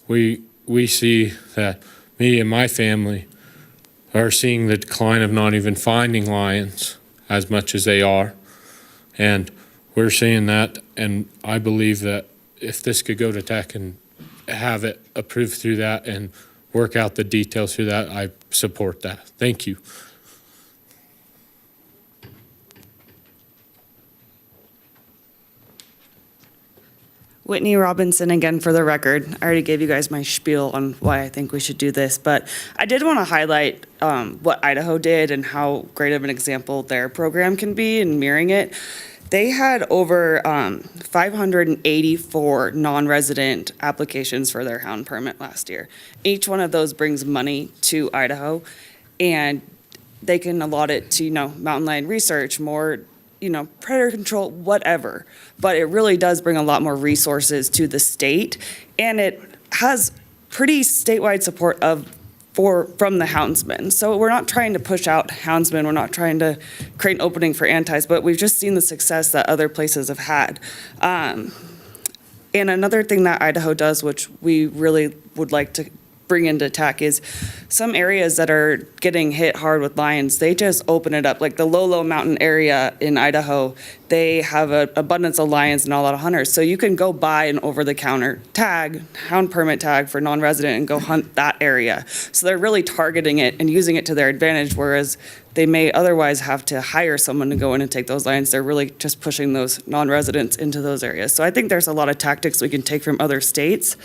We see that me and my family are seeing the decline of not even finding lions as much as they are. And we're seeing that, and I believe that if this could go to TAC and have it approved through that and work out the details through that, I support that. Thank you. Whitney Robinson again for the record. I already gave you guys my spiel on why I think we should do this, but I did want to highlight what Idaho did and how great of an example their program can be in mirroring it. They had over 584 non-resident applications for their hound permit last year. Each one of those brings money to Idaho, and they can allot it to, mountain lion research, more predator control, whatever. But it really does bring a lot more resources to the state, and it has pretty statewide support from the houndsmen. So we're not trying to push out houndsmen. We're not trying to create an opening for antis, but we've just seen the success that other places have had. And another thing that Idaho does, which we really would like to bring into TAC, is some areas that are getting hit hard with lions, they just open it up. Like the Lolo Mountain area in Idaho, they have an abundance of lions and not a lot of hunters. So you can go buy an over-the-counter tag, hound permit tag for non-resident, and go hunt that area. So they're really targeting it and using it to their advantage, whereas they may otherwise have to hire someone to go in and take those lions. They're really just pushing those non-residents into those areas. So I think there's a lot of tactics we can take from other states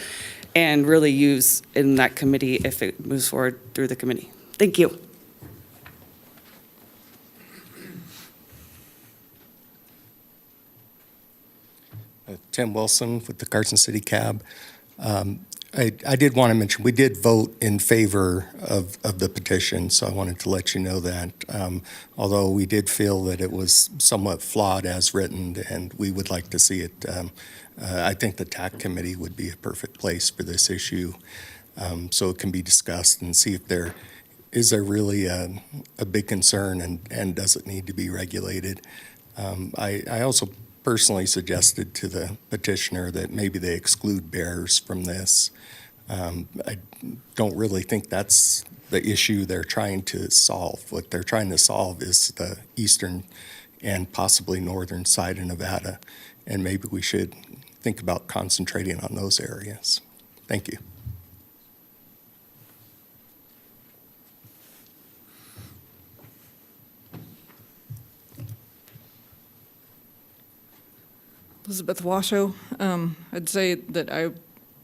and really use in that committee if it moves forward through the committee. Thank you. Tim Wilson with the Carson City Cab. I did want to mention, we did vote in favor of the petition, so I wanted to let you know that. Although we did feel that it was somewhat flawed as written, and we would like to see it. I think the TAC committee would be a perfect place for this issue, so it can be discussed and see if is there really a big concern, and does it need to be regulated. I also personally suggested to the petitioner that maybe they exclude bears from this. I don't really think that's the issue they're trying to solve. What they're trying to solve is the eastern and possibly northern side of Nevada. And maybe we should think about concentrating on those areas. Thank you. Elizabeth Washoe. I'd say that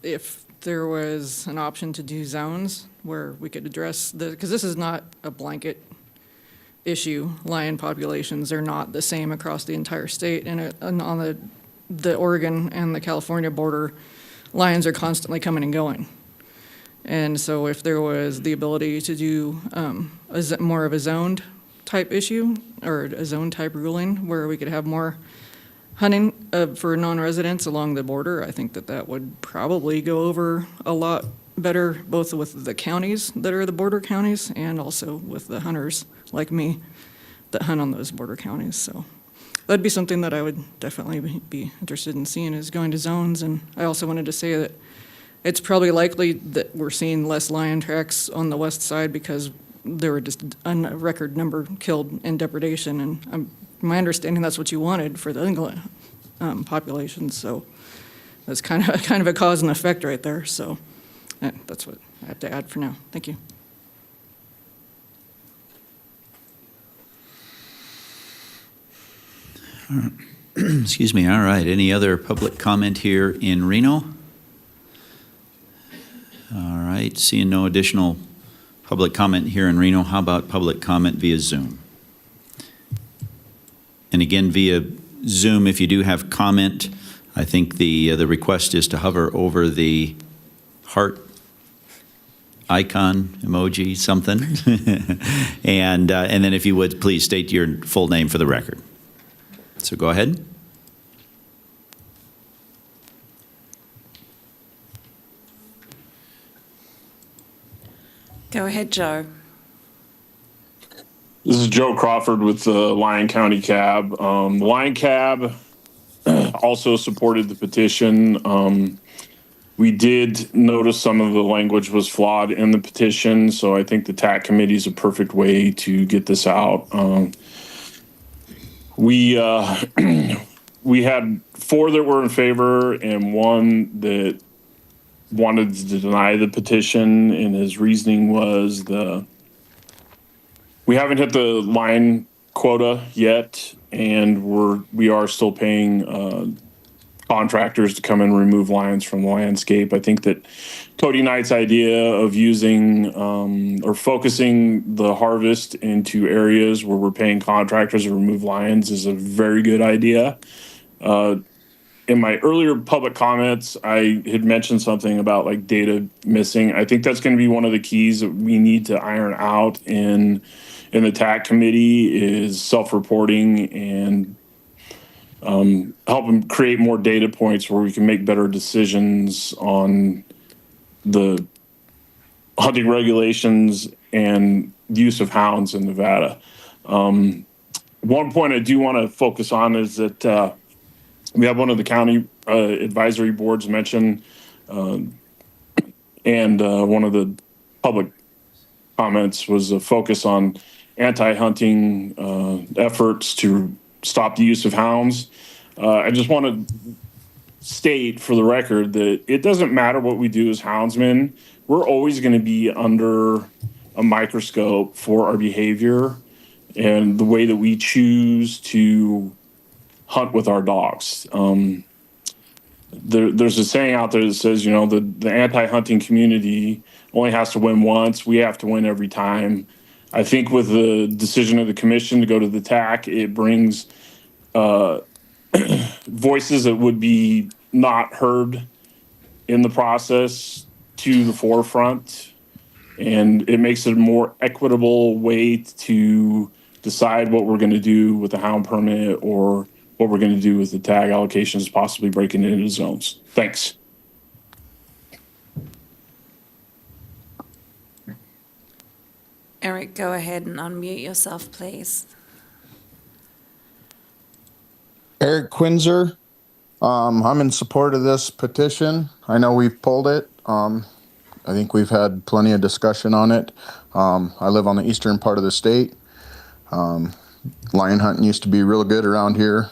if there was an option to do zones where we could address because this is not a blanket issue. Lion populations are not the same across the entire state, and on the Oregon and the California border, lions are constantly coming and going. And so if there was the ability to do more of a zoned type issue or a zone type ruling where we could have more hunting for non-residents along the border, I think that would probably go over a lot better, both with the counties that are the border counties and also with the hunters like me that hunt on those border counties. So that'd be something that I would definitely be interested in seeing, is going to zones. And I also wanted to say that it's probably likely that we're seeing less lion tracks on the west side because there were just a record number killed in depredation, and my understanding that's what you wanted for the ungulate populations. So that's kind of a cause and effect right there. So that's what I have to add for now. Thank you. Excuse me. All right. Any other public comment here in Reno? All right. Seeing no additional public comment here in Reno, how about public comment via Zoom? And again, via Zoom, if you do have comment, I think the request is to hover over the heart icon emoji, something, and then if you would please state your full name for the record. So go ahead. Go ahead, Joe. This is Joe Crawford with the Lyon County Cab. Lyon Cab also supported the petition. We did notice some of the language was flawed in the petition, so I think the TAC committee is a perfect way to get this out. We had 4 that were in favor and 1 that wanted to deny the petition, and his reasoning was we haven't hit the lion quota yet, and we are still paying contractors to come and remove lions from the landscape. I think that Cody Knight's idea of using or focusing the harvest into areas where we're paying contractors to remove lions is a very good idea. In my earlier public comments, I had mentioned something about like data missing. I think that's going to be one of the keys that we need to iron out in the TAC committee is self-reporting and help them create more data points where we can make better decisions on the hunting regulations and use of hounds in Nevada. One point I do want to focus on is that we have one of the county advisory boards mentioned, and one of the public comments was a focus on anti-hunting efforts to stop the use of hounds. I just want to state for the record that it doesn't matter what we do as houndsmen. We're always going to be under a microscope for our behavior and the way that we choose to hunt with our dogs. There's a saying out there that says, you know, the anti-hunting community only has to win once. We have to win every time. I think with the decision of the commission to go to the TAC, it brings voices that would be not heard in the process to the forefront, and it makes it a more equitable way to decide what we're going to do with the hound permit or what we're going to do with the tag allocations, possibly breaking it into zones. Thanks. Eric, go ahead and unmute yourself, please. Eric Quinzer. I'm in support of this petition. I know we've pulled it. I think we've had plenty of discussion on it. I live on the eastern part of the state. lion hunting used to be real good around here.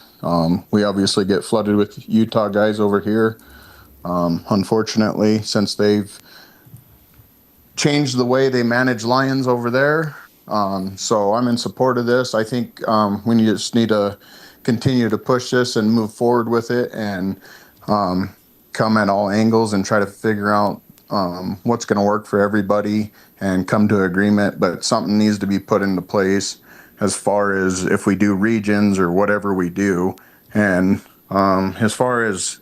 We obviously get flooded with Utah guys over here. Unfortunately, since they've changed the way they manage lions over there. So I'm in support of this. I think we just need to continue to push this and move forward with it and come at all angles and try to figure out what's going to work for everybody and come to agreement. But something needs to be put into place as far as if we do regions or whatever we do. And as far as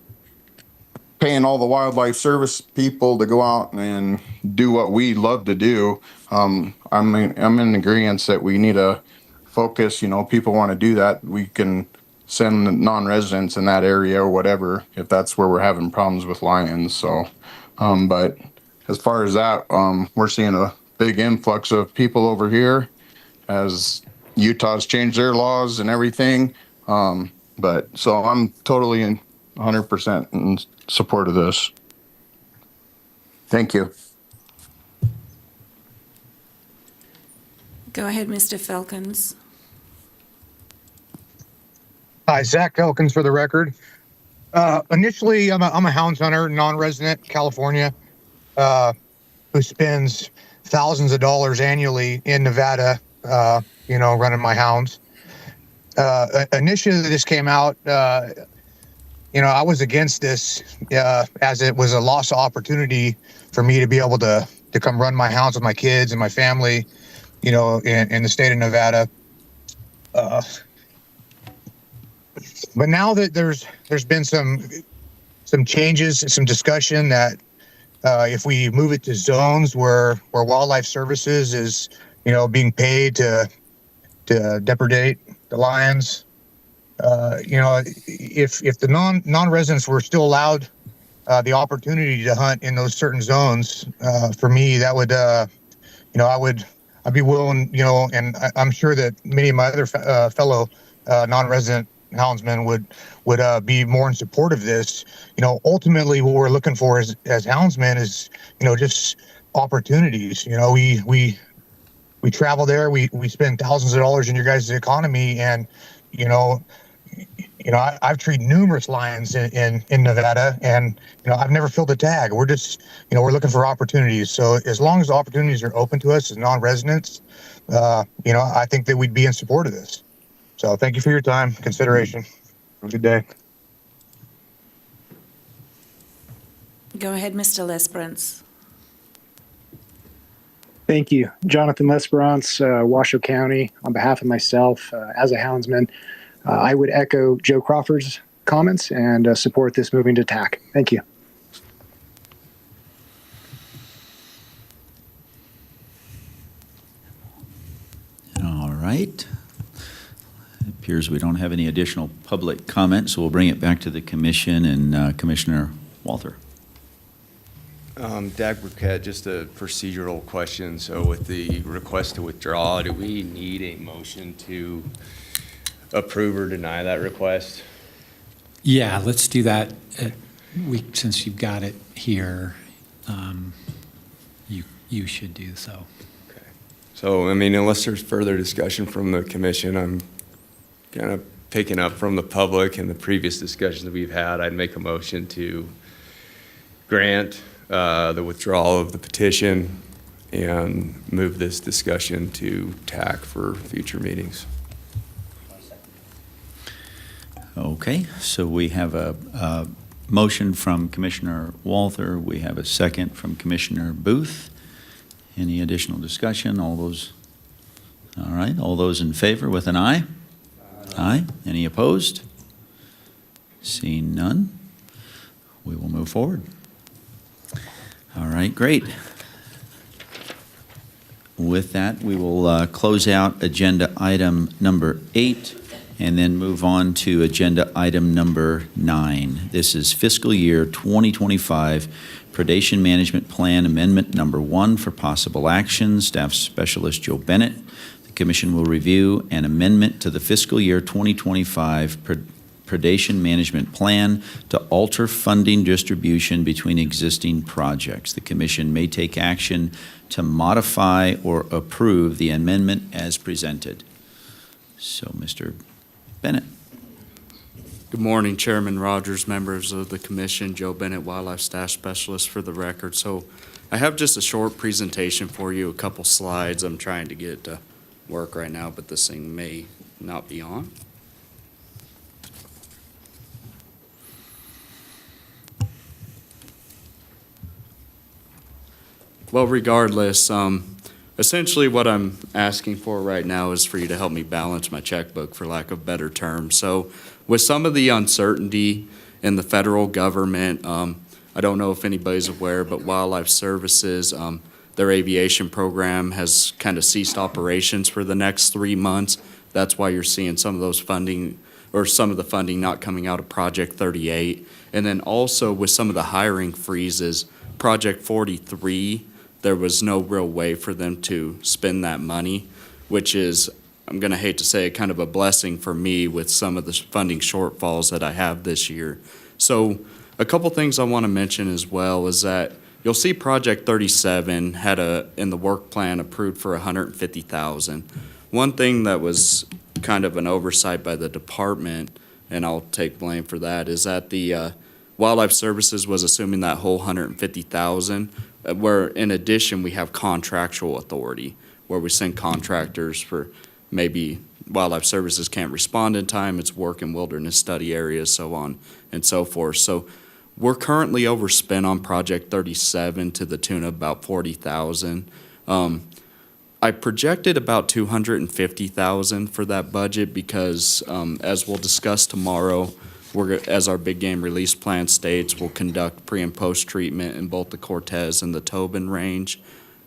paying all the wildlife service people to go out and do what we love to do, I'm in agreement that we need to focus. You know, people want to do that. We can send non-residents in that area or whatever if that's where we're having problems with lions. So, but as far as that, we're seeing a big influx of people over here as Utah's changed their laws and everything. But so I'm totally in 100% in support of this. Thank you. Go ahead, Mr. Felkins. Hi, Zach Elkins for the record. Initially, I'm a hounds hunter, non-resident, California, who spends thousands of dollars annually in Nevada, running my hounds. Initially, this came out, I was against this as it was a lost opportunity for me to be able to come run my hounds with my kids and my family, in the state of Nevada. But now that there's been some changes, some discussion that if we move it to zones where wildlife services is, being paid to depredate the lions, if the non-residents were still allowed the opportunity to hunt in those certain zones, for me, that would, I'd be willing, and I'm sure that many of my other fellow non-resident houndsmen would be more in support of this. Ultimately what we're looking for as houndsmen is, just opportunities. We travel there, we spend thousands of dollars in your guys' economy, and I've treated numerous lions in Nevada, and I've never filled a tag. We're just we're looking for opportunities. So as long as the opportunities are open to us as non-residents, I think that we'd be in support of this. So thank you for your time, consideration. Have a good day. Go ahead, Mr. Lesperance. Thank you. Jonathan Lesperance, Washoe County. On behalf of myself, as a houndsman, I would echo Joe Crawford's comments and support this moving to TAC. Thank you. All right. It appears we don't have any additional public comments, so we'll bring it back to the commission and Commissioner Walther. Dag Burkett, just a procedural question. So with the request to withdraw, do we need a motion to approve or deny that request? Yeah, let's do that. Since you've got it here, you should do so. Okay. So, I mean, unless there's further discussion from the commission, I'm kind of picking up from the public and the previous discussions that we've had. I'd make a motion to grant the withdrawal of the petition and move this discussion to TAC for future meetings. Okay, so we have a motion from Commissioner Walther. We have a second from Commissioner Booth. Any additional discussion? All right, all those in favor with an aye? Aye. Any opposed? Seeing none, we will move forward. All right, great. With that, we will close out agenda item number 8 and then move on to agenda item number 9. This is fiscal year 2025 Predation Management Plan Amendment number 1 for possible action. Staff Specialist Joe Bennett. The Commission will review an amendment to the fiscal year 2025 Predation Management Plan to alter funding distribution between existing projects. The Commission may take action to modify or approve the amendment as presented. So, Mr. Bennett. Good morning, Chairman Rogers, members of the commission, Joe Bennett, Wildlife Staff Specialist for the record. So I have just a short presentation for you, a couple slides. I'm trying to get it to work right now, but this thing may not be on. Well, regardless, essentially what I'm asking for right now is for you to help me balance my checkbook, for lack of better term. So with some of the uncertainty in the federal government, I don't know if anybody's aware, but Wildlife Services, their aviation program has kind of ceased operations for the next 3 months. That's why you're seeing some of those funding, or some of the funding not coming out of Project 38. And then also with some of the hiring freezes, Project 43, there was no real way for them to spend that money, which is, I'm going to hate to say it, kind of a blessing for me with some of the funding shortfalls that I have this year. So a couple things I want to mention as well is that you'll see Project 37 had in the work plan approved for $150,000. One thing that was kind of an oversight by the department, and I'll take blame for that, is that the Wildlife Services was assuming that whole $150,000, where in addition we have contractual authority, where we send contractors for maybe Wildlife Services can't respond in time, it's work in wilderness study areas, so on and so forth. So we're currently overspent on Project 37 to the tune of about $40,000. I projected about $250,000 for that budget because, as we'll discuss tomorrow, as our big game release plan states, we'll conduct pre and post treatment in both the Cortez and the Tobin range.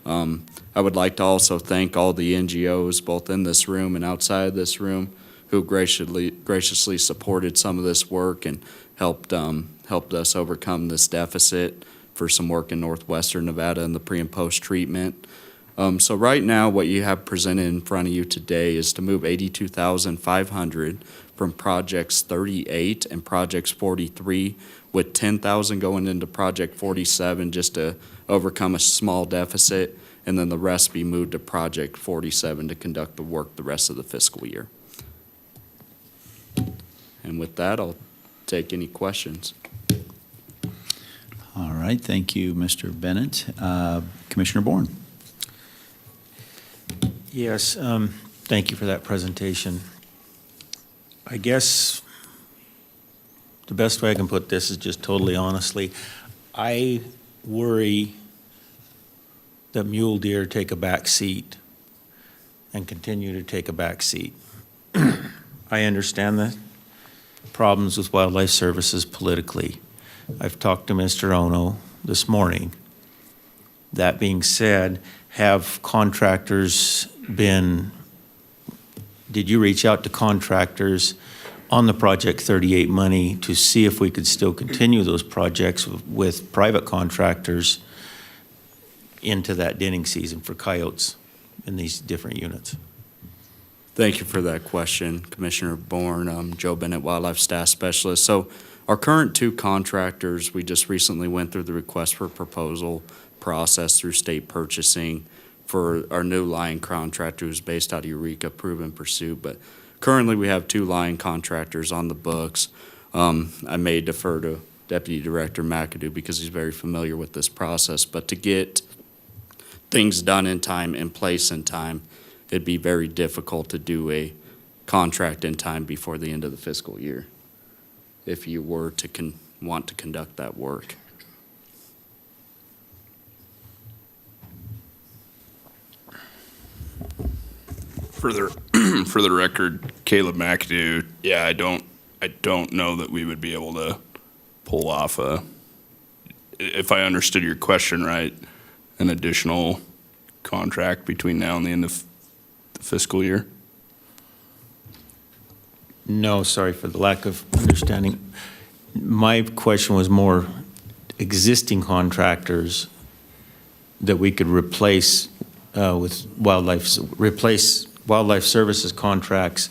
I would like to also thank all the NGOs, both in this room and outside this room, who graciously supported some of this work and helped us overcome this deficit for some work in northwestern Nevada in the pre and post treatment. So right now, what you have presented in front of you today is to move $82,500 from projects 38 and projects 43, with $10,000 going into project 47 just to overcome a small deficit, and then the rest be moved to project 47 to conduct the work the rest of the fiscal year. And with that, I'll take any questions. All right, thank you, Mr. Bennett. Commissioner Bourne. Yes, thank you for that presentation. I guess the best way I can put this is just totally honestly, I worry that mule deer take a back seat and continue to take a back seat. I understand the problems with Wildlife Services politically. I've talked to Mr. Ono this morning. That being said, have contractors did you reach out to contractors on the Project 38 money to see if we could still continue those projects with private contractors into that denning season for coyotes in these different units? Thank you for that question, Commissioner Bourne. I'm Joe Bennett, Wildlife Staff Specialist. So our current two contractors, we just recently went through the request for proposal process through state purchasing for our new lion contractor who's based out of Eureka, Proven Pursuit. But currently we have two lion contractors on the books. I may defer to Deputy Director McAdoo because he's very familiar with this process. But to get things done in time, in place in time, it'd be very difficult to do a contract in time before the end of the fiscal year if you were to want to conduct that work. For the record, Caleb McAdoo, yeah, I don't know that we would be able to pull off if I understood your question right, an additional contract between now and the end of the fiscal year. No, sorry for the lack of understanding. My question was more existing contractors that we could replace with replace Wildlife Services contracts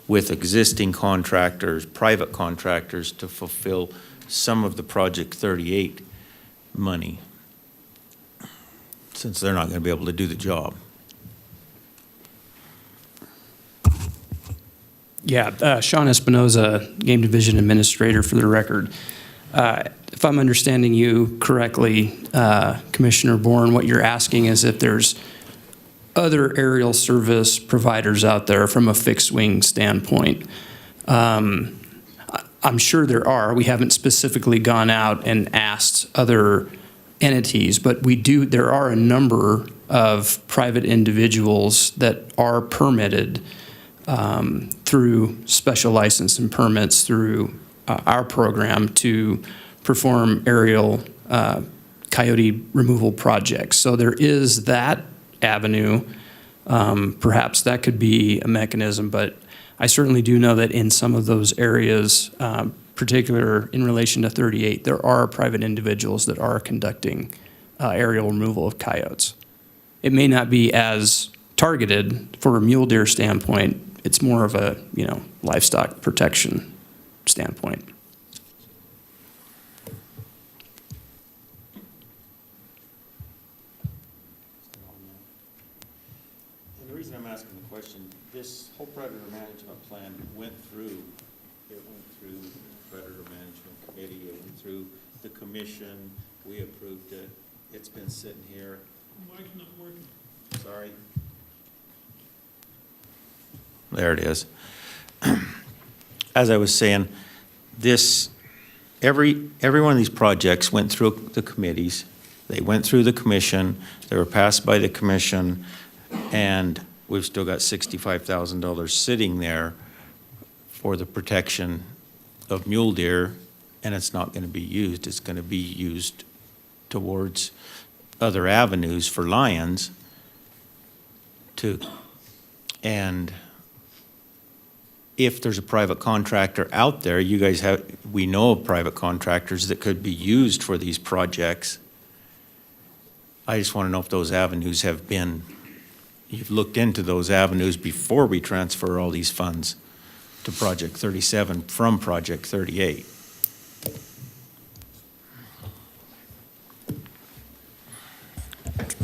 with existing contractors, private contractors, to fulfill some of the Project 38 money, since they're not going to be able to do the job. Yeah, Sean Espinoza, Game Division Administrator for the record. If I'm understanding you correctly, Commissioner Bourne, what you're asking is if there's other aerial service providers out there from a fixed wing standpoint. I'm sure there are. We haven't specifically gone out and asked other entities, but there are a number of private individuals that are permitted through special license and permits through our program to perform aerial coyote removal projects. So there is that avenue. Perhaps that could be a mechanism, but I certainly do know that in some of those areas, particular in relation to 38, there are private individuals that are conducting aerial removal of coyotes. It may not be as targeted for a mule deer standpoint. It's more of a, livestock protection standpoint. And the reason I'm asking the question, this whole predator management plan went through the Predator Management Committee, it went through the commission, we approved it, it's been sitting here. Mike's not working. Sorry. There it is. As I was saying, every one of these projects went through the committees, they went through the commission, they were passed by the commission, and we've still got $65,000 sitting there for the protection of mule deer, and it's not going to be used. It's going to be used towards other avenues for lions and if there's a private contractor out there, we know of private contractors that could be used for these projects. I just want to know if those avenues you've looked into those avenues before we transfer all these funds to Project 37 from Project 38.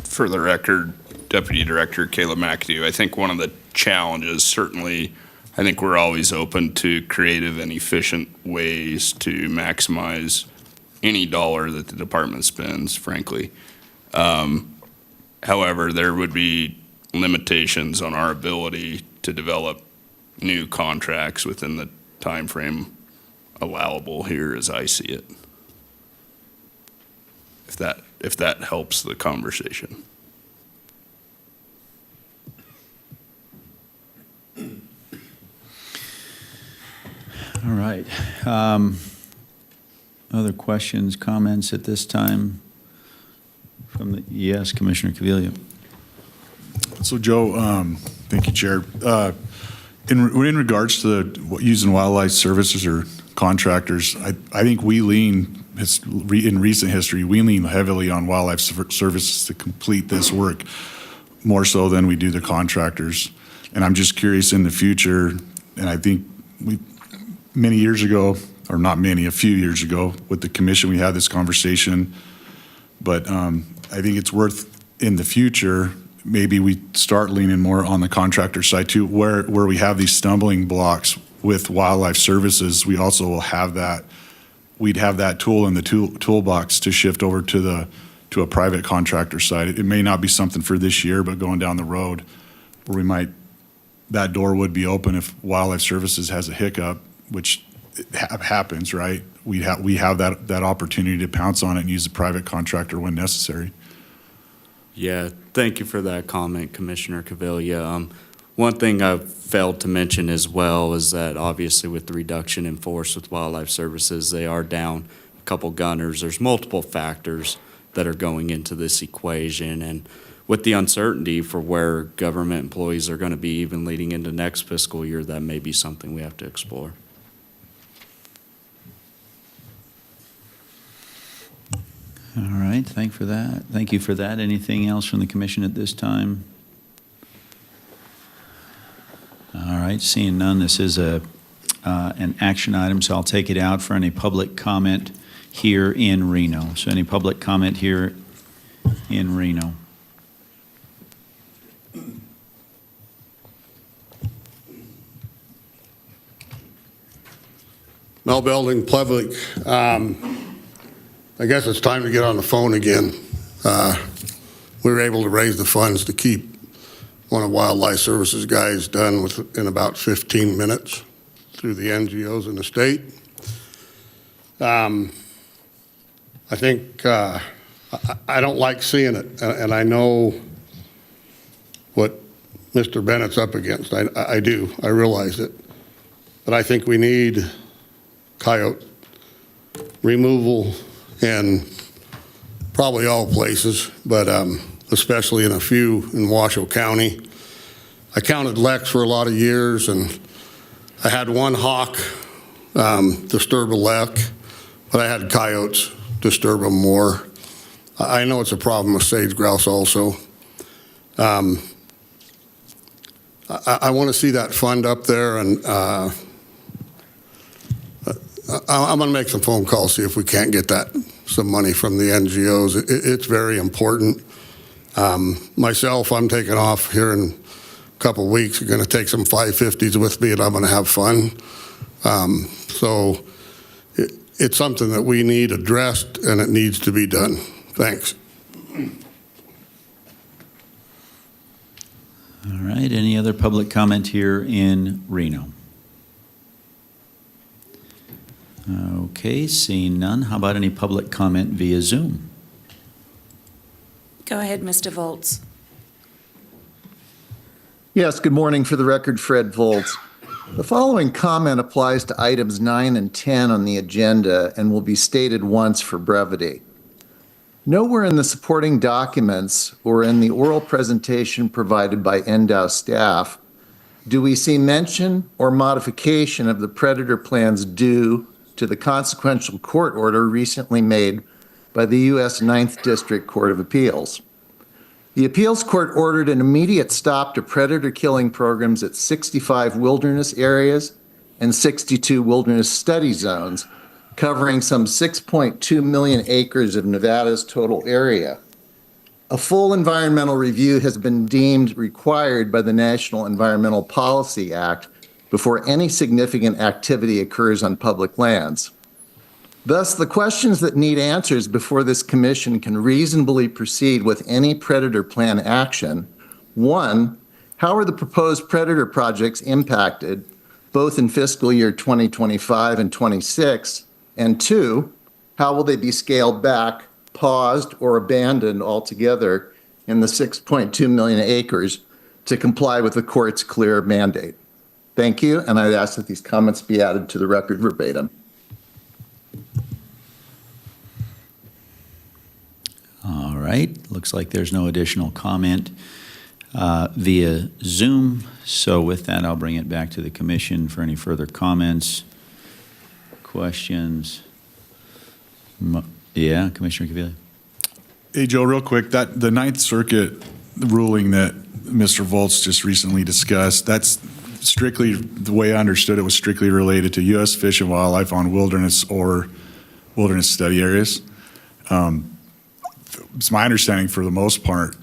For the record, Deputy Director Caleb McAdoo, I think one of the challenges, certainly, I think we're always open to creative and efficient ways to maximize any dollar that the department spends, frankly. However, there would be limitations on our ability to develop new contracts within the time frame allowable here as I see it. If that helps the conversation. All right. Other questions, comments at this time? Yes, Commissioner Caviglia. So, Joe, thank you, Chair. In regards to using wildlife services or contractors, I think we lean, in recent history, we lean heavily on wildlife services to complete this work, more so than we do the contractors. And I'm just curious in the future, and I think many years ago, or not many, a few years ago, with the commission, we had this conversation. But I think it's worth, in the future, maybe we start leaning more on the contractor side too, where we have these stumbling blocks with wildlife services. We also will have that, we'd have that tool in the toolbox to shift over to a private contractor side. It may not be something for this year, but going down the road, where that door would be open if wildlife services has a hiccup, which happens, right? We have that opportunity to pounce on it and use a private contractor when necessary. Yeah, thank you for that comment, Commissioner Caviglia. One thing I failed to mention as well is that obviously with the reduction in force with wildlife services, they are down a couple gunners. There's multiple factors that are going into this equation, and with the uncertainty for where government employees are going to be even leading into next fiscal year, that may be something we have to explore. All right, thank you for that. Anything else from the commission at this time? All right, seeing none, this is an action item, so I'll take it out for any public comment here in Reno. So any public comment here in Reno? Mel Belding, Public. I guess it's time to get on the phone again. We were able to raise the funds to keep one of Wildlife Services guys done in about 15 minutes through the NGOs in the state. I think I don't like seeing it, and I know what Mr. Bennett's up against. I do. I realize it. But I think we need coyote removal in probably all places, but especially in a few in Washoe County. I counted Lex for a lot of years, and I had one hawk disturb a lek, but I had coyotes disturb them more. I know it's a problem with sage grouse also. I want to see that fund up there, and I'm going to make some phone calls, see if we can't get some money from the NGOs. It's very important. Myself, I'm taking off here in a couple of weeks. I'm going to take some 550s with me, and I'm going to have fun. So it's something that we need addressed, and it needs to be done. Thanks. All right, any other public comment here in Reno? Okay, seeing none, how about any public comment via Zoom? Go ahead, Mr. Volz. Yes, good morning. For the record, Fred Volz. The following comment applies to items 9 and 10 on the agenda and will be stated once for brevity. Nowhere in the supporting documents or in the oral presentation provided by NDOW staff do we see mention or modification of the predator plans due to the consequential court order recently made by the U.S. 9th District Court of Appeals. The appeals court ordered an immediate stop to predator killing programs at 65 wilderness areas and 62 wilderness study zones, covering some 6.2 million acres of Nevada's total area. A full environmental review has been deemed required by the National Environmental Policy Act before any significant activity occurs on public lands. Thus, the questions that need answers before this commission can reasonably proceed with any predator plan action: 1, how are the proposed predator projects impacted, both in fiscal year 2025 and 26? And 2, how will they be scaled back, paused, or abandoned altogether in the 6.2 million acres to comply with the court's clear mandate? Thank you, and I'd ask that these comments be added to the record verbatim. All right, looks like there's no additional comment via Zoom. So with that, I'll bring it back to the commission for any further comments, questions. Yeah, Commissioner Cavilla. Hey, Joe, real quick, the Ninth Circuit ruling that Mr. Volz just recently discussed, that's strictly, the way I understood it, was strictly related to U.S. Fish and Wildlife on wilderness or wilderness study areas. It's my understanding, for the most part,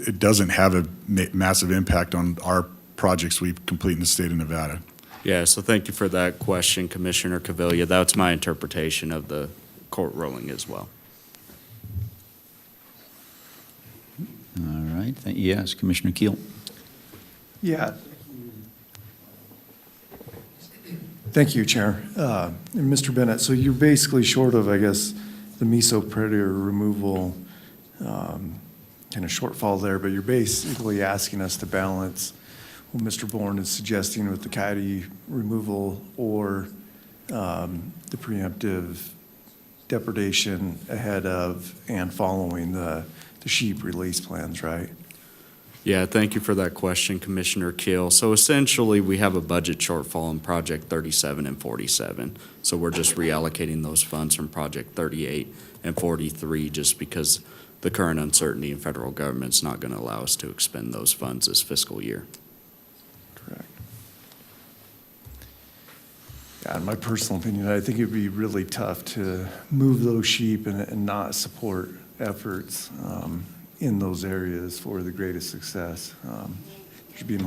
it doesn't have a massive impact on our projects we complete in the state of Nevada. Yeah, so thank you for that question, Commissioner Cavilla. That's my interpretation of the court ruling as well. All right, yes, Commissioner Keel. Yeah. Thank you, Chair. And Mr. Bennett, so you're basically short of, I guess, the meso predator removal kind of shortfall there, but you're basically asking us to balance what Mr. Bourne is suggesting with the coyote removal or the preemptive depredation ahead of and following the sheep release plans, right? Yeah, thank you for that question, Commissioner Keel. So essentially, we have a budget shortfall in Project 37 and 47. So we're just reallocating those funds from Project 38 and 43 just because the current uncertainty in federal government's not going to allow us to expend those funds this fiscal year. Correct. Yeah, in my personal opinion, I think it'd be really tough to move those sheep and not support efforts in those areas for the greatest success. There should be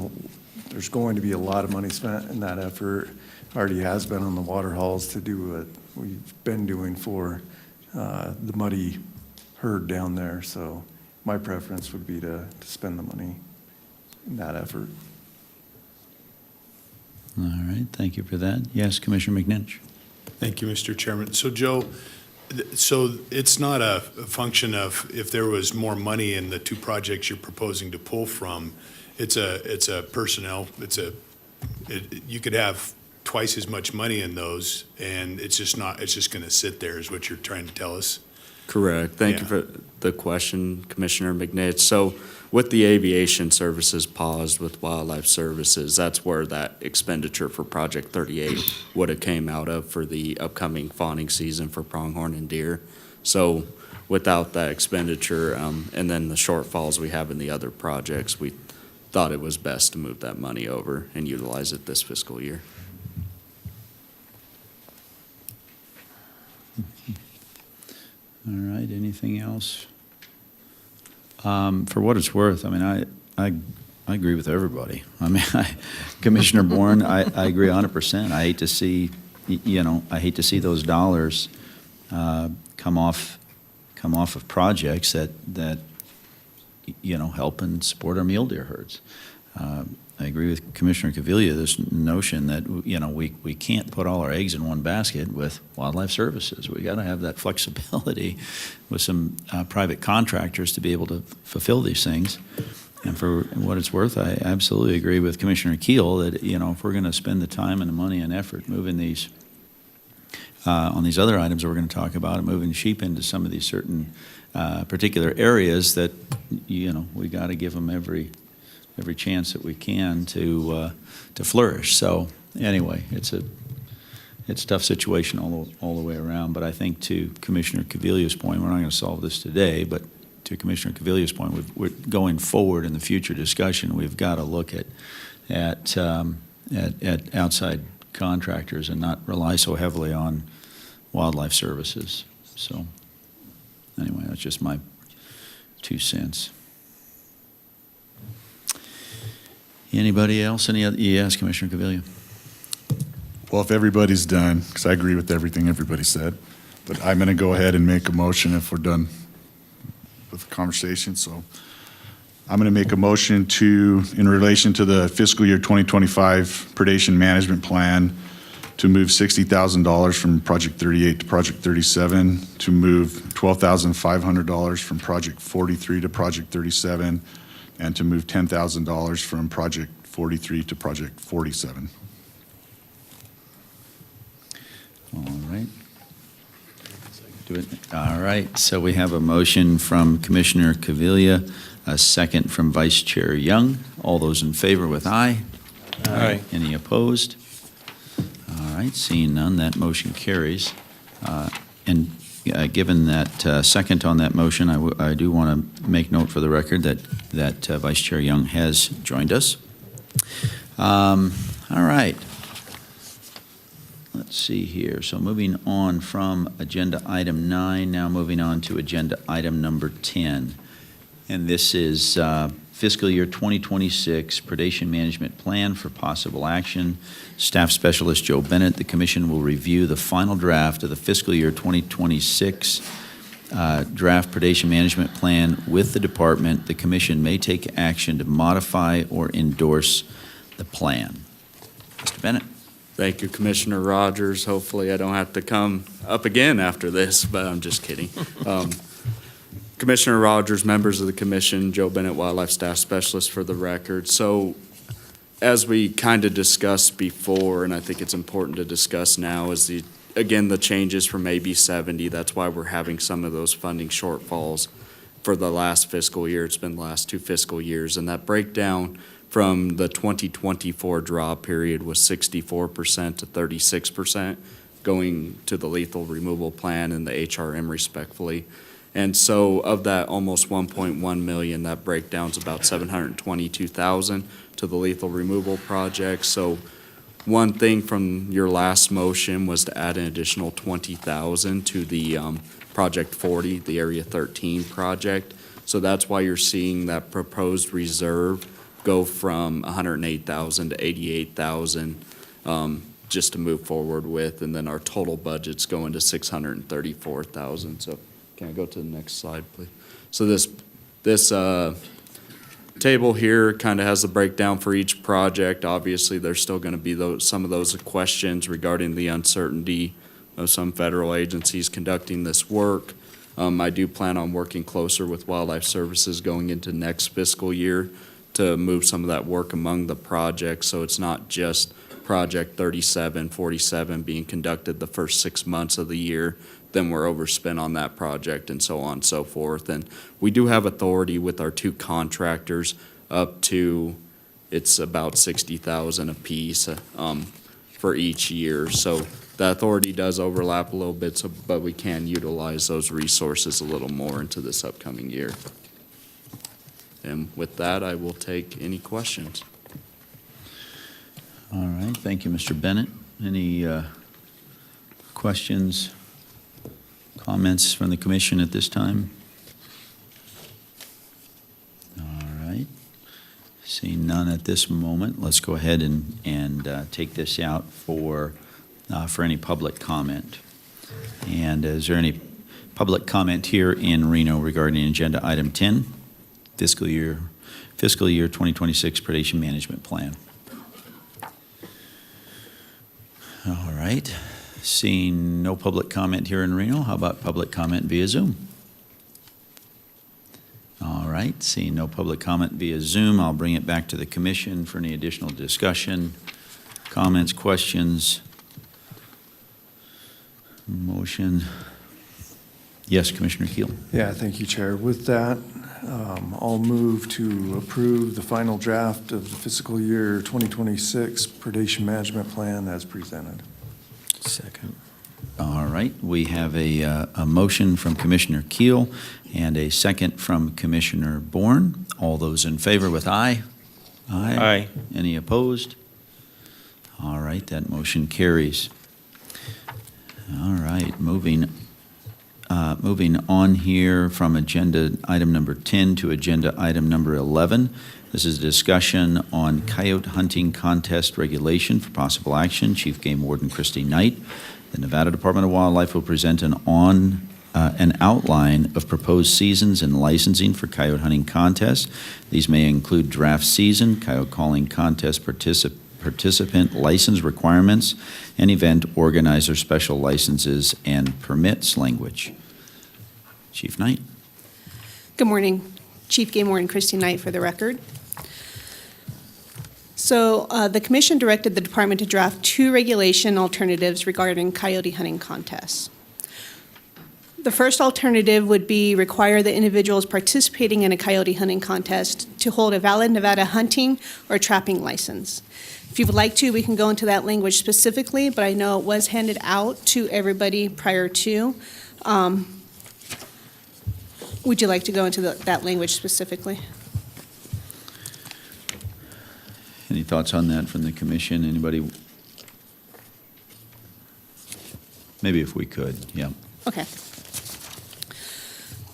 there's going to be a lot of money spent in that effort. Already has been on the water hauls to do what we've been doing for the muddy herd down there. So my preference would be to spend the money in that effort. All right, thank you for that. Yes, Commissioner McNinch. Thank you, Mr. Chairman. So, Joe, so it's not a function of if there was more money in the two projects you're proposing to pull from. It's a personnel. You could have twice as much money in those, and it's just going to sit there, is what you're trying to tell us. Correct. Thank you for the question, Commissioner McNitch. So with the aviation services paused with wildlife services, that's where that expenditure for Project 38 would have came out of for the upcoming fawning season for pronghorn and deer. So without that expenditure and then the shortfalls we have in the other projects, we thought it was best to move that money over and utilize it this fiscal year. All right, anything else? For what it's worth, I mean, I agree with everybody. I mean, Commissioner Bourne, I agree 100%. I hate to see, I hate to see those dollars come off of projects that help and support our mule deer herds. I agree with Commissioner Caviglia, this notion that, we can't put all our eggs in one basket with wildlife services. We got to have that flexibility with some private contractors to be able to fulfill these things. And for what it's worth, I absolutely agree with Commissioner Keel that, if we're going to spend the time and the money and effort moving these, on these other items that we're going to talk about, and moving sheep into some of these certain particular areas, that, we got to give them every chance that we can to flourish. So anyway, it's a tough situation all the way around. But I think to Commissioner Caviglia's point, we're not going to solve this today, but to Commissioner Caviglia's point, we're going forward in the future discussion. We've got to look at outside contractors and not rely so heavily on wildlife services. So anyway, that's just my 2 cents. Anybody else? Any other? Yes, Commissioner Caviglia. Well, if everybody's done, because I agree with everything everybody said, but I'm going to go ahead and make a motion if we're done with the conversation. So I'm going to make a motion in relation to the fiscal year 2025 predation management plan, to move $60,000 from Project 38 to Project 37, to move $12,500 from Project 43 to Project 37, and to move $10,000 from Project 43 to Project 47. All right. All right, so we have a motion from Commissioner Caviglia, a second from Vice Chair Young. All those in favor with aye? Aye. Any opposed? All right, seeing none, that motion carries. Given that second on that motion, I do want to make note for the record that Vice Chair Young has joined us. All right. Let's see here. So moving on from agenda item 9, now moving on to agenda item number 10. And this is fiscal year 2026 predation management plan for possible action. Staff Specialist Joe Bennett, the Commission will review the final draft of the fiscal year 2026 draft predation management plan with the department. The Commission may take action to modify or endorse the plan. Mr. Bennett. Thank you, Commissioner Rogers. Hopefully I don't have to come up again after this, but I'm just kidding. Commissioner Rogers, members of the Commission, Joe Bennett, Wildlife Staff Specialist for the record. So as we kind of discussed before, and I think it's important to discuss now, is the changes from AB 70. That's why we're having some of those funding shortfalls for the last fiscal year. It's been the last 2 fiscal years, and that breakdown from the 2024 draw period was 64% to 36% going to the lethal removal plan and the HRM respectfully. And so of that almost 1.1 million, that breakdown's about 722,000 to the lethal removal project. So one thing from your last motion was to add an additional 20,000 to the Project 40, the Area 13 project. So that's why you're seeing that proposed reserve go from 108,000 to 88,000, just to move forward with, and then our total budget's going to 634,000. So can I go to the next slide, please? So this table here kind of has the breakdown for each project. Obviously, there's still going to be some of those questions regarding the uncertainty of some federal agencies conducting this work. I do plan on working closer with Wildlife Services going into next fiscal year to move some of that work among the projects, so it's not just Project 3747 being conducted the first 6 months of the year, then we're overspent on that project and so on and so forth. And we do have authority with our two contractors up to, it's about 60,000 apiece for each year. So the authority does overlap a little bit, but we can utilize those resources a little more into this upcoming year. And with that, I will take any questions. All right, thank you, Mr. Bennett. Any questions, comments from the commission at this time? All right. Seeing none at this moment, let's go ahead and take this out for any public comment. And is there any public comment here in Reno regarding agenda item 10, fiscal year 2026 predation management plan? All right. Seeing no public comment here in Reno, how about public comment via Zoom? All right. Seeing no public comment via Zoom, I'll bring it back to the commission for any additional discussion, comments, questions. Motion. Yes, Commissioner Keel. Yeah, thank you, Chair. With that, I'll move to approve the final draft of the fiscal year 2026 predation management plan as presented. Second. All right. We have a motion from Commissioner Keel and a second from Commissioner Bourne. All those in favor with aye? Aye. Aye. Any opposed? All right. That motion carries. All right. Moving on here from agenda item number 10 to agenda item number 11. This is a discussion on coyote hunting contest regulation for possible action. Chief Game Warden Christy Knight. The Nevada Department of Wildlife will present an outline of proposed seasons and licensing for coyote hunting contests. These may include draft season, coyote calling contest participant license requirements, and event organizer special licenses and permits language. Chief Knight. Good morning. Chief Game Warden Christy Knight for the record. So the commission directed the department to draft 2 regulation alternatives regarding coyote hunting contests. The first alternative would be require the individuals participating in a coyote hunting contest to hold a valid Nevada hunting or trapping license. If you would like to, we can go into that language specifically, but I know it was handed out to everybody prior to. Would you like to go into that language specifically? Any thoughts on that from the commission? Anybody? Maybe if we could, yeah. Okay.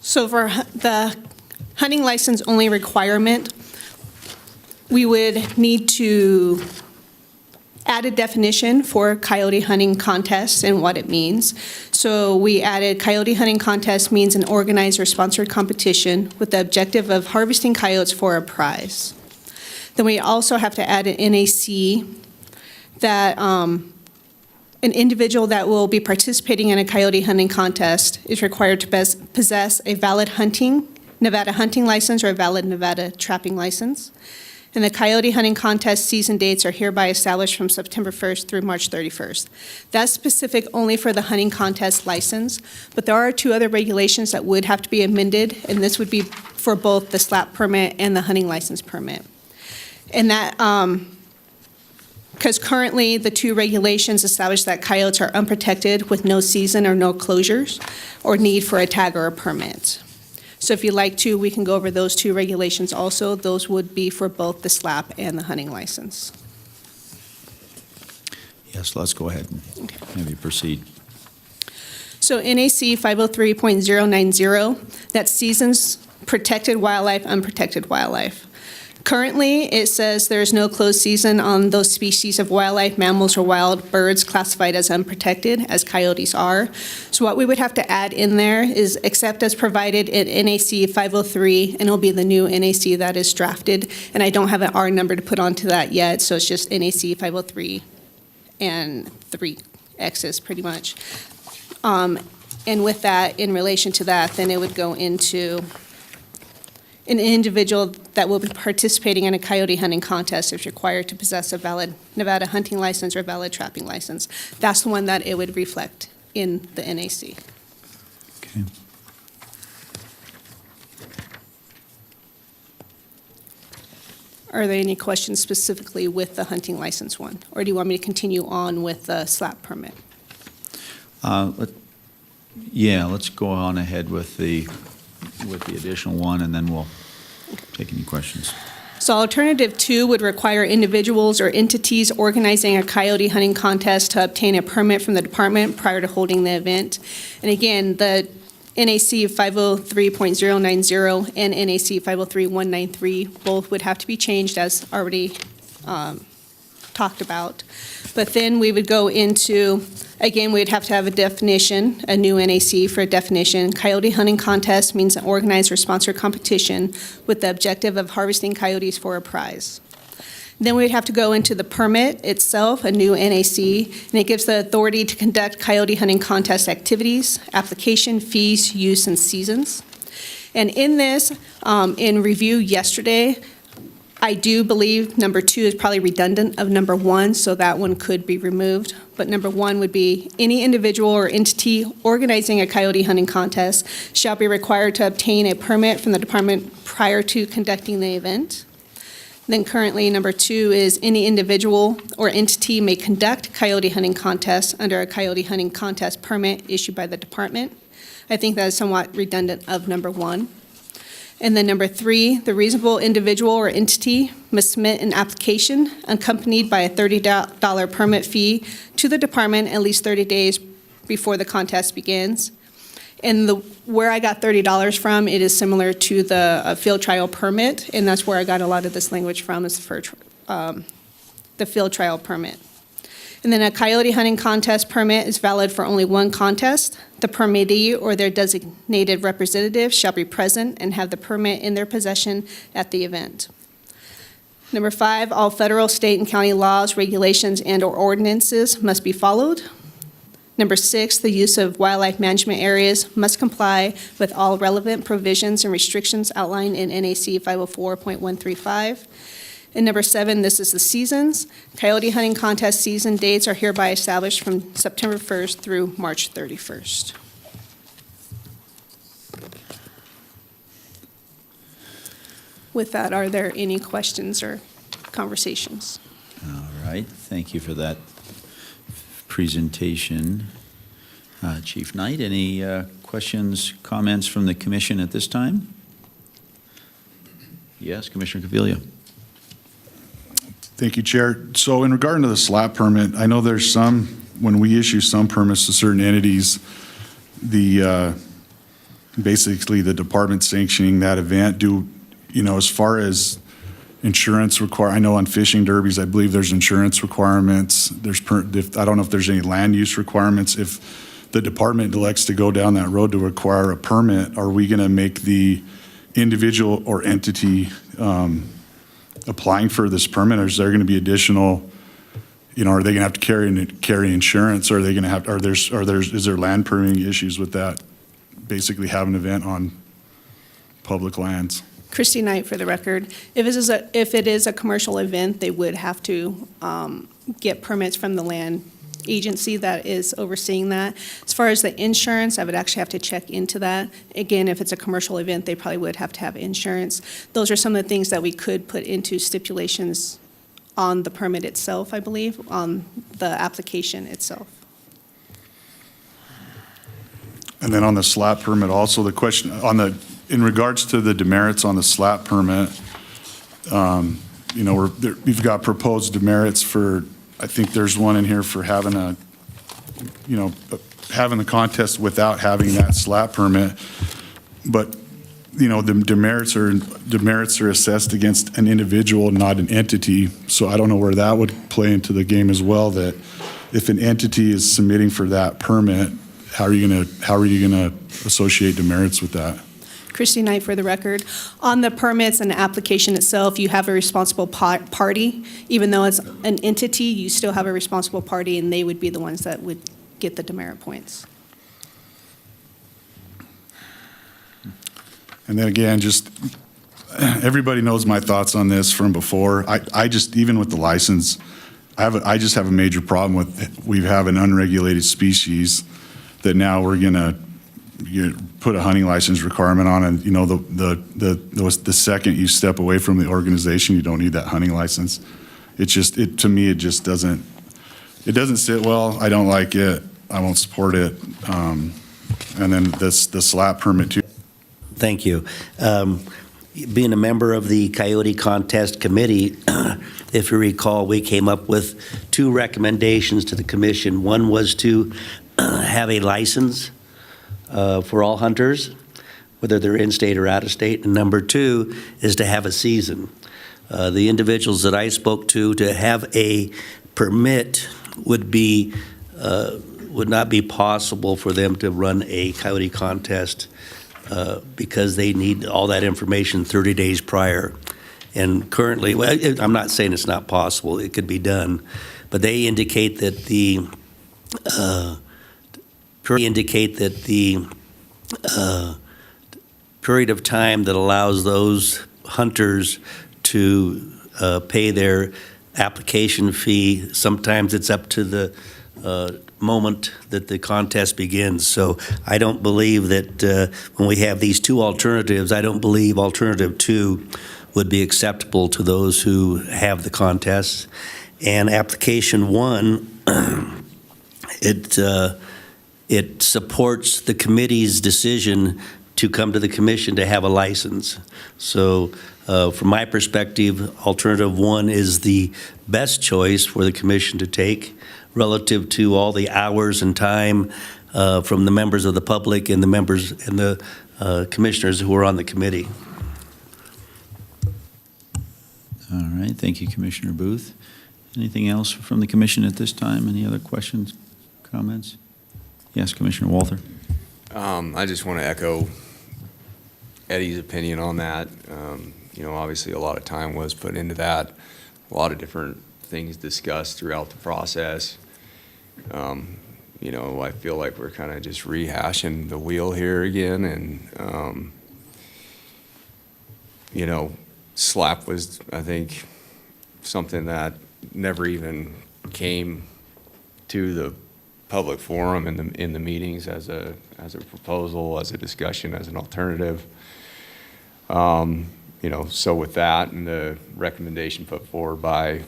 So for the hunting license only requirement, we would need to add a definition for coyote hunting contests and what it means. So we added coyote hunting contest means an organized or sponsored competition with the objective of harvesting coyotes for a prize. Then we also have to add an NAC that an individual that will be participating in a coyote hunting contest is required to possess a valid Nevada hunting license or a valid Nevada trapping license. And the coyote hunting contest season dates are hereby established from September 1st through March 31st. That's specific only for the hunting contest license, but there are 2 other regulations that would have to be amended, and this would be for both the SLAP permit and the hunting license permit. And that, because currently the 2 regulations establish that coyotes are unprotected with no season or no closures or need for a tag or a permit. So if you'd like to, we can go over those 2 regulations also. Those would be for both the SLAP and the hunting license. Yes, let's go ahead and maybe proceed. So NAC 503.090, that's seasons, protected wildlife, unprotected wildlife. Currently, it says there is no closed season on those species of wildlife, mammals, or wild birds classified as unprotected, as coyotes are. So what we would have to add in there is except as provided in NAC 503, and it'll be the new NAC that is drafted. And I don't have an R number to put onto that yet, so it's just NAC 503 and 3 X's pretty much. And with that, in relation to that, then it would go into an individual that will be participating in a coyote hunting contest is required to possess a valid Nevada hunting license or valid trapping license. That's the one that it would reflect in the NAC. Okay. Are there any questions specifically with the hunting license one? Or do you want me to continue on with the SLAP permit? Yeah, let's go on ahead with the additional one, and then we'll take any questions. So alternative 2 would require individuals or entities organizing a coyote hunting contest to obtain a permit from the department prior to holding the event. And again, the NAC 503.090 and NAC 503.193 both would have to be changed as already talked about. But then we would go into, again, we'd have to have a definition, a new NAC for a definition. Coyote hunting contest means an organized or sponsored competition with the objective of harvesting coyotes for a prize. Then we'd have to go into the permit itself, a new NAC, and it gives the authority to conduct coyote hunting contest activities, application, fees, use, and seasons. And in this, in review yesterday, I do believe number 2 is probably redundant of number 1, so that one could be removed. But number 1 would be any individual or entity organizing a coyote hunting contest shall be required to obtain a permit from the department prior to conducting the event. Then currently, number 2 is any individual or entity may conduct coyote hunting contests under a coyote hunting contest permit issued by the department. I think that is somewhat redundant of number 1. And then number 3, the reasonable individual or entity must submit an application accompanied by a $30 permit fee to the department at least 30 days before the contest begins. And where I got $30 from, it is similar to the field trial permit, and that's where I got a lot of this language from, is for the field trial permit. And then a coyote hunting contest permit is valid for only one contest. The permittee or their designated representative shall be present and have the permit in their possession at the event. Number 5, all federal, state, and county laws, regulations, and/or ordinances must be followed. Number 6, the use of wildlife management areas must comply with all relevant provisions and restrictions outlined in NAC 504.135. And number 7, this is the seasons. Coyote hunting contest season dates are hereby established from September 1st through March 31st. With that, are there any questions or conversations? All right, thank you for that presentation. Chief Knight, any questions, comments from the commission at this time? Yes, Commissioner Caviglia. Thank you, Chair. So in regard to the SLAP permit, I know there's some, when we issue some permits to certain entities, basically the department sanctioning that event, as far as insurance I know on fishing derbies, I believe there's insurance requirements. I don't know if there's any land use requirements. If the department elects to go down that road to require a permit, are we going to make the individual or entity applying for this permit, or is there going to be additional, are they going to have to carry insurance, or are they going to have, is there land permitting issues with that, basically have an event on public lands? Christy Knight for the record. If it is a commercial event, they would have to get permits from the land agency that is overseeing that. As far as the insurance, I would actually have to check into that. Again, if it's a commercial event, they probably would have to have insurance. Those are some of the things that we could put into stipulations on the permit itself, I believe, on the application itself. And then on the SLAP permit, also the question in regards to the demerits on the SLAP permit, we've got proposed demerits for, I think there's one in here for having having the contest without having that SLAP permit. But the demerits are assessed against an individual, not an entity. So I don't know where that would play into the game as well, that if an entity is submitting for that permit, how are you gonna associate demerits with that? Christy Knight for the record. On the permits and the application itself, you have a responsible party. Even though it's an entity, you still have a responsible party, and they would be the ones that would get the demerit points. And then again, just everybody knows my thoughts on this from before. I just, even with the license, I just have a major problem with, we have an unregulated species that now we're gonna put a hunting license requirement on, and the second you step away from the organization, you don't need that hunting license. To me, it just doesn't sit well. I don't like it. I won't support it. And then the slap permit too. Thank you. Being a member of the Coyote Contest Committee, if you recall, we came up with 2 recommendations to the commission. One was to have a license for all hunters, whether they're in-state or out-of-state. And number 2 is to have a season. The individuals that I spoke to have a permit would not be possible for them to run a coyote contest because they need all that information 30 days prior. And currently, well, I'm not saying it's not possible, it could be done, but they indicate that the period of time that allows those hunters to pay their application fee, sometimes it's up to the moment that the contest begins. So I don't believe that when we have these 2 alternatives, I don't believe alternative 2 would be acceptable to those who have the contests. And application 1, it supports the committee's decision to come to the commission to have a license. So from my perspective, alternative 1 is the best choice for the commission to take relative to all the hours and time from the members of the public and the members and the commissioners who are on the committee. All right, thank you, Commissioner Booth. Anything else from the commission at this time? Any other questions, comments? Yes, Commissioner Walther. I just want to echo Eddie's opinion on that. Obviously a lot of time was put into that, a lot of different things discussed throughout the process. I feel like we're kind of just rehashing the wheel here again, and SLAP was, I think, something that never even came to the public forum in the meetings as a proposal, as a discussion, as an alternative. So with that and the recommendation put forward by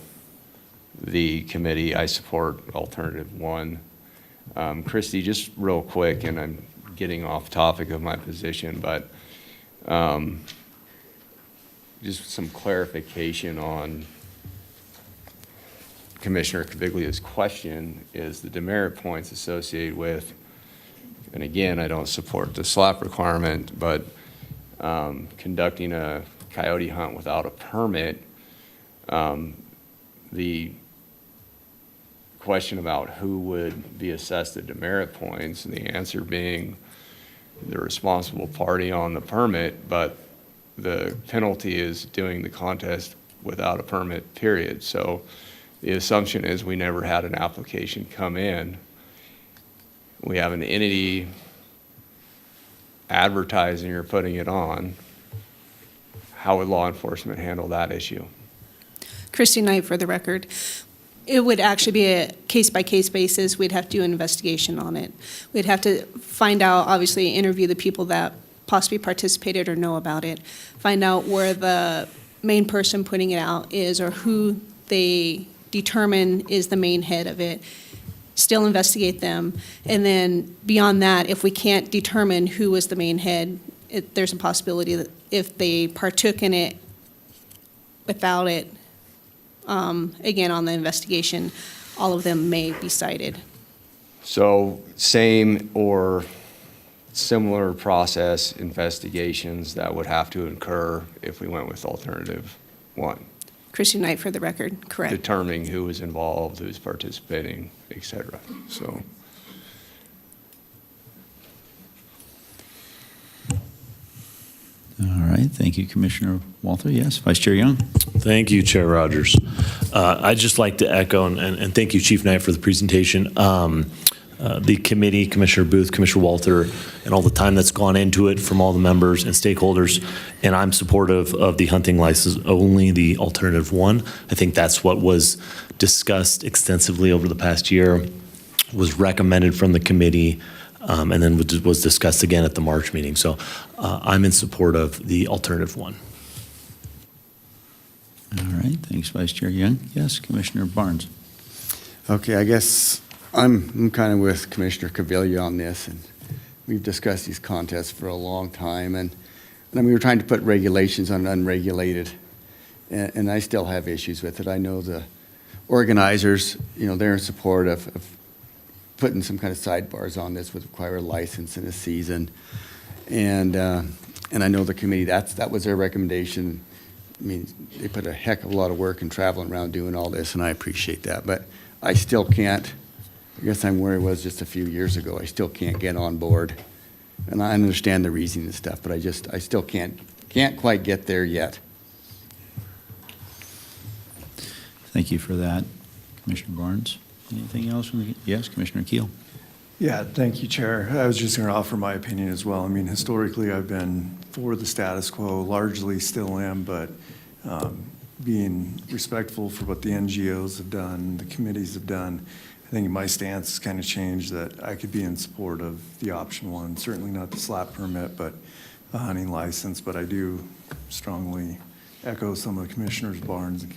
the committee, I support alternative 1. Christy, just real quick, and I'm getting off topic of my position, but just some clarification on Commissioner Caviglia's question is the demerit points associated with, and again, I don't support the SLAP requirement, but conducting a coyote hunt without a permit, the question about who would be assessed the demerit points, and the answer being the responsible party on the permit, but the penalty is doing the contest without a permit, period. So the assumption is we never had an application come in. We have an entity advertising or putting it on. How would law enforcement handle that issue? Christy Knight for the record. It would actually be a case-by-case basis. We'd have to do an investigation on it. We'd have to find out, obviously, interview the people that possibly participated or know about it, find out where the main person putting it out is or who they determine is the main head of it, still investigate them, and then beyond that, if we can't determine who was the main head, there's a possibility that if they partook in it without it, again, on the investigation, all of them may be cited. So same or similar process investigations that would have to incur if we went with alternative one, Christy Knight for the record, correct. determining who was involved, who's participating, et cetera. So. All right, thank you, Commissioner Walther. Yes, Vice Chair Young. Thank you, Chair Rogers. I'd just like to echo, and thank you, Chief Knight, for the presentation. The committee, Commissioner Booth, Commissioner Walter, and all the time that's gone into it from all the members and stakeholders. And I'm supportive of the hunting license only, the alternative one. I think that's what was discussed extensively over the past year, was recommended from the committee, and then was discussed again at the March meeting. So I'm in support of the alternative one. All right, thanks, Vice Chair Young. Yes, Commissioner Barnes. Okay, I guess I'm kind of with Commissioner Cavilla on this, and we've discussed these contests for a long time, and we were trying to put regulations on unregulated, and I still have issues with it. I know the organizers, they're in support of putting some kind of sidebars on this would require a license and a season, and I know the committee, that was their recommendation. I mean, they put a heck of a lot of work and traveling around doing all this, and I appreciate that, but I still can't. I guess I'm where I was just a few years ago. I still can't get on board. And I understand the reasoning and stuff, but I still can't quite get there yet. Thank you for that, Commissioner Barnes. Anything else? Yes, Commissioner Keel. Yeah, thank you, Chair. I was just going to offer my opinion as well. I mean, historically, I've been for the status quo, largely still am, but being respectful for what the NGOs have done, the committees have done, I think my stance has kind of changed that I could be in support of the option one. Certainly not the slap permit, but the hunting license. But I do strongly echo some of the Commissioners Barnes and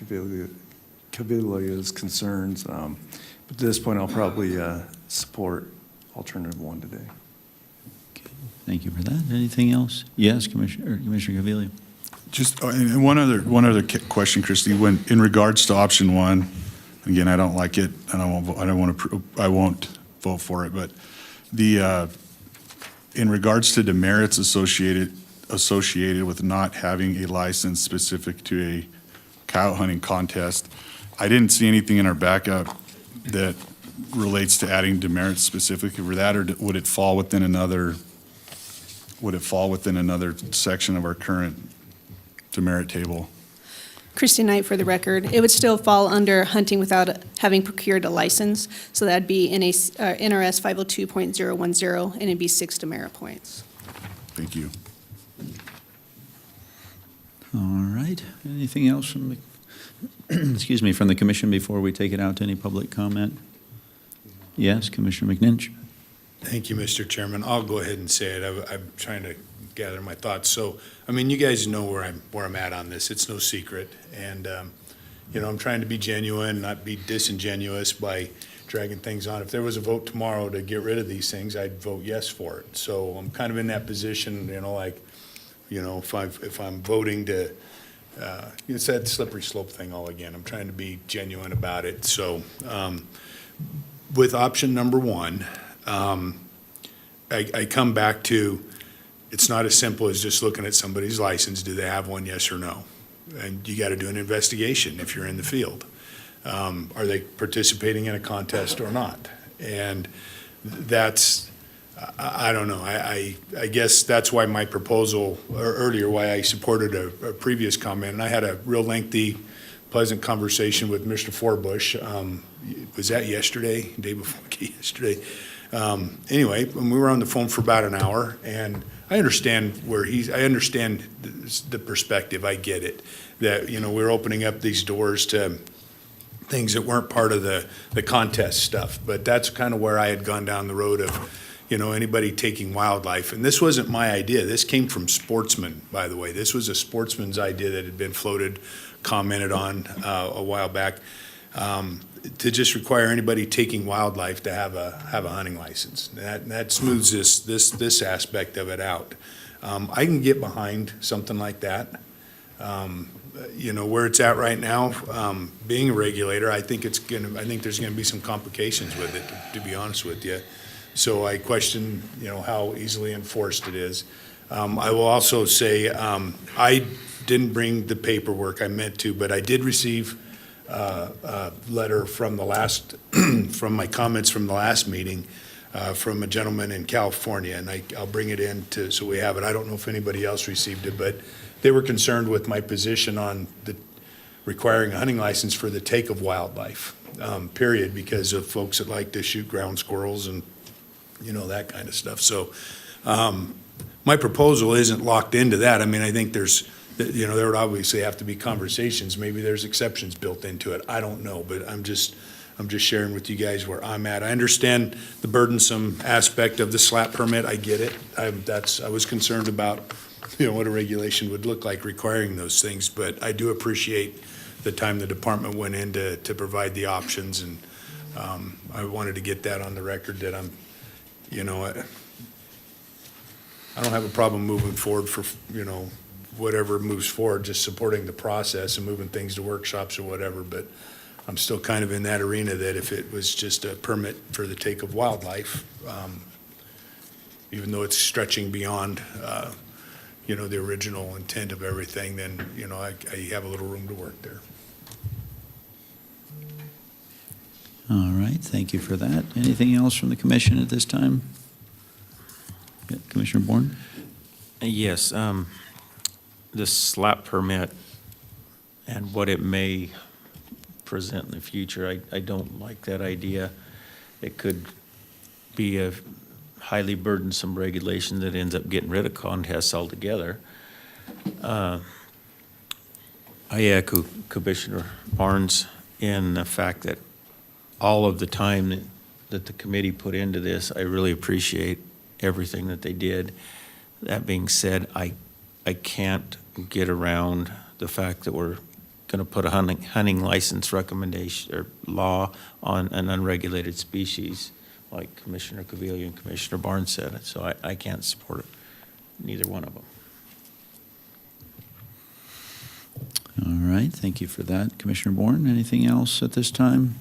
Cavilla's concerns. But at this point, I'll probably support alternative one today. Okay, thank you for that. Anything else? Yes, Commissioner Cavilla. Just and one other question, Christy. When in regards to option one, again, I don't like it, and I won't vote for it. But the in regards to demerits associated with not having a license specific to a coyote hunting contest, I didn't see anything in our backup that relates to adding demerits specifically for that, or would it fall within another? Would it fall within another section of our current demerit table? Christy Knight for the record. It would still fall under hunting without having procured a license. So that'd be in NRS 502.010, and it'd be 6 demerit points. Thank you. All right. Anything else from the, from the commission before we take it out to any public comment? Yes, Commissioner McNinch. Thank you, Mr. Chairman. I'll go ahead and say it. I'm trying to gather my thoughts. So, I mean, you guys know where I'm at on this. It's no secret. And, I'm trying to be genuine, not be disingenuous by dragging things on. If there was a vote tomorrow to get rid of these things, I'd vote yes for it. So I'm kind of in that position, if I'm voting to, it's that slippery slope thing all again. I'm trying to be genuine about it. So, with option number one, I come back to, it's not as simple as just looking at somebody's license. Do they have one, yes or no? And you got to do an investigation if you're in the field. Are they participating in a contest or not? And that's, I don't know. I guess that's why my proposal, or earlier, why I supported a previous comment. And I had a real lengthy, pleasant conversation with Mr. Forbush. Was that yesterday? Day before yesterday? Anyway, when we were on the phone for about an hour, and I understand I understand the perspective. I get it. That, we're opening up these doors to things that weren't part of the contest stuff. But that's kind of where I had gone down the road of, anybody taking wildlife. And this wasn't my idea. This came from sportsmen, by the way. This was a sportsman's idea that had been floated, commented on a while back. To just require anybody taking wildlife to have a hunting license. That smooths this aspect of it out. I can get behind something like that. Where it's at right now, being a regulator, I think there's gonna be some complications with it, to be honest with you. So I question, how easily enforced it is. I will also say, I didn't bring the paperwork, I meant to, but I did receive a letter from the last, from my comments from the last meeting, from a gentleman in California, and I'll bring it in so we have it. I don't know if anybody else received it, but they were concerned with my position on the requiring a hunting license for the take of wildlife, period, because of folks that like to shoot ground squirrels and, that kind of stuff. So my proposal isn't locked into that. I mean, I think there would obviously have to be conversations. Maybe there's exceptions built into it. I don't know, but I'm just sharing with you guys where I'm at. I understand the burdensome aspect of the SLAP permit. I get it. I was concerned about, what a regulation would look like requiring those things, but I do appreciate the time the department went in to provide the options, and I wanted to get that on the record that I'm, I don't have a problem moving forward for, whatever moves forward, just supporting the process and moving things to workshops or whatever, but I'm still kind of in that arena that if it was just a permit for the take of wildlife, even though it's stretching beyond, the original intent of everything, then, I have a little room to work there. All right, thank you for that. Anything else from the commission at this time? Yeah, Commissioner Bourne? Yes, the SLAP permit and what it may present in the future, I don't like that idea. It could be a highly burdensome regulation that ends up getting rid of contests altogether. I echo Commissioner Barnes in the fact that all of the time that the committee put into this, I really appreciate everything that they did. That being said, I can't get around the fact that we're going to put a hunting license recommendation or law on an unregulated species, like Commissioner Caviglia and Commissioner Barnes said. So I can't support it, neither one of them. All right, thank you for that. Commissioner Bourne, anything else at this time?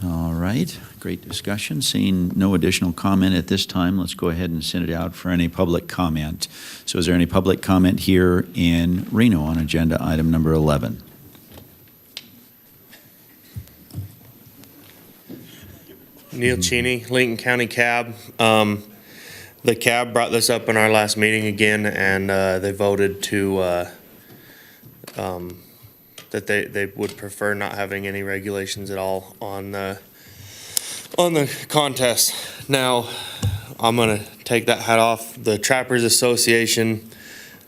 All right, great discussion. Seeing no additional comment at this time, let's go ahead and send it out for any public comment. So is there any public comment here in Reno on agenda item number 11? Neil Cheney, Lincoln County Cab. The cab brought this up in our last meeting again, and they voted to that they would prefer not having any regulations at all on the contest. Now, I'm gonna take that hat off. The Trappers Association,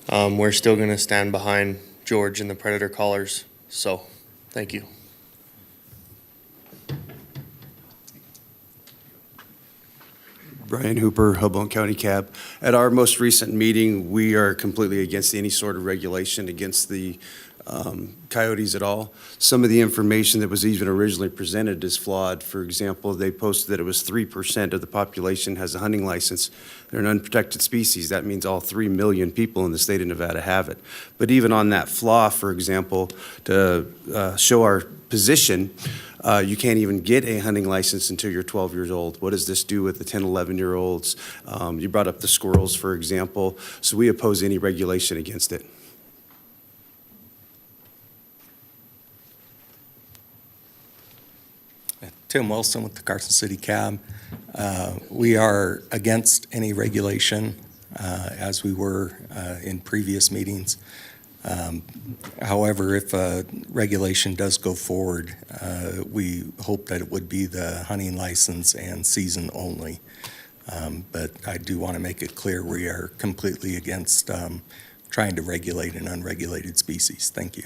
we're still gonna stand behind George and the predator callers. So, thank you. Brian Hooper, Hoboken County Cab. At our most recent meeting, we are completely against any sort of regulation against the coyotes at all. Some of the information that was even originally presented is flawed. For example, they posted that it was 3% of the population has a hunting license. They're an unprotected species. That means all 3 million people in the state of Nevada have it. But even on that flaw, for example, to show our position, you can't even get a hunting license until you're 12 years old. What does this do with the 10, 11-year-olds? You brought up the squirrels, for example. So we oppose any regulation against it. Tim Wilson with the Carson City Cab. We are against any regulation, as we were in previous meetings. However, if a regulation does go forward, we hope that it would be the hunting license and season only. But I do want to make it clear we are completely against trying to regulate an unregulated species. Thank you.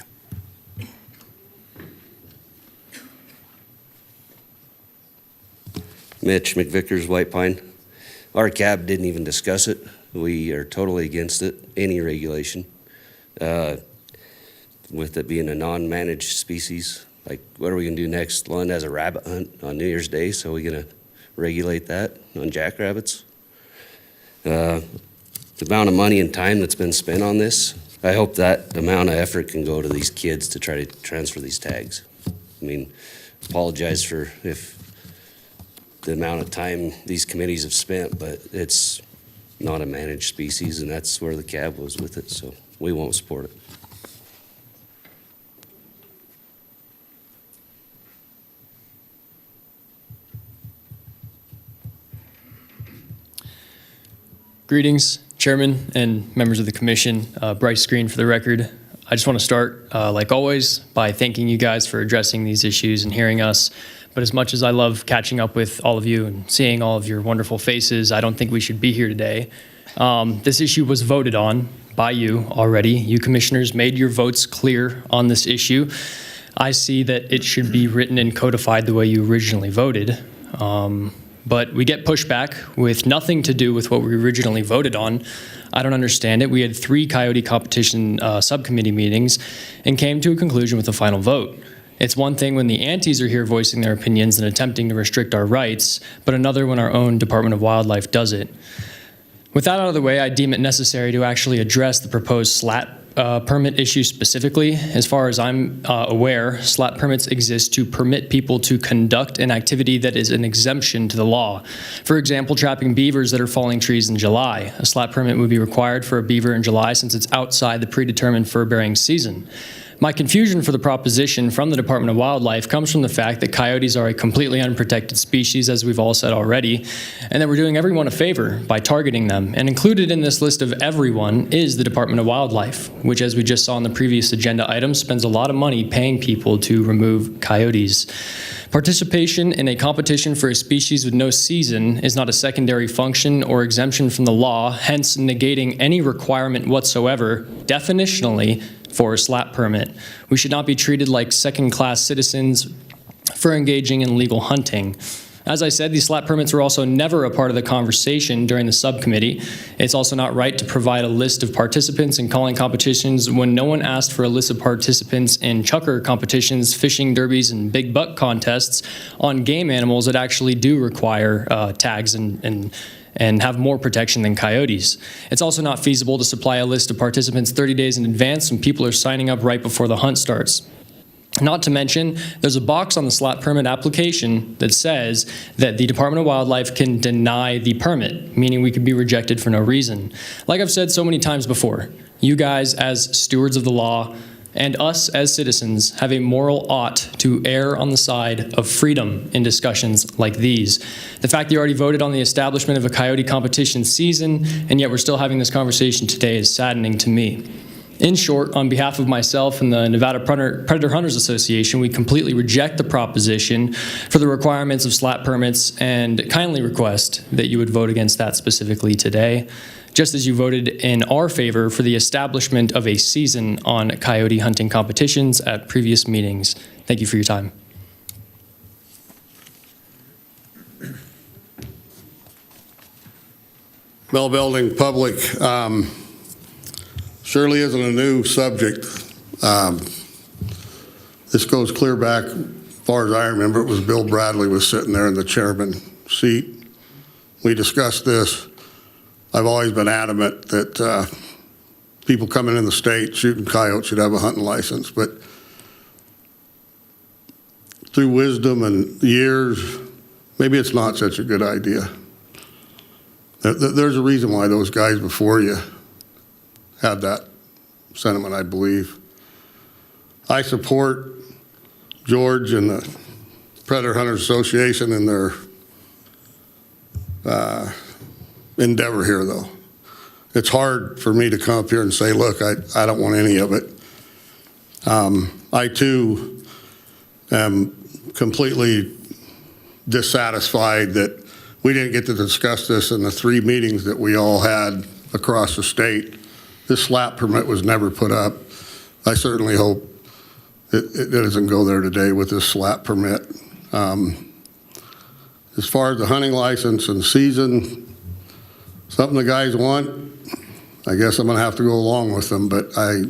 Mitch McVickers, White Pine. Our cab didn't even discuss it. We are totally against it, any regulation. With it being a non-managed species, like what are we gonna do next? Lund has a rabbit hunt on New Year's Day, so we're gonna regulate that on jackrabbits. The amount of money and time that's been spent on this, I hope that amount of effort can go to these kids to try to transfer these tags. I mean, apologize for if the amount of time these committees have spent, but it's not a managed species, and that's where the cab was with it, so we won't support it. Greetings, Chairman and members of the Commission. Bryce Green for the record. I just want to start, like always, by thanking you guys for addressing these issues and hearing us. But as much as I love catching up with all of you and seeing all of your wonderful faces, I don't think we should be here today. This issue was voted on by you already. You commissioners made your votes clear on this issue. I see that it should be written and codified the way you originally voted. But we get pushback with nothing to do with what we originally voted on. I don't understand it. We had 3 Coyote competition subcommittee meetings and came to a conclusion with a final vote. It's one thing when the antis are here voicing their opinions and attempting to restrict our rights, but another when our own Department of Wildlife does it. With that out of the way, I deem it necessary to actually address the proposed slat permit issue specifically. As far as I'm aware, slat permits exist to permit people to conduct an activity that is an exemption to the law. For example, trapping beavers that are falling trees in July. A slat permit would be required for a beaver in July since it's outside the predetermined fur-bearing season. My confusion for the proposition from the Department of Wildlife comes from the fact that coyotes are a completely unprotected species, as we've all said already, and that we're doing everyone a favor by targeting them. And included in this list of everyone is the Department of Wildlife, which, as we just saw in the previous agenda item, spends a lot of money paying people to remove coyotes. Participation in a competition for a species with no season is not a secondary function or exemption from the law, hence negating any requirement whatsoever, definitionally, for a slat permit. We should not be treated like second-class citizens for engaging in legal hunting. As I said, these slat permits were also never a part of the conversation during the subcommittee. It's also not right to provide a list of participants in calling competitions when no one asked for a list of participants in chucker competitions, fishing derbies, and big buck contests on game animals that actually do require tags and have more protection than coyotes. It's also not feasible to supply a list of participants 30 days in advance when people are signing up right before the hunt starts. Not to mention, there's a box on the slat permit application that says that the Department of Wildlife can deny the permit, meaning we could be rejected for no reason. Like I've said so many times before, you guys as stewards of the law and us as citizens have a moral ought to err on the side of freedom in discussions like these. The fact that you already voted on the establishment of a coyote competition season, and yet we're still having this conversation today, is saddening to me. In short, on behalf of myself and the Nevada Predator Hunters Association, we completely reject the proposition for the requirements of slat permits and kindly request that you would vote against that specifically today, just as you voted in our favor for the establishment of a season on coyote hunting competitions at previous meetings. Thank you for your time. Bell building public surely isn't a new subject. This goes clear back, as far as I remember, it was Bill Bradley was sitting there in the chairman seat. We discussed this. I've always been adamant that people coming in the state shooting coyotes should have a hunting license, but through wisdom and years, maybe it's not such a good idea. There's a reason why those guys before you had that sentiment, I believe. I support George and the Predator Hunters Association in their endeavor here, though. It's hard for me to come up here and say, look, I don't want any of it. I, too, am completely dissatisfied that we didn't get to discuss this in the 3 meetings that we all had across the state. This slat permit was never put up. I certainly hope it doesn't go there today with this slat permit. As far as the hunting license and season, something the guys want, I guess I'm gonna have to go along with them, but I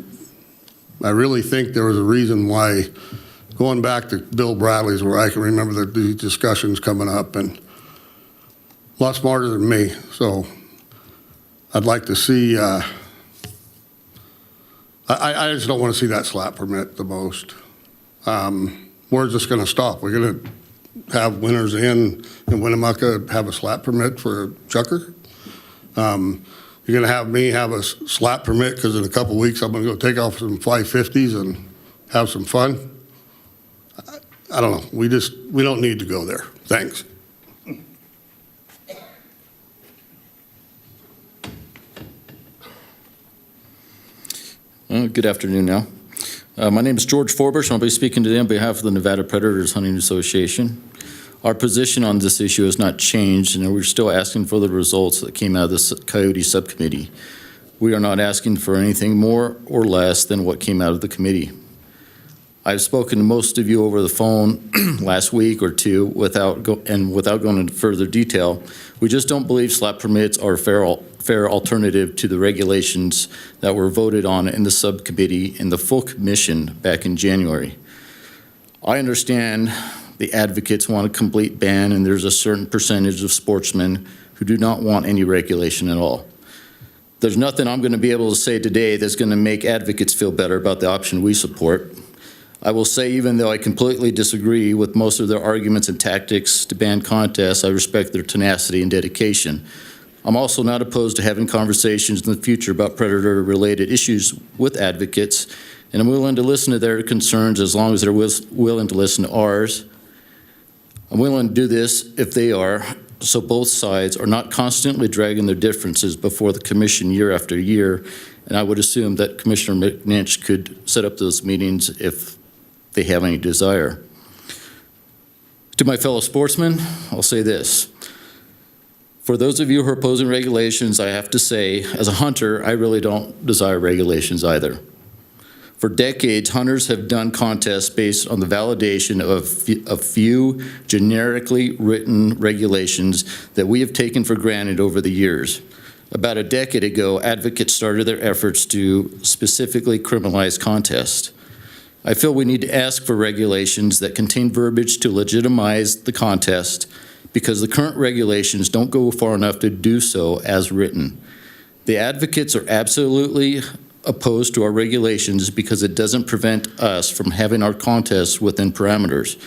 really think there was a reason why, going back to Bill Bradley's, where I can remember the discussions coming up, and a lot smarter than me, so I'd like to see, I just don't want to see that slat permit the most. Where's this going to stop? We're going to have winners in Winnemucca have a slap permit for a chucker. You're gonna have me have a slap permit because in a couple weeks I'm gonna go take off some 550s and have some fun. I don't know. We don't need to go there. Thanks. Good afternoon now. My name is George Forbush, and I'll be speaking today on behalf of the Nevada Predators Hunting Association. Our position on this issue has not changed, and we're still asking for the results that came out of this Coyote subcommittee. We are not asking for anything more or less than what came out of the committee. I've spoken to most of you over the phone last week or two without going into further detail. We just don't believe slap permits are a fair alternative to the regulations that were voted on in the subcommittee and the full commission back in January. I understand the advocates want a complete ban, and there's a certain percentage of sportsmen who do not want any regulation at all. There's nothing I'm going to be able to say today that's going to make advocates feel better about the option we support. I will say, even though I completely disagree with most of their arguments and tactics to ban contests, I respect their tenacity and dedication. I'm also not opposed to having conversations in the future about predator-related issues with advocates, and I'm willing to listen to their concerns as long as they're willing to listen to ours. I'm willing to do this if they are, so both sides are not constantly dragging their differences before the commission year after year, and I would assume that Commissioner McNinch could set up those meetings if they have any desire. To my fellow sportsmen, I'll say this. For those of you who are opposing regulations, I have to say, as a hunter, I really don't desire regulations either. For decades, hunters have done contests based on the validation of a few generically written regulations that we have taken for granted over the years. About a decade ago, advocates started their efforts to specifically criminalize contests. I feel we need to ask for regulations that contain verbiage to legitimize the contest, because the current regulations don't go far enough to do so as written. The advocates are absolutely opposed to our regulations because it doesn't prevent us from having our contests within parameters,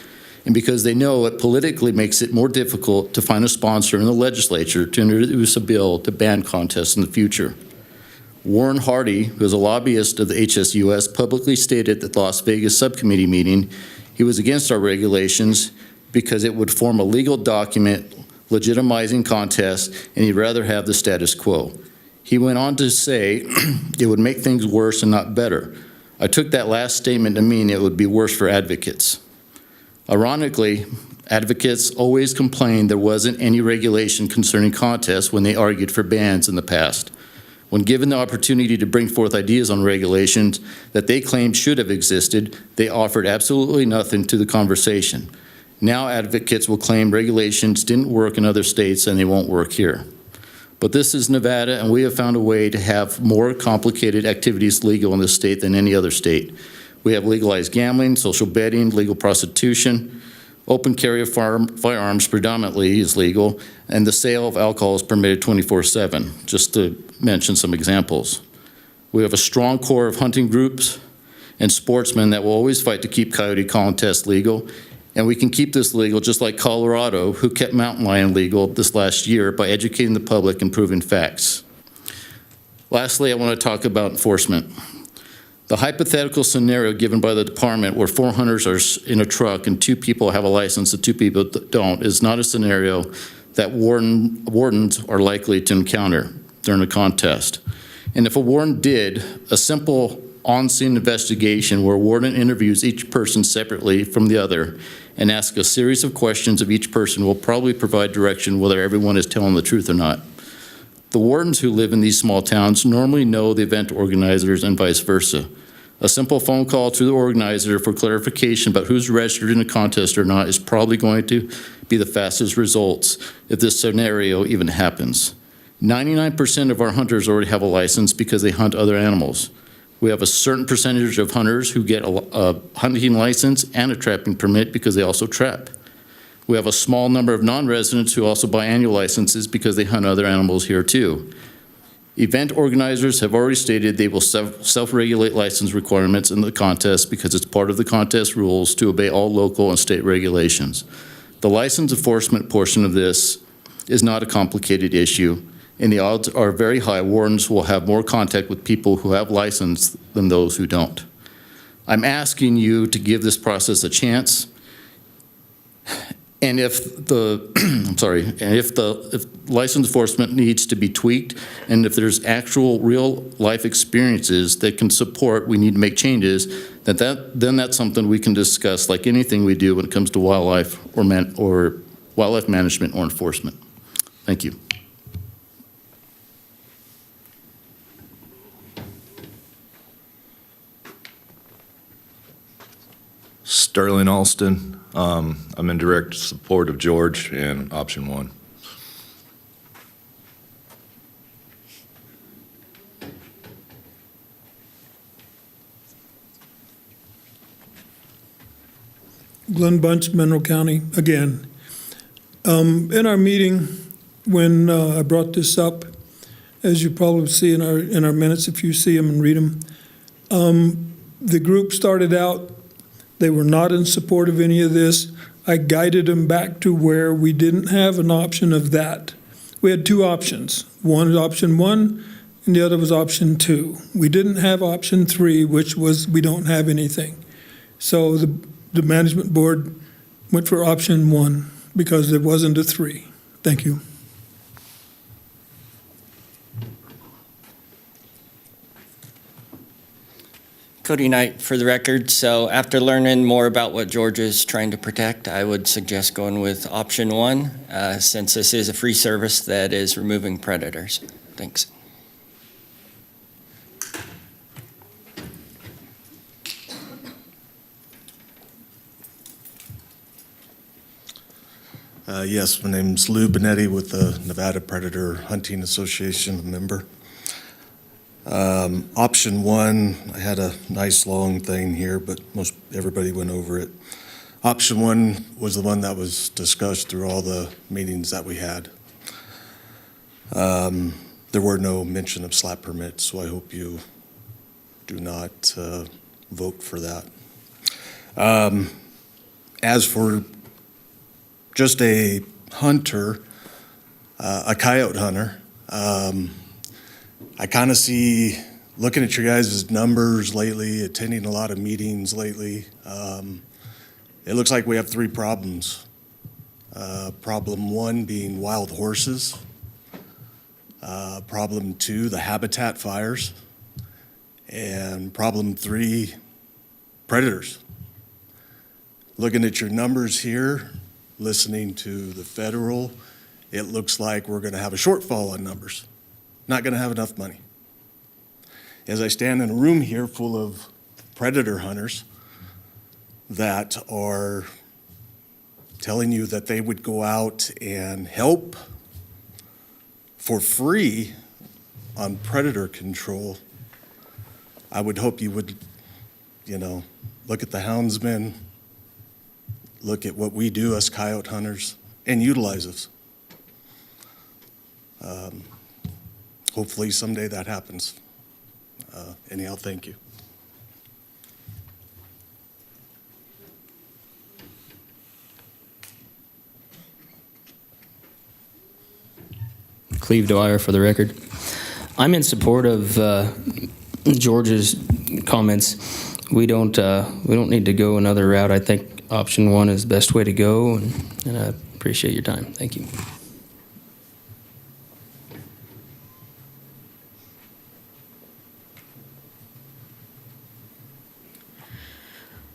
and because they know it politically makes it more difficult to find a sponsor in the legislature to introduce a bill to ban contests in the future. Warren Hardy, who is a lobbyist of the HSUS, publicly stated at the Las Vegas subcommittee meeting he was against our regulations because it would form a legal document legitimizing contests, and he'd rather have the status quo. He went on to say it would make things worse and not better. I took that last statement to mean it would be worse for advocates. Ironically, advocates always complained there wasn't any regulation concerning contests when they argued for bans in the past. When given the opportunity to bring forth ideas on regulations that they claimed should have existed, they offered absolutely nothing to the conversation. Now advocates will claim regulations didn't work in other states and they won't work here. But this is Nevada, and we have found a way to have more complicated activities legal in this state than any other state. We have legalized gambling, social betting, legal prostitution. Open carry of firearms predominantly is legal, and the sale of alcohol is permitted 24/7, just to mention some examples. We have a strong core of hunting groups and sportsmen that will always fight to keep coyote contests legal, and we can keep this legal just like Colorado, who kept mountain lion legal this last year by educating the public and proving facts. Lastly, I want to talk about enforcement. The hypothetical scenario given by the department where 4 hunters are in a truck and 2 people have a license and 2 people don't is not a scenario that wardens are likely to encounter during a contest. And if a warden did, a simple on-scene investigation where a warden interviews each person separately from the other and asks a series of questions of each person will probably provide direction whether everyone is telling the truth or not. The wardens who live in these small towns normally know the event organizers and vice versa. A simple phone call to the organizer for clarification about who's registered in a contest or not is probably going to be the fastest results if this scenario even happens. 99% of our hunters already have a license because they hunt other animals. We have a certain percentage of hunters who get a hunting license and a trapping permit because they also trap. We have a small number of non-residents who also buy annual licenses because they hunt other animals here too. Event organizers have already stated they will self-regulate license requirements in the contest because it's part of the contest rules to obey all local and state regulations. The license enforcement portion of this is not a complicated issue, and the odds are very high wardens will have more contact with people who have license than those who don't. I'm asking you to give this process a chance. And if the, if license enforcement needs to be tweaked, and if there's actual real life experiences that can support, we need to make changes, then that's something we can discuss like anything we do when it comes to wildlife or wildlife management or enforcement. Thank you. Sterling Alston. I'm in direct support of George and option 1. Glenn Bunch, Mineral County, again. In our meeting, when I brought this up, as you probably see in our minutes, if you see them and read them, the group started out, they were not in support of any of this. I guided them back to where we didn't have an option of that. We had 2 options. One was option 1, and the other was option 2. We didn't have option 3, which was we don't have anything. So the management board went for option 1 because there wasn't a 3. Thank you. Cody Knight for the record. So after learning more about what George is trying to protect, I would suggest going with option 1, since this is a free service that is removing predators. Thanks. Yes, my name's Lou Benetti with the Nevada Predator Hunting Association, a member. Option 1, I had a nice long thing here, but most everybody went over it. Option 1 was the one that was discussed through all the meetings that we had. There were no mention of slap permits, so I hope you do not vote for that. As for just a hunter, a coyote hunter, I kind of see, looking at your guys' numbers lately, attending a lot of meetings lately, it looks like we have 3 problems. Problem 1 being wild horses. Problem 2, the habitat fires. And problem 3, predators. Looking at your numbers here, listening to the federal, it looks like we're going to have a shortfall on numbers. Not going to have enough money. As I stand in a room here full of predator hunters that are telling you that they would go out and help for free on predator control, I would hope you would, look at the houndsmen, look at what we do as coyote hunters, and utilize us. Hopefully someday that happens. Anyhow, thank you. Cleve Dwyer for the record. I'm in support of George's comments. We don't need to go another route. I think option 1 is the best way to go, and I appreciate your time. Thank you.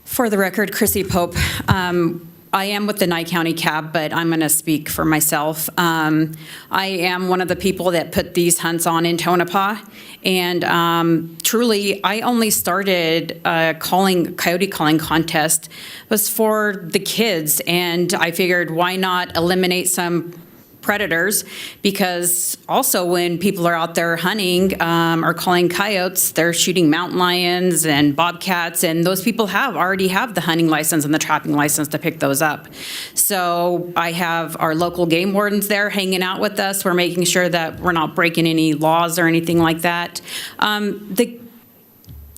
For the record, Chrissy Pope. I am with the Nye County Cab, but I'm going to speak for myself. I am one of the people that put these hunts on in Tonopah, and truly, I only started coyote calling contest was for the kids, and I figured why not eliminate some predators, because also when people are out there hunting or calling coyotes, they're shooting mountain lions and bobcats, and those people already have the hunting license and the trapping license to pick those up. So I have our local game wardens there hanging out with us. We're making sure that we're not breaking any laws or anything like that.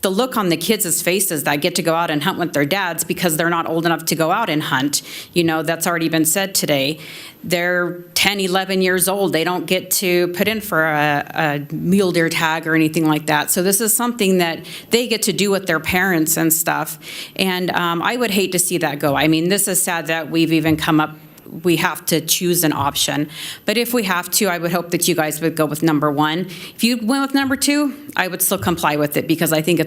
the look on the kids' faces that get to go out and hunt with their dads because they're not old enough to go out and hunt. That's already been said today. They're 10, 11 years old. They don't get to put in for a mule deer tag or anything like that. So this is something that they get to do with their parents and stuff. And I would hate to see that go. I mean, this is sad that we've even come up, we have to choose an option. But if we have to, I would hope that you guys would go with number one. If you went with number two, I would still comply with it because I think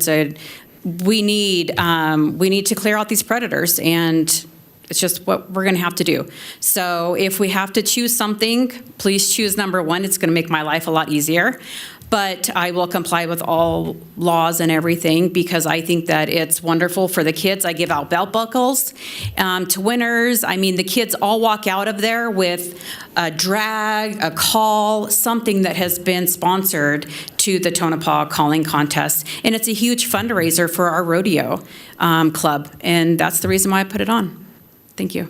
we need to clear out these predators, and it's just what we're going to have to do. So if we have to choose something, please choose number one. It's going to make my life a lot easier. But I will comply with all laws and everything because I think that it's wonderful for the kids. I give out belt buckles to winners. I mean, the kids all walk out of there with a drag, a call, something that has been sponsored to the Tonopah Calling Contest. And it's a huge fundraiser for our rodeo club. And that's the reason why I put it on. Thank you.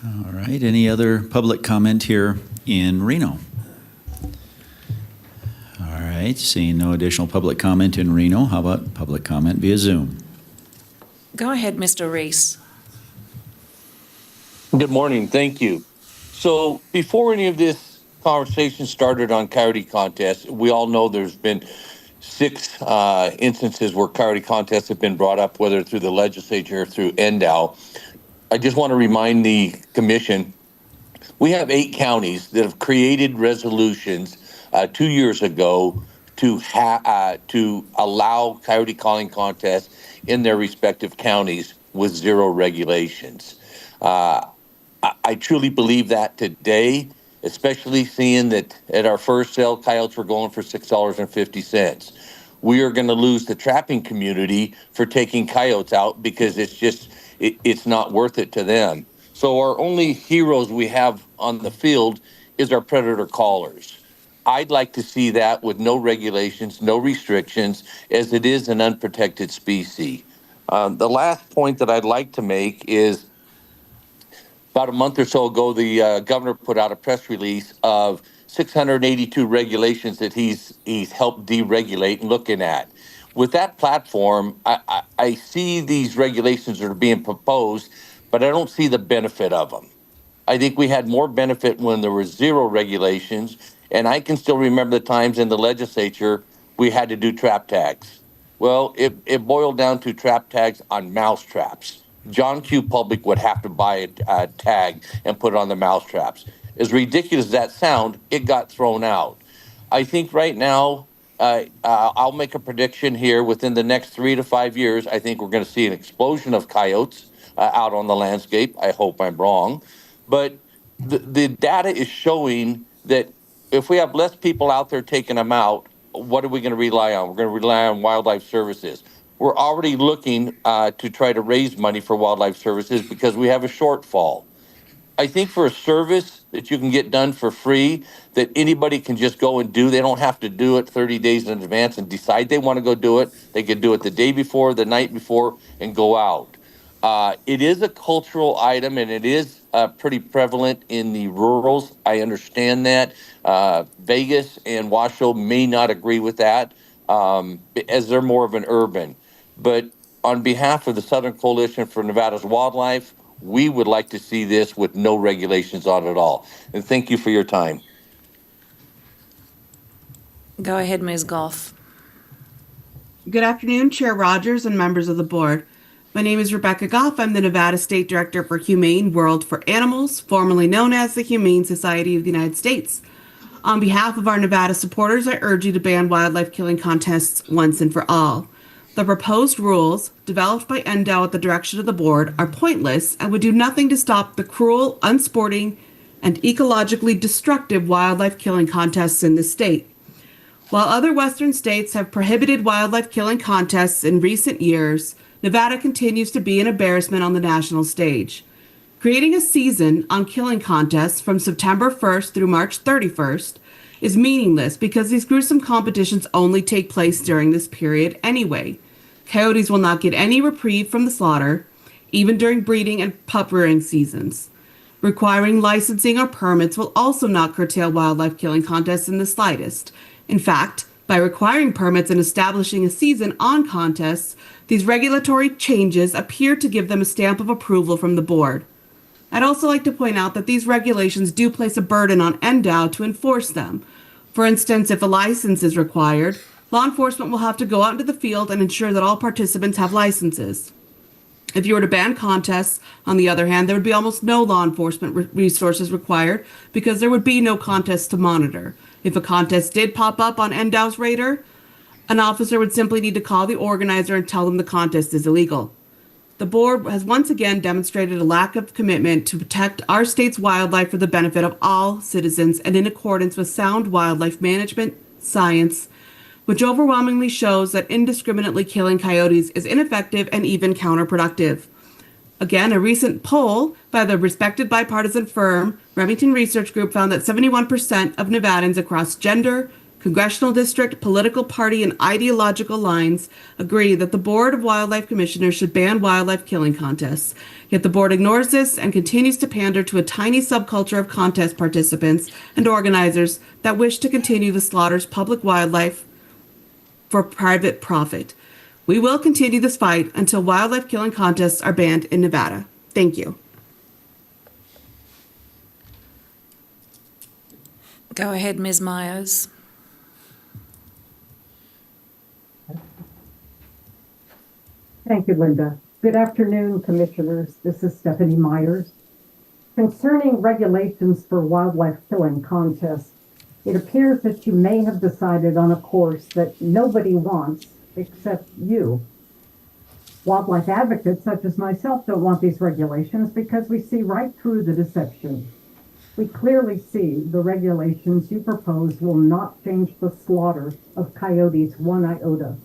All right, any other public comment here in Reno? All right, seeing no additional public comment in Reno, how about public comment via Zoom? Go ahead, Mr. Reese. Good morning, thank you. So before any of this conversation started on coyote contests, we all know there's been 6 instances where coyote contests have been brought up, whether through the legislature or through NDOW. I just want to remind the commission, we have 8 counties that have created resolutions 2 years ago to allow coyote calling contests in their respective counties with 0 regulations. I truly believe that today, especially seeing that at our first sale, coyotes were going for $6.50. We are going to lose the trapping community for taking coyotes out because it's not worth it to them. So our only heroes we have on the field is our predator callers. I'd like to see that with no regulations, no restrictions, as it is an unprotected species. The last point that I'd like to make is about a month or so ago, the governor put out a press release of 682 regulations that he's helped deregulate and looking at. With that platform, I see these regulations that are being proposed, but I don't see the benefit of them. I think we had more benefit when there were 0 regulations, and I can still remember the times in the legislature we had to do trap tags. Well, it boiled down to trap tags on mouse traps. John Q. Public would have to buy a tag and put it on the mouse traps. As ridiculous as that sound, it got thrown out. I think right now, I'll make a prediction here. Within the next 3 to 5 years, I think we're going to see an explosion of coyotes out on the landscape. I hope I'm wrong. But the data is showing that if we have less people out there taking them out, what are we going to rely on? We're going to rely on wildlife services. We're already looking to try to raise money for wildlife services because we have a shortfall. I think for a service that you can get done for free, that anybody can just go and do, they don't have to do it 30 days in advance and decide they want to go do it. They could do it the day before, the night before, and go out. It is a cultural item, and it is pretty prevalent in the rurals. I understand that. Vegas and Washoe may not agree with that, as they're more of an urban. But on behalf of the Southern Coalition for Nevada's Wildlife, we would like to see this with no regulations on it at all. And thank you for your time. Go ahead, Ms. Goff. Good afternoon, Chair Rogers and members of the board. My name is Rebecca Goff. I'm the Nevada State Director for Humane World for Animals, formerly known as the Humane Society of the United States. On behalf of our Nevada supporters, I urge you to ban wildlife killing contests once and for all. The proposed rules, developed by NDOW at the direction of the board, are pointless and would do nothing to stop the cruel, unsporting, and ecologically destructive wildlife killing contests in the state. While other Western states have prohibited wildlife killing contests in recent years, Nevada continues to be an embarrassment on the national stage. Creating a season on killing contests from September 1st through March 31st is meaningless because these gruesome competitions only take place during this period anyway. Coyotes will not get any reprieve from the slaughter, even during breeding and pup rearing seasons. Requiring licensing or permits will also not curtail wildlife killing contests in the slightest. In fact, by requiring permits and establishing a season on contests, these regulatory changes appear to give them a stamp of approval from the board. I'd also like to point out that these regulations do place a burden on NDOW to enforce them. For instance, if a license is required, law enforcement will have to go out into the field and ensure that all participants have licenses. If you were to ban contests, on the other hand, there would be almost no law enforcement resources required because there would be no contests to monitor. If a contest did pop up on NDOW's radar, an officer would simply need to call the organizer and tell them the contest is illegal. The board has once again demonstrated a lack of commitment to protect our state's wildlife for the benefit of all citizens and in accordance with sound wildlife management science, which overwhelmingly shows that indiscriminately killing coyotes is ineffective and even counterproductive. Again, a recent poll by the respected bipartisan firm Remington Research Group found that 71% of Nevadans across gender, congressional district, political party, and ideological lines agree that the Board of Wildlife Commissioners should ban wildlife killing contests. Yet the board ignores this and continues to pander to a tiny subculture of contest participants and organizers that wish to continue the slaughters of public wildlife for private profit. We will continue this fight until wildlife killing contests are banned in Nevada. Thank you. Go ahead, Ms. Myers. Thank you, Linda. Good afternoon, Commissioners. This is Stephanie Myers. Concerning regulations for wildlife killing contests, it appears that you may have decided on a course that nobody wants except you. Wildlife advocates such as myself don't want these regulations because we see right through the deception. We clearly see the regulations you propose will not change the slaughter of coyotes one iota.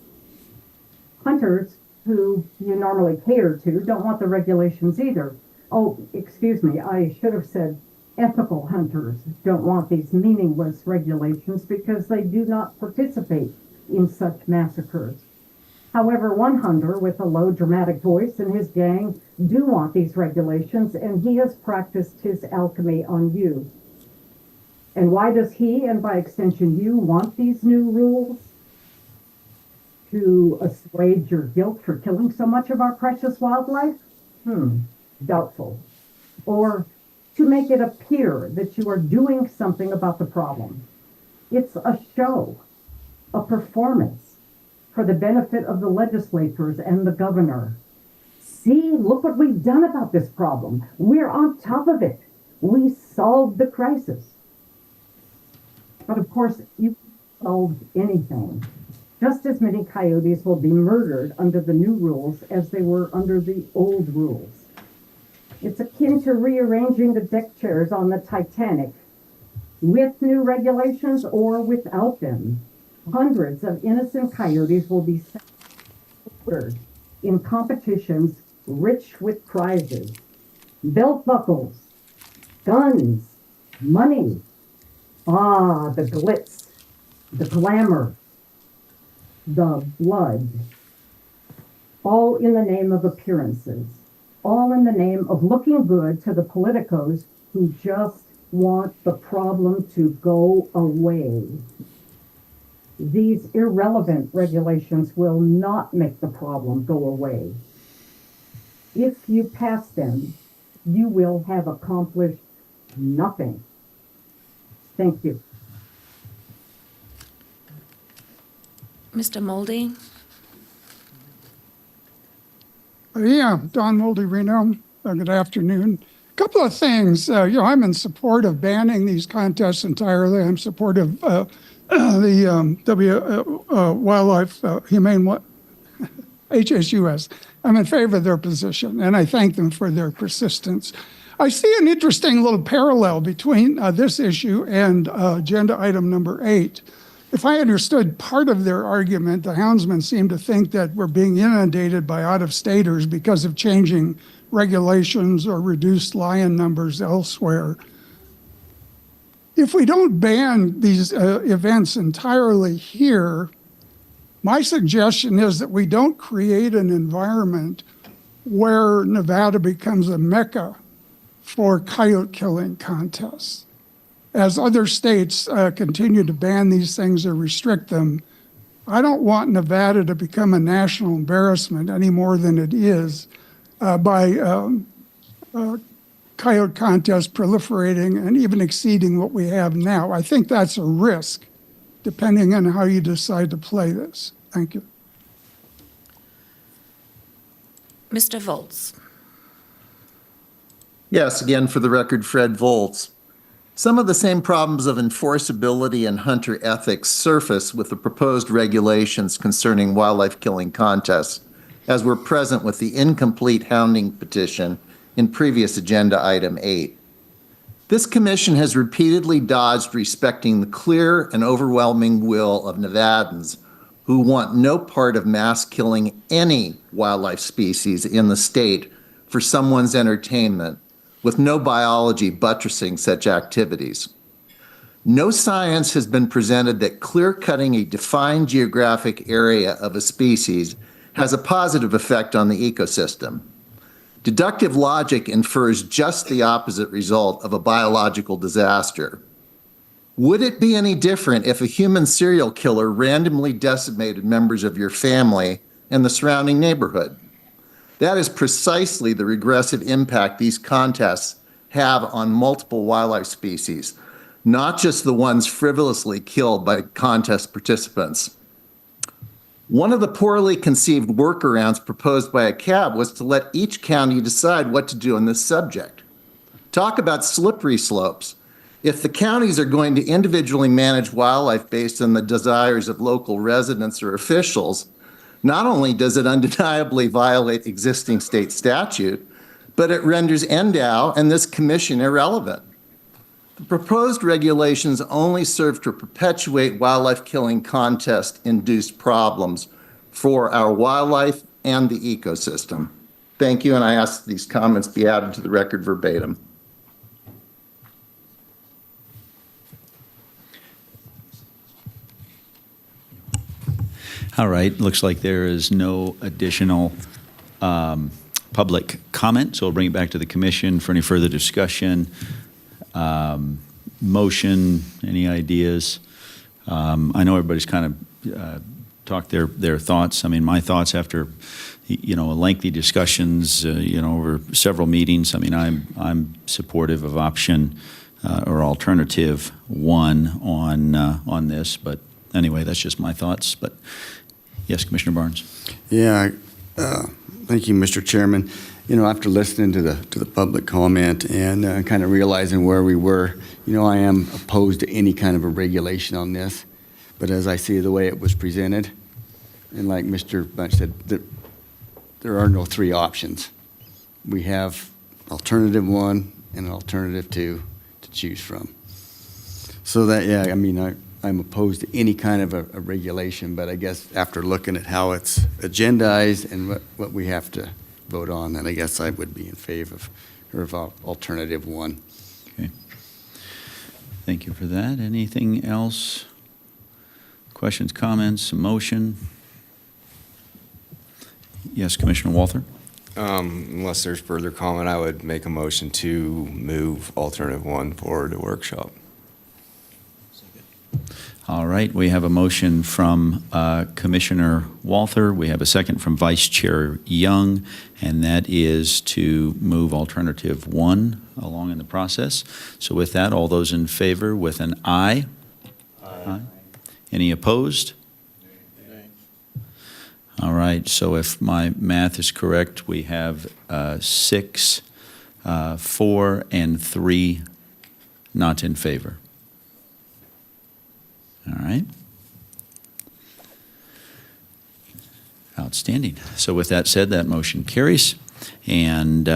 Hunters who you normally cater to don't want the regulations either. Oh, excuse me, I should have said ethical hunters don't want these meaningless regulations because they do not participate in such massacres. However, one hunter with a low dramatic voice and his gang do want these regulations, and he has practiced his alchemy on you. And why does he, and by extension you, want these new rules? To assuage your guilt for killing so much of our precious wildlife? Doubtful. Or to make it appear that you are doing something about the problem. It's a show, a performance for the benefit of the legislators and the governor. See, look what we've done about this problem. We're on top of it. We solved the crisis. But of course, you solved anything. Just as many coyotes will be murdered under the new rules as they were under the old rules. It's akin to rearranging the deck chairs on the Titanic, with new regulations or without them. Hundreds of innocent coyotes will be murdered in competitions rich with prizes, belt buckles, guns, money. Ah, the glitz, the glamour, the blood, all in the name of appearances, all in the name of looking good to the politicos who just want the problem to go away. These irrelevant regulations will not make the problem go away. If you pass them, you will have accomplished nothing. Thank you. Mr. Moldy? Yeah, Don Moldy-Reno. Good afternoon. A couple of things. I'm in support of banning these contests entirely. I'm supportive of the Wildlife Humane HSUS. I'm in favor of their position, and I thank them for their persistence. I see an interesting little parallel between this issue and agenda item number 8. If I understood part of their argument, the houndsmen seem to think that we're being inundated by out-of-staters because of changing regulations or reduced lion numbers elsewhere. If we don't ban these events entirely here, my suggestion is that we don't create an environment where Nevada becomes a mecca for coyote killing contests. As other states continue to ban these things or restrict them, I don't want Nevada to become a national embarrassment any more than it is by coyote contests proliferating and even exceeding what we have now. I think that's a risk, depending on how you decide to play this. Thank you. Mr. Volz. Yes, again, for the record, Fred Volz. Some of the same problems of enforceability and hunter ethics surface with the proposed regulations concerning wildlife killing contests, as were present with the incomplete hounding petition in previous agenda item 8. This commission has repeatedly dodged respecting the clear and overwhelming will of Nevadans who want no part of mass killing any wildlife species in the state for someone's entertainment, with no biology buttressing such activities. No science has been presented that clear-cutting a defined geographic area of a species has a positive effect on the ecosystem. Deductive logic infers just the opposite result of a biological disaster. Would it be any different if a human serial killer randomly decimated members of your family and the surrounding neighborhood? That is precisely the regressive impact these contests have on multiple wildlife species, not just the ones frivolously killed by contest participants. One of the poorly conceived workarounds proposed by a CAB was to let each county decide what to do on this subject. Talk about slippery slopes. If the counties are going to individually manage wildlife based on the desires of local residents or officials, not only does it undeniably violate existing state statute, but it renders NDOW and this commission irrelevant. The proposed regulations only serve to perpetuate wildlife killing contest-induced problems for our wildlife and the ecosystem. Thank you, and I ask these comments be added to the record verbatim. All right, looks like there is no additional public comment, so we'll bring it back to the commission for any further discussion. Motion, any ideas? I know everybody's kind of talked their thoughts. I mean, my thoughts after, lengthy discussions, over several meetings. I mean, I'm supportive of option or alternative 1 on this, but anyway, that's just my thoughts. But yes, Commissioner Barnes. Yeah, thank you, Mr. Chairman. After listening to the public comment and kind of realizing where we were, I am opposed to any kind of a regulation on this. But as I see the way it was presented, and like Mr. Bunch said, there are no 3 options. We have alternative 1 and alternative 2 to choose from. So that, yeah, I mean, I'm opposed to any kind of a regulation, but I guess after looking at how it's agendized and what we have to vote on, then I guess I would be in favor of alternative 1. Okay. Thank you for that. Anything else? Questions, comments, a motion? Yes, Commissioner Walther. Unless there's further comment, I would make a motion to move alternative 1 forward to workshop. All right, we have a motion from Commissioner Walther. We have a second from Vice Chair Young, and that is to move alternative 1 along in the process. So with that, all those in favor with an aye? Aye. Any opposed? Nay. All right, so if my math is correct, we have 6, 4, and 3 not in favor. All right. Outstanding. So with that said, that motion carries. And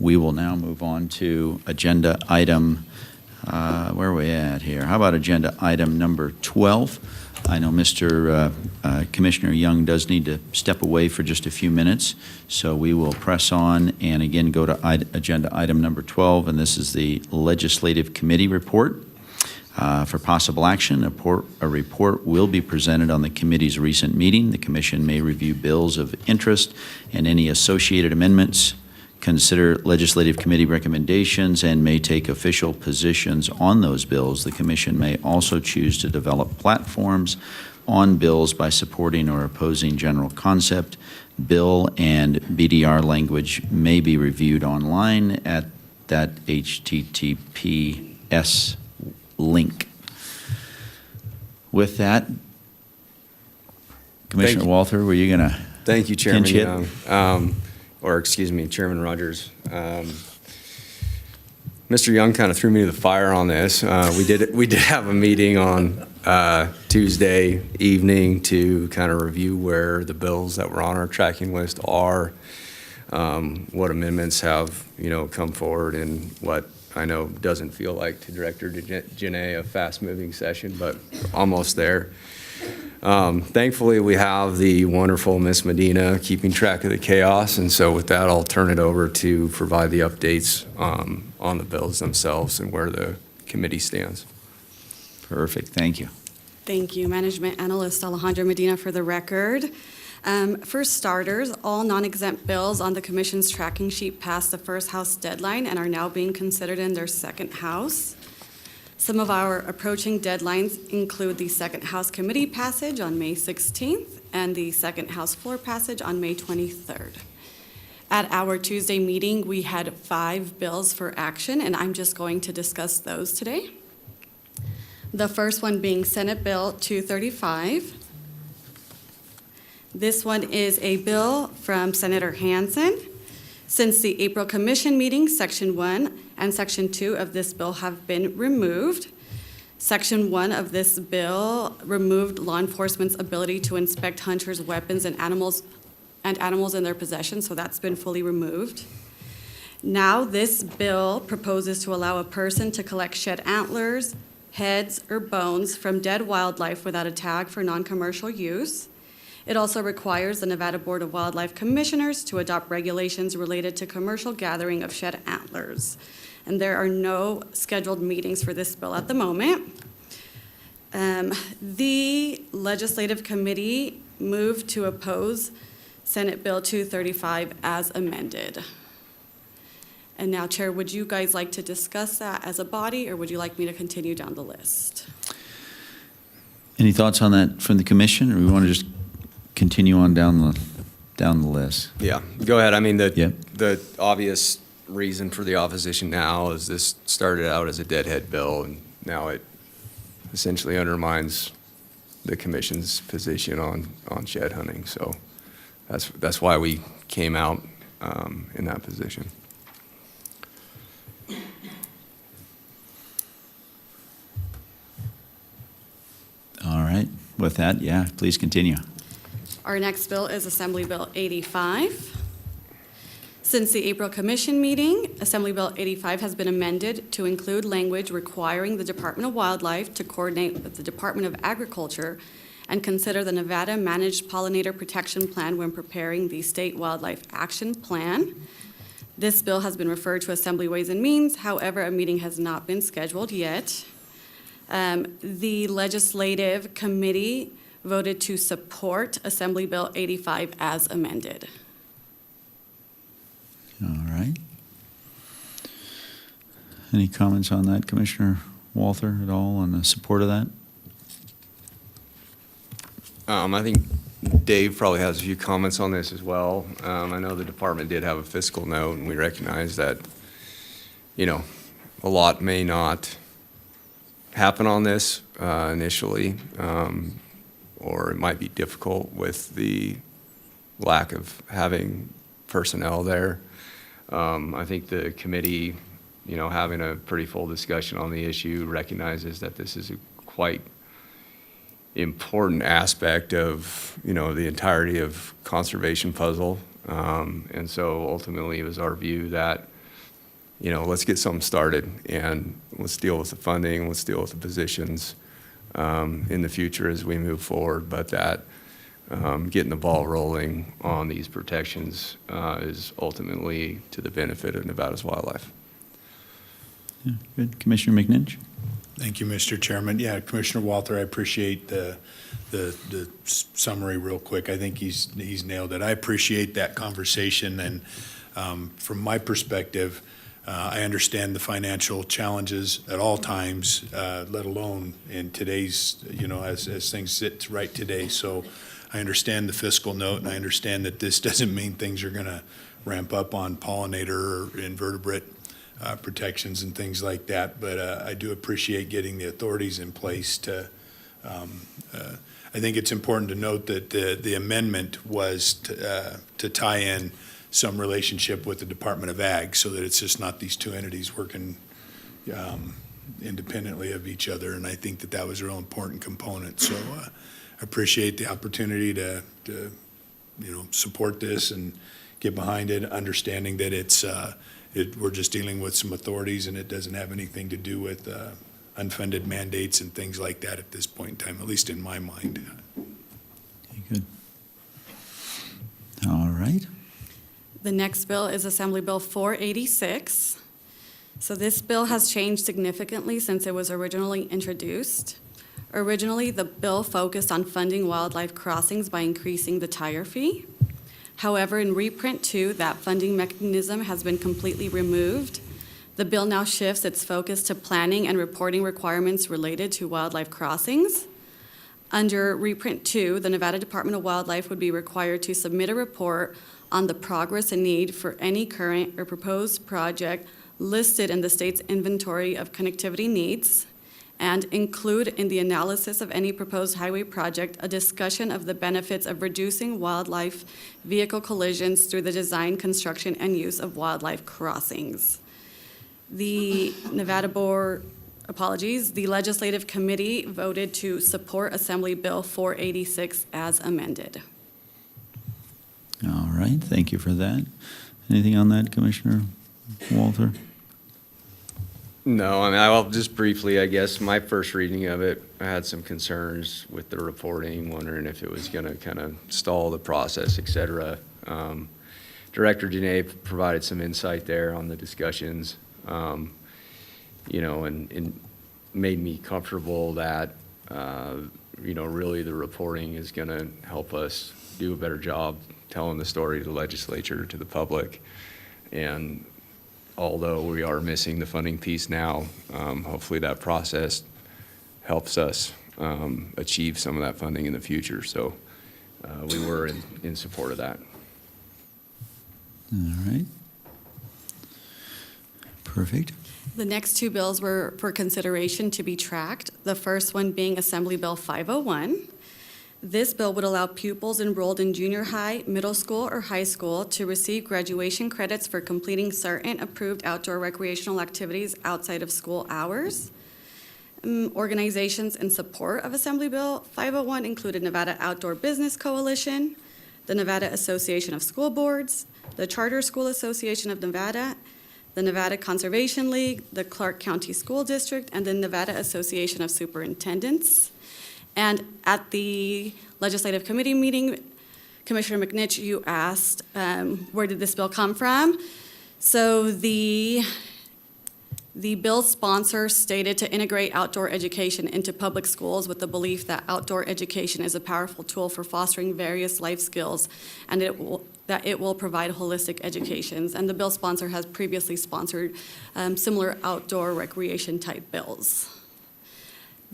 we will now move on to agenda item, where are we at here? How about agenda item number 12? I know Mr. Commissioner Young does need to step away for just a few minutes. So we will press on and again go to agenda item number 12. And this is the Legislative Committee report. For possible action, a report will be presented on the committee's recent meeting. The commission may review bills of interest and any associated amendments consider legislative committee recommendations, and may take official positions on those bills. The commission may also choose to develop platforms on bills by supporting or opposing general concept. Bill and BDR language may be reviewed online at that HTTPS link. With that, Commissioner Walther, were you going to? Thank you, Chairman pinch hit? Young. Chairman Rogers. Mr. Young kind of threw me to the fire on this. We did have a meeting on Tuesday evening to kind of review where the bills that were on our tracking list are, what amendments have, come forward, and what I know doesn't feel like to Director Janae a fast-moving session, but almost there. Thankfully, we have the wonderful Miss Medina keeping track of the chaos, and so with that, I'll turn it over to provide the updates on the bills themselves and where the committee stands. Perfect. Thank you. Thank you. Management Analyst Alejandra Medina for the record. For starters, all non-exempt bills on the Commission's tracking sheet passed the first House deadline and are now being considered in their second House. Some of our approaching deadlines include the second House committee passage on May 16th and the second House floor passage on May 23rd. At our Tuesday meeting, we had 5 bills for action, and I'm just going to discuss those today. The first one being Senate Bill 235. This one is a bill from Senator Hansen. Since the April Commission meeting, Section 1 and Section 2 of this bill have been removed. Section 1 of this bill removed law enforcement's ability to inspect hunters' weapons and animals in their possession, so that's been fully removed. Now this bill proposes to allow a person to collect shed antlers, heads, or bones from dead wildlife without a tag for non-commercial use. It also requires the Nevada Board of Wildlife Commissioners to adopt regulations related to commercial gathering of shed antlers. And there are no scheduled meetings for this bill at the moment. The Legislative Committee moved to oppose Senate Bill 235 as amended. And now, Chair, would you guys like to discuss that as a body, or would you like me to continue down the list? Any thoughts on that from the commission, or we want to just continue on down the list? Yeah, go ahead. I mean, the obvious reason for the opposition now is this started out as a deadhead bill, and now it essentially undermines the commission's position on shed hunting. So that's why we came out in that position. All right. With that, yeah, please continue. Our next bill is Assembly Bill 85. Since the April Commission meeting, Assembly Bill 85 has been amended to include language requiring the Department of Wildlife to coordinate with the Department of Agriculture and consider the Nevada Managed Pollinator Protection Plan when preparing the State Wildlife Action Plan. This bill has been referred to Assembly Ways and Means. However, a meeting has not been scheduled yet. The Legislative Committee voted to support Assembly Bill 85 as amended. All right. Any comments on that, Commissioner Walther, at all on the support of that? I think Dave probably has a few comments on this as well. I know the department did have a fiscal note, and we recognize that, a lot may not happen on this initially, or it might be difficult with the lack of having personnel there. I think the committee, having a pretty full discussion on the issue, recognizes that this is a quite important aspect of, the entirety of conservation puzzle. And so ultimately it was our view that, let's get something started and let's deal with the funding, let's deal with the positions in the future as we move forward, but that getting the ball rolling on these protections is ultimately to the benefit of Nevada's wildlife. Yeah, good. Commissioner McNinch? Thank you, Mr. Chairman. Yeah, Commissioner Walther, I appreciate the summary real quick. I think he's nailed it. I appreciate that conversation, and From my perspective, I understand the financial challenges at all times, let alone in today's, as things sit right today. So I understand the fiscal note, and I understand that this doesn't mean things are going to ramp up on pollinator or invertebrate protections and things like that. But I do appreciate getting the authorities in place to. I think it's important to note that the amendment was to tie in some relationship with the Department of Ag, so that it's just not these two entities working independently of each other. And I think that was a real important component. So I appreciate the opportunity to support this and get behind it, understanding that we're just dealing with some authorities, and it doesn't have anything to do with unfunded mandates and things like that at this point in time, at least in my mind. Okay, good. All right. The next bill is Assembly Bill 486. So this bill has changed significantly since it was originally introduced. Originally, the bill focused on funding wildlife crossings by increasing the tire fee. However, in reprint 2, that funding mechanism has been completely removed. The bill now shifts its focus to planning and reporting requirements related to wildlife crossings. Under reprint 2, the Nevada Department of Wildlife would be required to submit a report on the progress and need for any current or proposed project listed in the state's inventory of connectivity needs, and include in the analysis of any proposed highway project a discussion of the benefits of reducing wildlife vehicle collisions through the design, construction, and use of wildlife crossings. The the Legislative Committee voted to support Assembly Bill 486 as amended. All right, thank you for that. Anything on that, Commissioner Walter? No, I mean, I'll just briefly, I guess, my first reading of it, I had some concerns with the reporting, wondering if it was going to kind of stall the process, et cetera. Director Dene provided some insight there on the discussions, and made me comfortable that, really the reporting is going to help us do a better job telling the story to the legislature, to the public. And although we are missing the funding piece now, hopefully that process helps us achieve some of that funding in the future. So we were in support of that. All right. Perfect. The next two bills were for consideration to be tracked, the first one being Assembly Bill 501. This bill would allow pupils enrolled in junior high, middle school, or high school to receive graduation credits for completing certain approved outdoor recreational activities outside of school hours. Organizations in support of Assembly Bill 501 included Nevada Outdoor Business Coalition, the Nevada Association of School Boards, the Charter School Association of Nevada, the Nevada Conservation League, the Clark County School District, and the Nevada Association of Superintendents. And at the Legislative Committee meeting, Commissioner McNitch, you asked, where did this bill come from? So the bill sponsor stated to integrate outdoor education into public schools with the belief that outdoor education is a powerful tool for fostering various life skills, and that it will provide holistic educations. And the bill sponsor has previously sponsored similar outdoor recreation type bills.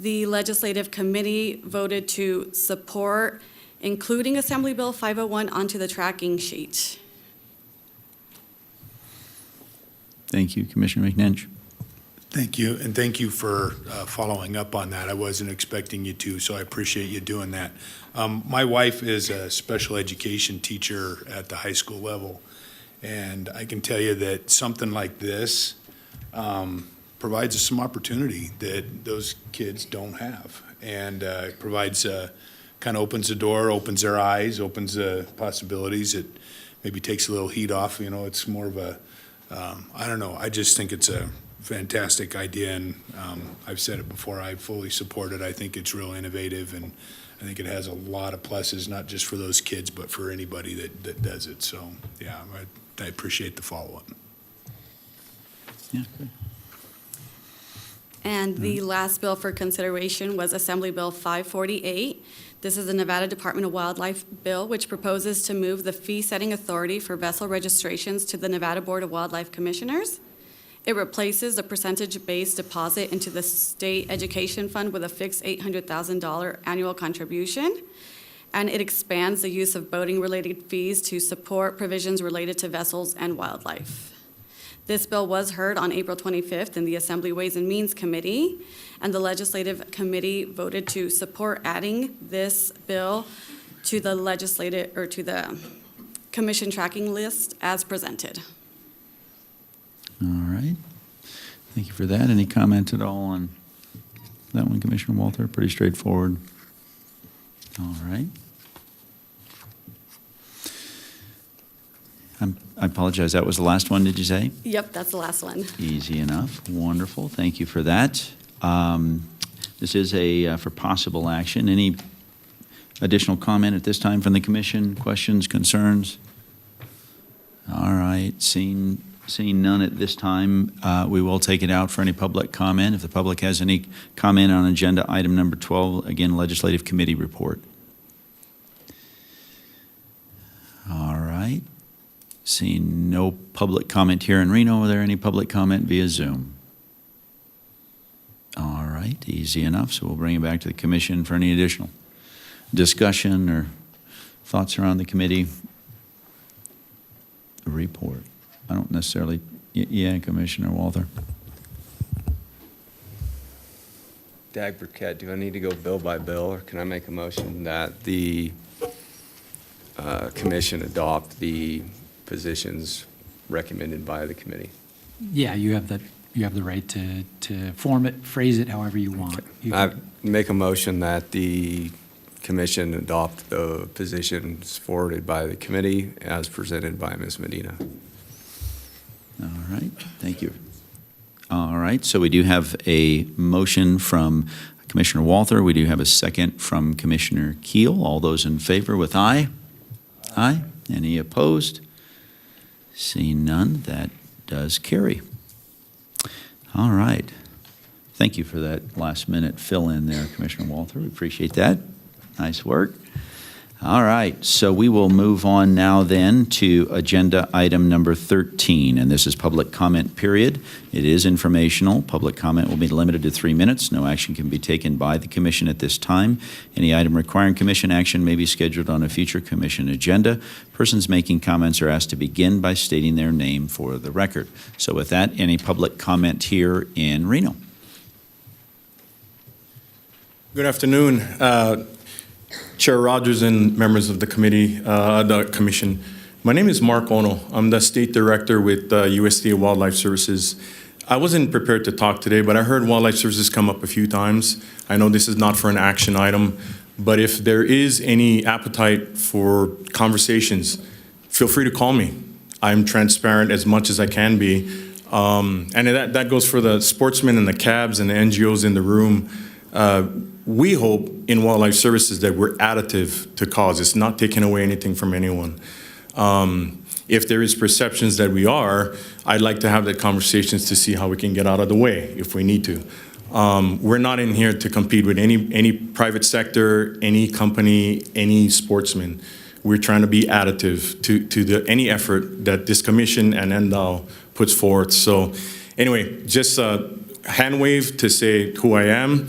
The Legislative Committee voted to support including Assembly Bill 501 onto the tracking sheet. Thank you, Commissioner McNinch. Thank you, and thank you for following up on that. I wasn't expecting you to, so I appreciate you doing that. My wife is a special education teacher at the high school level, and I can tell you that something like this provides us some opportunity that those kids don't have, and provides, kind of opens the door, opens their eyes, opens the possibilities. It maybe takes a little heat off. It's more of a, I don't know, I just think it's a fantastic idea, and I've said it before, I fully support it. I think it's real innovative, and I think it has a lot of pluses, not just for those kids, but for anybody that does it. So, yeah, I appreciate the follow-up. Yeah, good. And the last bill for consideration was Assembly Bill 548. This is the Nevada Department of Wildlife bill, which proposes to move the fee-setting authority for vessel registrations to the Nevada Board of Wildlife Commissioners. It replaces the percentage-based deposit into the state education fund with a fixed $800,000 annual contribution. And it expands the use of boating-related fees to support provisions related to vessels and wildlife. This bill was heard on April 25th in the Assembly Ways and Means Committee, and the Legislative Committee voted to support adding this bill to the to the Commission tracking list as presented. All right. Thank you for that. Any comment at all on that one, Commissioner Walter? Pretty straightforward. All right. I apologize. That was the last one, did you say? Yep, that's the last one. Easy enough. Wonderful. Thank you for that. This is for possible action. Any additional comment at this time from the commission? Questions, concerns? All right. Seeing none at this time, we will take it out for any public comment. If the public has any comment on agenda item number 12, again, Legislative Committee report. All right. Seeing no public comment here in Reno, are there any public comment via Zoom? All right, easy enough. So we'll bring it back to the commission for any additional discussion or thoughts around the committee report. I don't necessarily, yeah, Commissioner Walther. Dag Burkett, do I need to go bill by bill, or can I make a motion that the commission adopt the positions recommended by the committee? Yeah, you have the right to form it, phrase it however you want. You I can- make a motion that the commission adopt the positions forwarded by the committee as presented by Ms. Medina. All right, thank you. All right, so we do have a motion from Commissioner Walther. We do have a second from Commissioner Keel. All those in favor with aye? Aye. Any opposed? Seeing none, that does carry. All right. Thank you for that last minute fill in there, Commissioner Walther. We appreciate that. Nice work. All right, so we will move on now then to agenda item number 13, and this is public comment period. It is informational. Public comment will be limited to 3 minutes. No action can be taken by the commission at this time. Any item requiring commission action may be scheduled on a future commission agenda. Persons making comments are asked to begin by stating their name for the record. So with that, any public comment here in Reno? Good afternoon. Chair Rogers and members of the the commission. My name is Mark Ono. I'm the state director with USDA Wildlife Services. I wasn't prepared to talk today, but I heard Wildlife Services come up a few times. I know this is not for an action item, but if there is any appetite for conversations, feel free to call me. I'm transparent as much as I can be. And that goes for the sportsmen and the cabs and the NGOs in the room. We hope in Wildlife Services that we're additive to cause. It's not taking away anything from anyone. If there is perceptions that we are, I'd like to have that conversations to see how we can get out of the way if we need to. We're not in here to compete with any private sector, any company, any sportsman. We're trying to be additive to any effort that this commission and NDOW puts forth. So anyway, just hand wave to say who I am.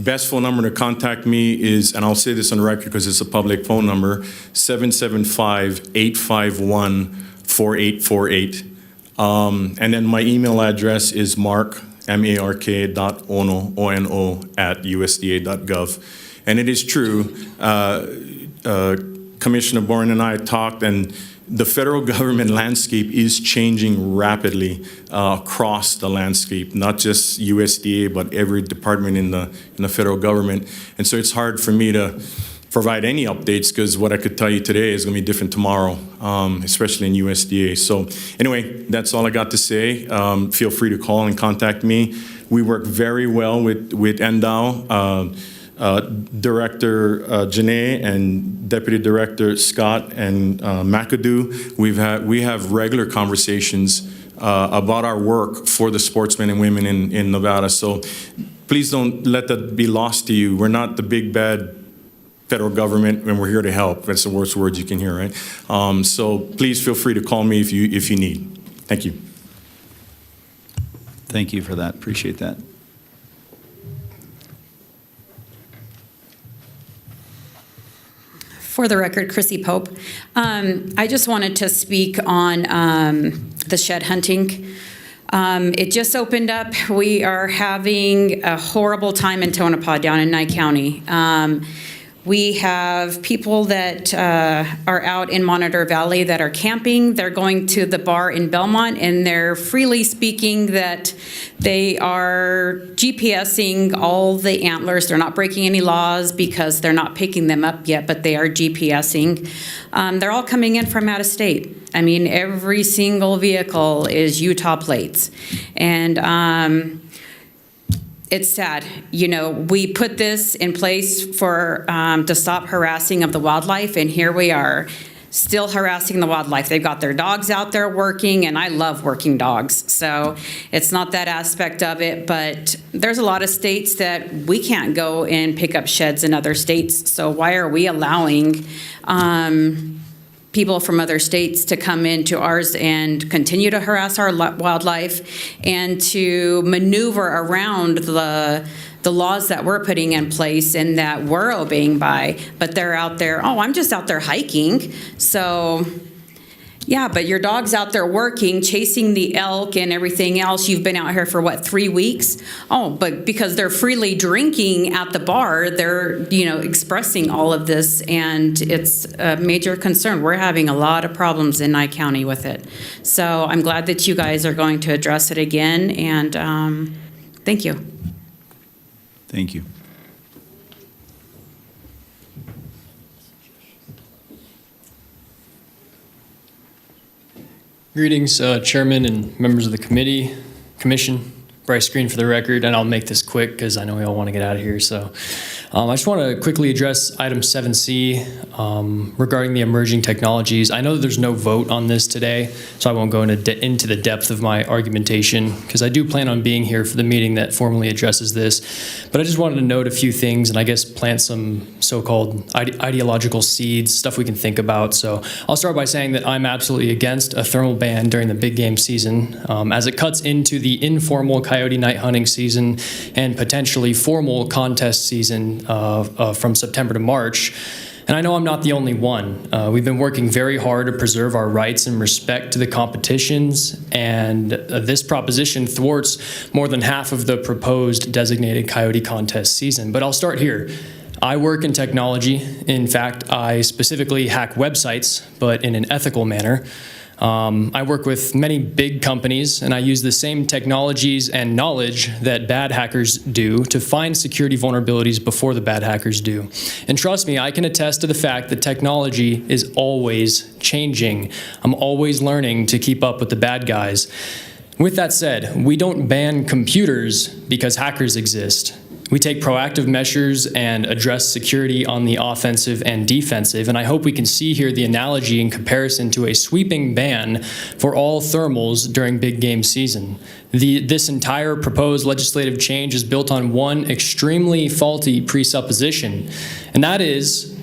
Best phone number to contact me is, and I'll say this on the record because it's a public phone number, 775-851-4848. And then my email address is mark.ono, O-N-O, @usda.gov. And it is true, Commissioner Boren and I talked, and the federal government landscape is changing rapidly across the landscape, not just USDA, but every department in the federal government. And so it's hard for me to provide any updates because what I could tell you today is going to be different tomorrow, especially in USDA. So anyway, that's all I got to say. Feel free to call and contact me. We work very well with NDOW. Director Janae and Deputy Director Scott and McAdoo, we have regular conversations about our work for the sportsmen and women in Nevada. So please don't let that be lost to you. We're not the big bad federal government, and we're here to help. That's the worst words you can hear, right? So please feel free to call me if you need. Thank you. Thank you for that. Appreciate that. For the record, Chrissy Pope. I just wanted to speak on the shed hunting. It just opened up. We are having a horrible time in Tonopah down in Nye County. We have people that are out in Monitor Valley that are camping. They're going to the bar in Belmont, and they're freely speaking that they are GPSing all the antlers. They're not breaking any laws because they're not picking them up yet, but they are GPSing. They're all coming in from out of state. I mean, every single vehicle is Utah plates. And it's sad. You know, we put this in place for to stop harassing of the wildlife, and here we are still harassing the wildlife. They've got their dogs out there working, and I love working dogs. So it's not that aspect of it, but there's a lot of states that we can't go and pick up sheds in other states. So why are we allowing people from other states to come into ours and continue to harass our wildlife and to maneuver around the laws that we're putting in place and that we're obeying by, but they're out there, oh, I'm just out there hiking. So yeah, but your dog's out there working, chasing the elk and everything else. You've been out here for what, 3 weeks? Oh, but because they're freely drinking at the bar, they're, you know, expressing all of this, and it's a major concern. We're having a lot of problems in Nye County with it. So I'm glad that you guys are going to address it again, and thank you. Thank you. Greetings, Chairman and members of the commission. Bryce Green for the record, and I'll make this quick because I know we all want to get out of here. So I just want to quickly address item 7C regarding the emerging technologies. I know that there's no vote on this today, so I won't go into the depth of my argumentation because I do plan on being here for the meeting that formally addresses this. But I just wanted to note a few things and I guess plant some so-called ideological seeds, stuff we can think about. So I'll start by saying that I'm absolutely against a thermal ban during the big game season as it cuts into the informal coyote night hunting season and potentially formal contest season from September to March. And I know I'm not the only one. We've been working very hard to preserve our rights in respect to the competitions, and this proposition thwarts more than half of the proposed designated coyote contest season. But I'll start here. I work in technology. In fact, I specifically hack websites, but in an ethical manner. I work with many big companies, and I use the same technologies and knowledge that bad hackers do to find security vulnerabilities before the bad hackers do. And trust me, I can attest to the fact that technology is always changing. I'm always learning to keep up with the bad guys. With that said, we don't ban computers because hackers exist. We take proactive measures and address security on the offensive and defensive, and I hope we can see here the analogy in comparison to a sweeping ban for all thermals during big game season. This entire proposed legislative change is built on one extremely faulty presupposition, and that is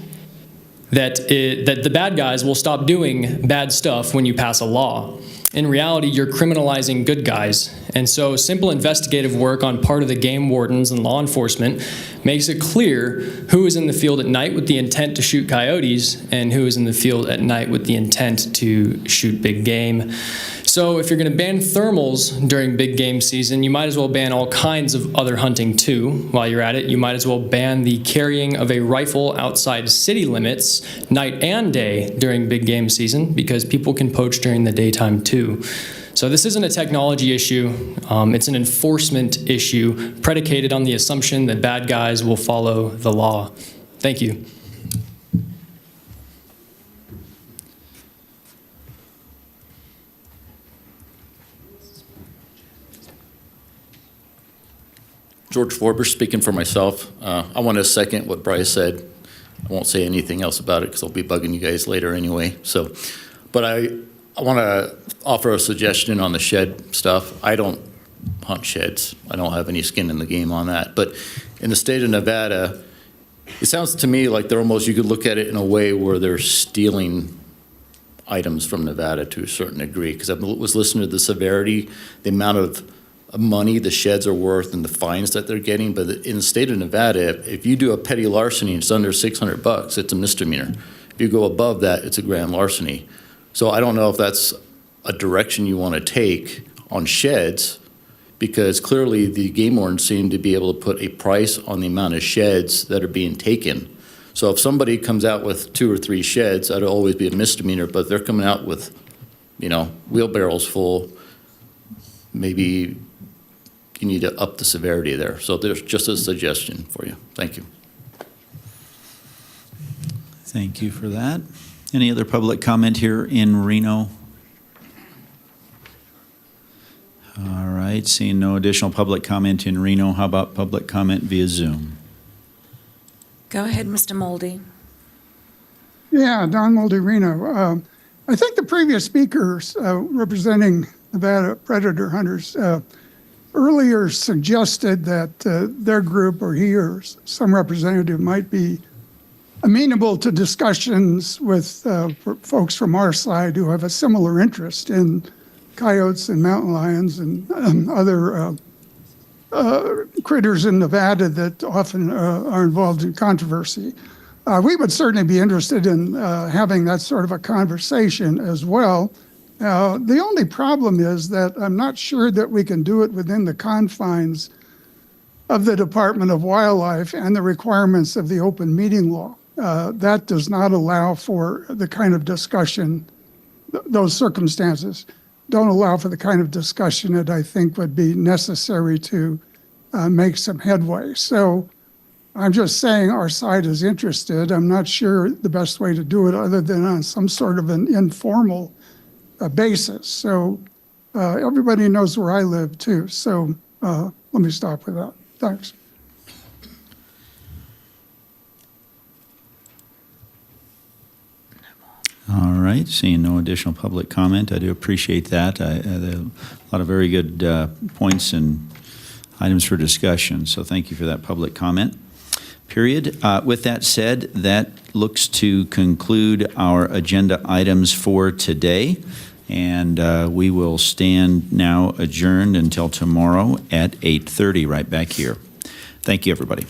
that the bad guys will stop doing bad stuff when you pass a law. In reality, you're criminalizing good guys. And so simple investigative work on part of the game wardens and law enforcement makes it clear who is in the field at night with the intent to shoot coyotes and who is in the field at night with the intent to shoot big game. So if you're going to ban thermals during big game season, you might as well ban all kinds of other hunting too. While you're at it, you might as well ban the carrying of a rifle outside city limits night and day during big game season because people can poach during the daytime too. So this isn't a technology issue, it's an enforcement issue predicated on the assumption that bad guys will follow the law. Thank you. George Forber speaking for myself. I want to second what Bryce said. I won't say anything else about it because I'll be bugging you guys later anyway. But I want to offer a suggestion on the shed stuff. I don't hunt sheds. I don't have any skin in the game on that. But in the state of Nevada, It sounds to me like they're almost, you could look at it in a way where they're stealing items from Nevada to a certain degree, because I was listening to the severity, the amount of money the sheds are worth and the fines that they're getting. But in the state of Nevada, if you do a petty larceny, it's under $600, it's a misdemeanor. If you go above that, it's a grand larceny. So I don't know if that's a direction you want to take on sheds, because clearly the game wardens seem to be able to put a price on the amount of sheds that are being taken. So if somebody comes out with 2 or 3 sheds, that'll always be a misdemeanor, but they're coming out with, wheelbarrows full, maybe you need to up the severity there. So there's just a suggestion for you. Thank you. Thank you for that. Any other public comment here in Reno? All right, seeing no additional public comment in Reno, how about public comment via Zoom? Go ahead, Mr. Moldy. Yeah, Don Moldy-Reno. I think the previous speakers representing Nevada predator hunters earlier suggested that their group or he or some representative might be amenable to discussions with folks from our side who have a similar interest in coyotes and mountain lions and other critters in Nevada that often are involved in controversy. We would certainly be interested in having that sort of a conversation as well. The only problem is that I'm not sure that we can do it within the confines of the Department of Wildlife and the requirements of the open meeting law. That does not allow for the kind of discussion, those circumstances don't allow for the kind of discussion that I think would be necessary to make some headway. So I'm just saying our side is interested. I'm not sure the best way to do it other than on some sort of an informal basis. So everybody knows where I live too. So let me stop with that. Thanks. All right, seeing no additional public comment, I do appreciate that. A lot of very good points and items for discussion, so thank you for that public comment. Period. With that said, that looks to conclude our agenda items for today, and we will stand now adjourned until tomorrow at 8:30 right back here. Thank you, everybody.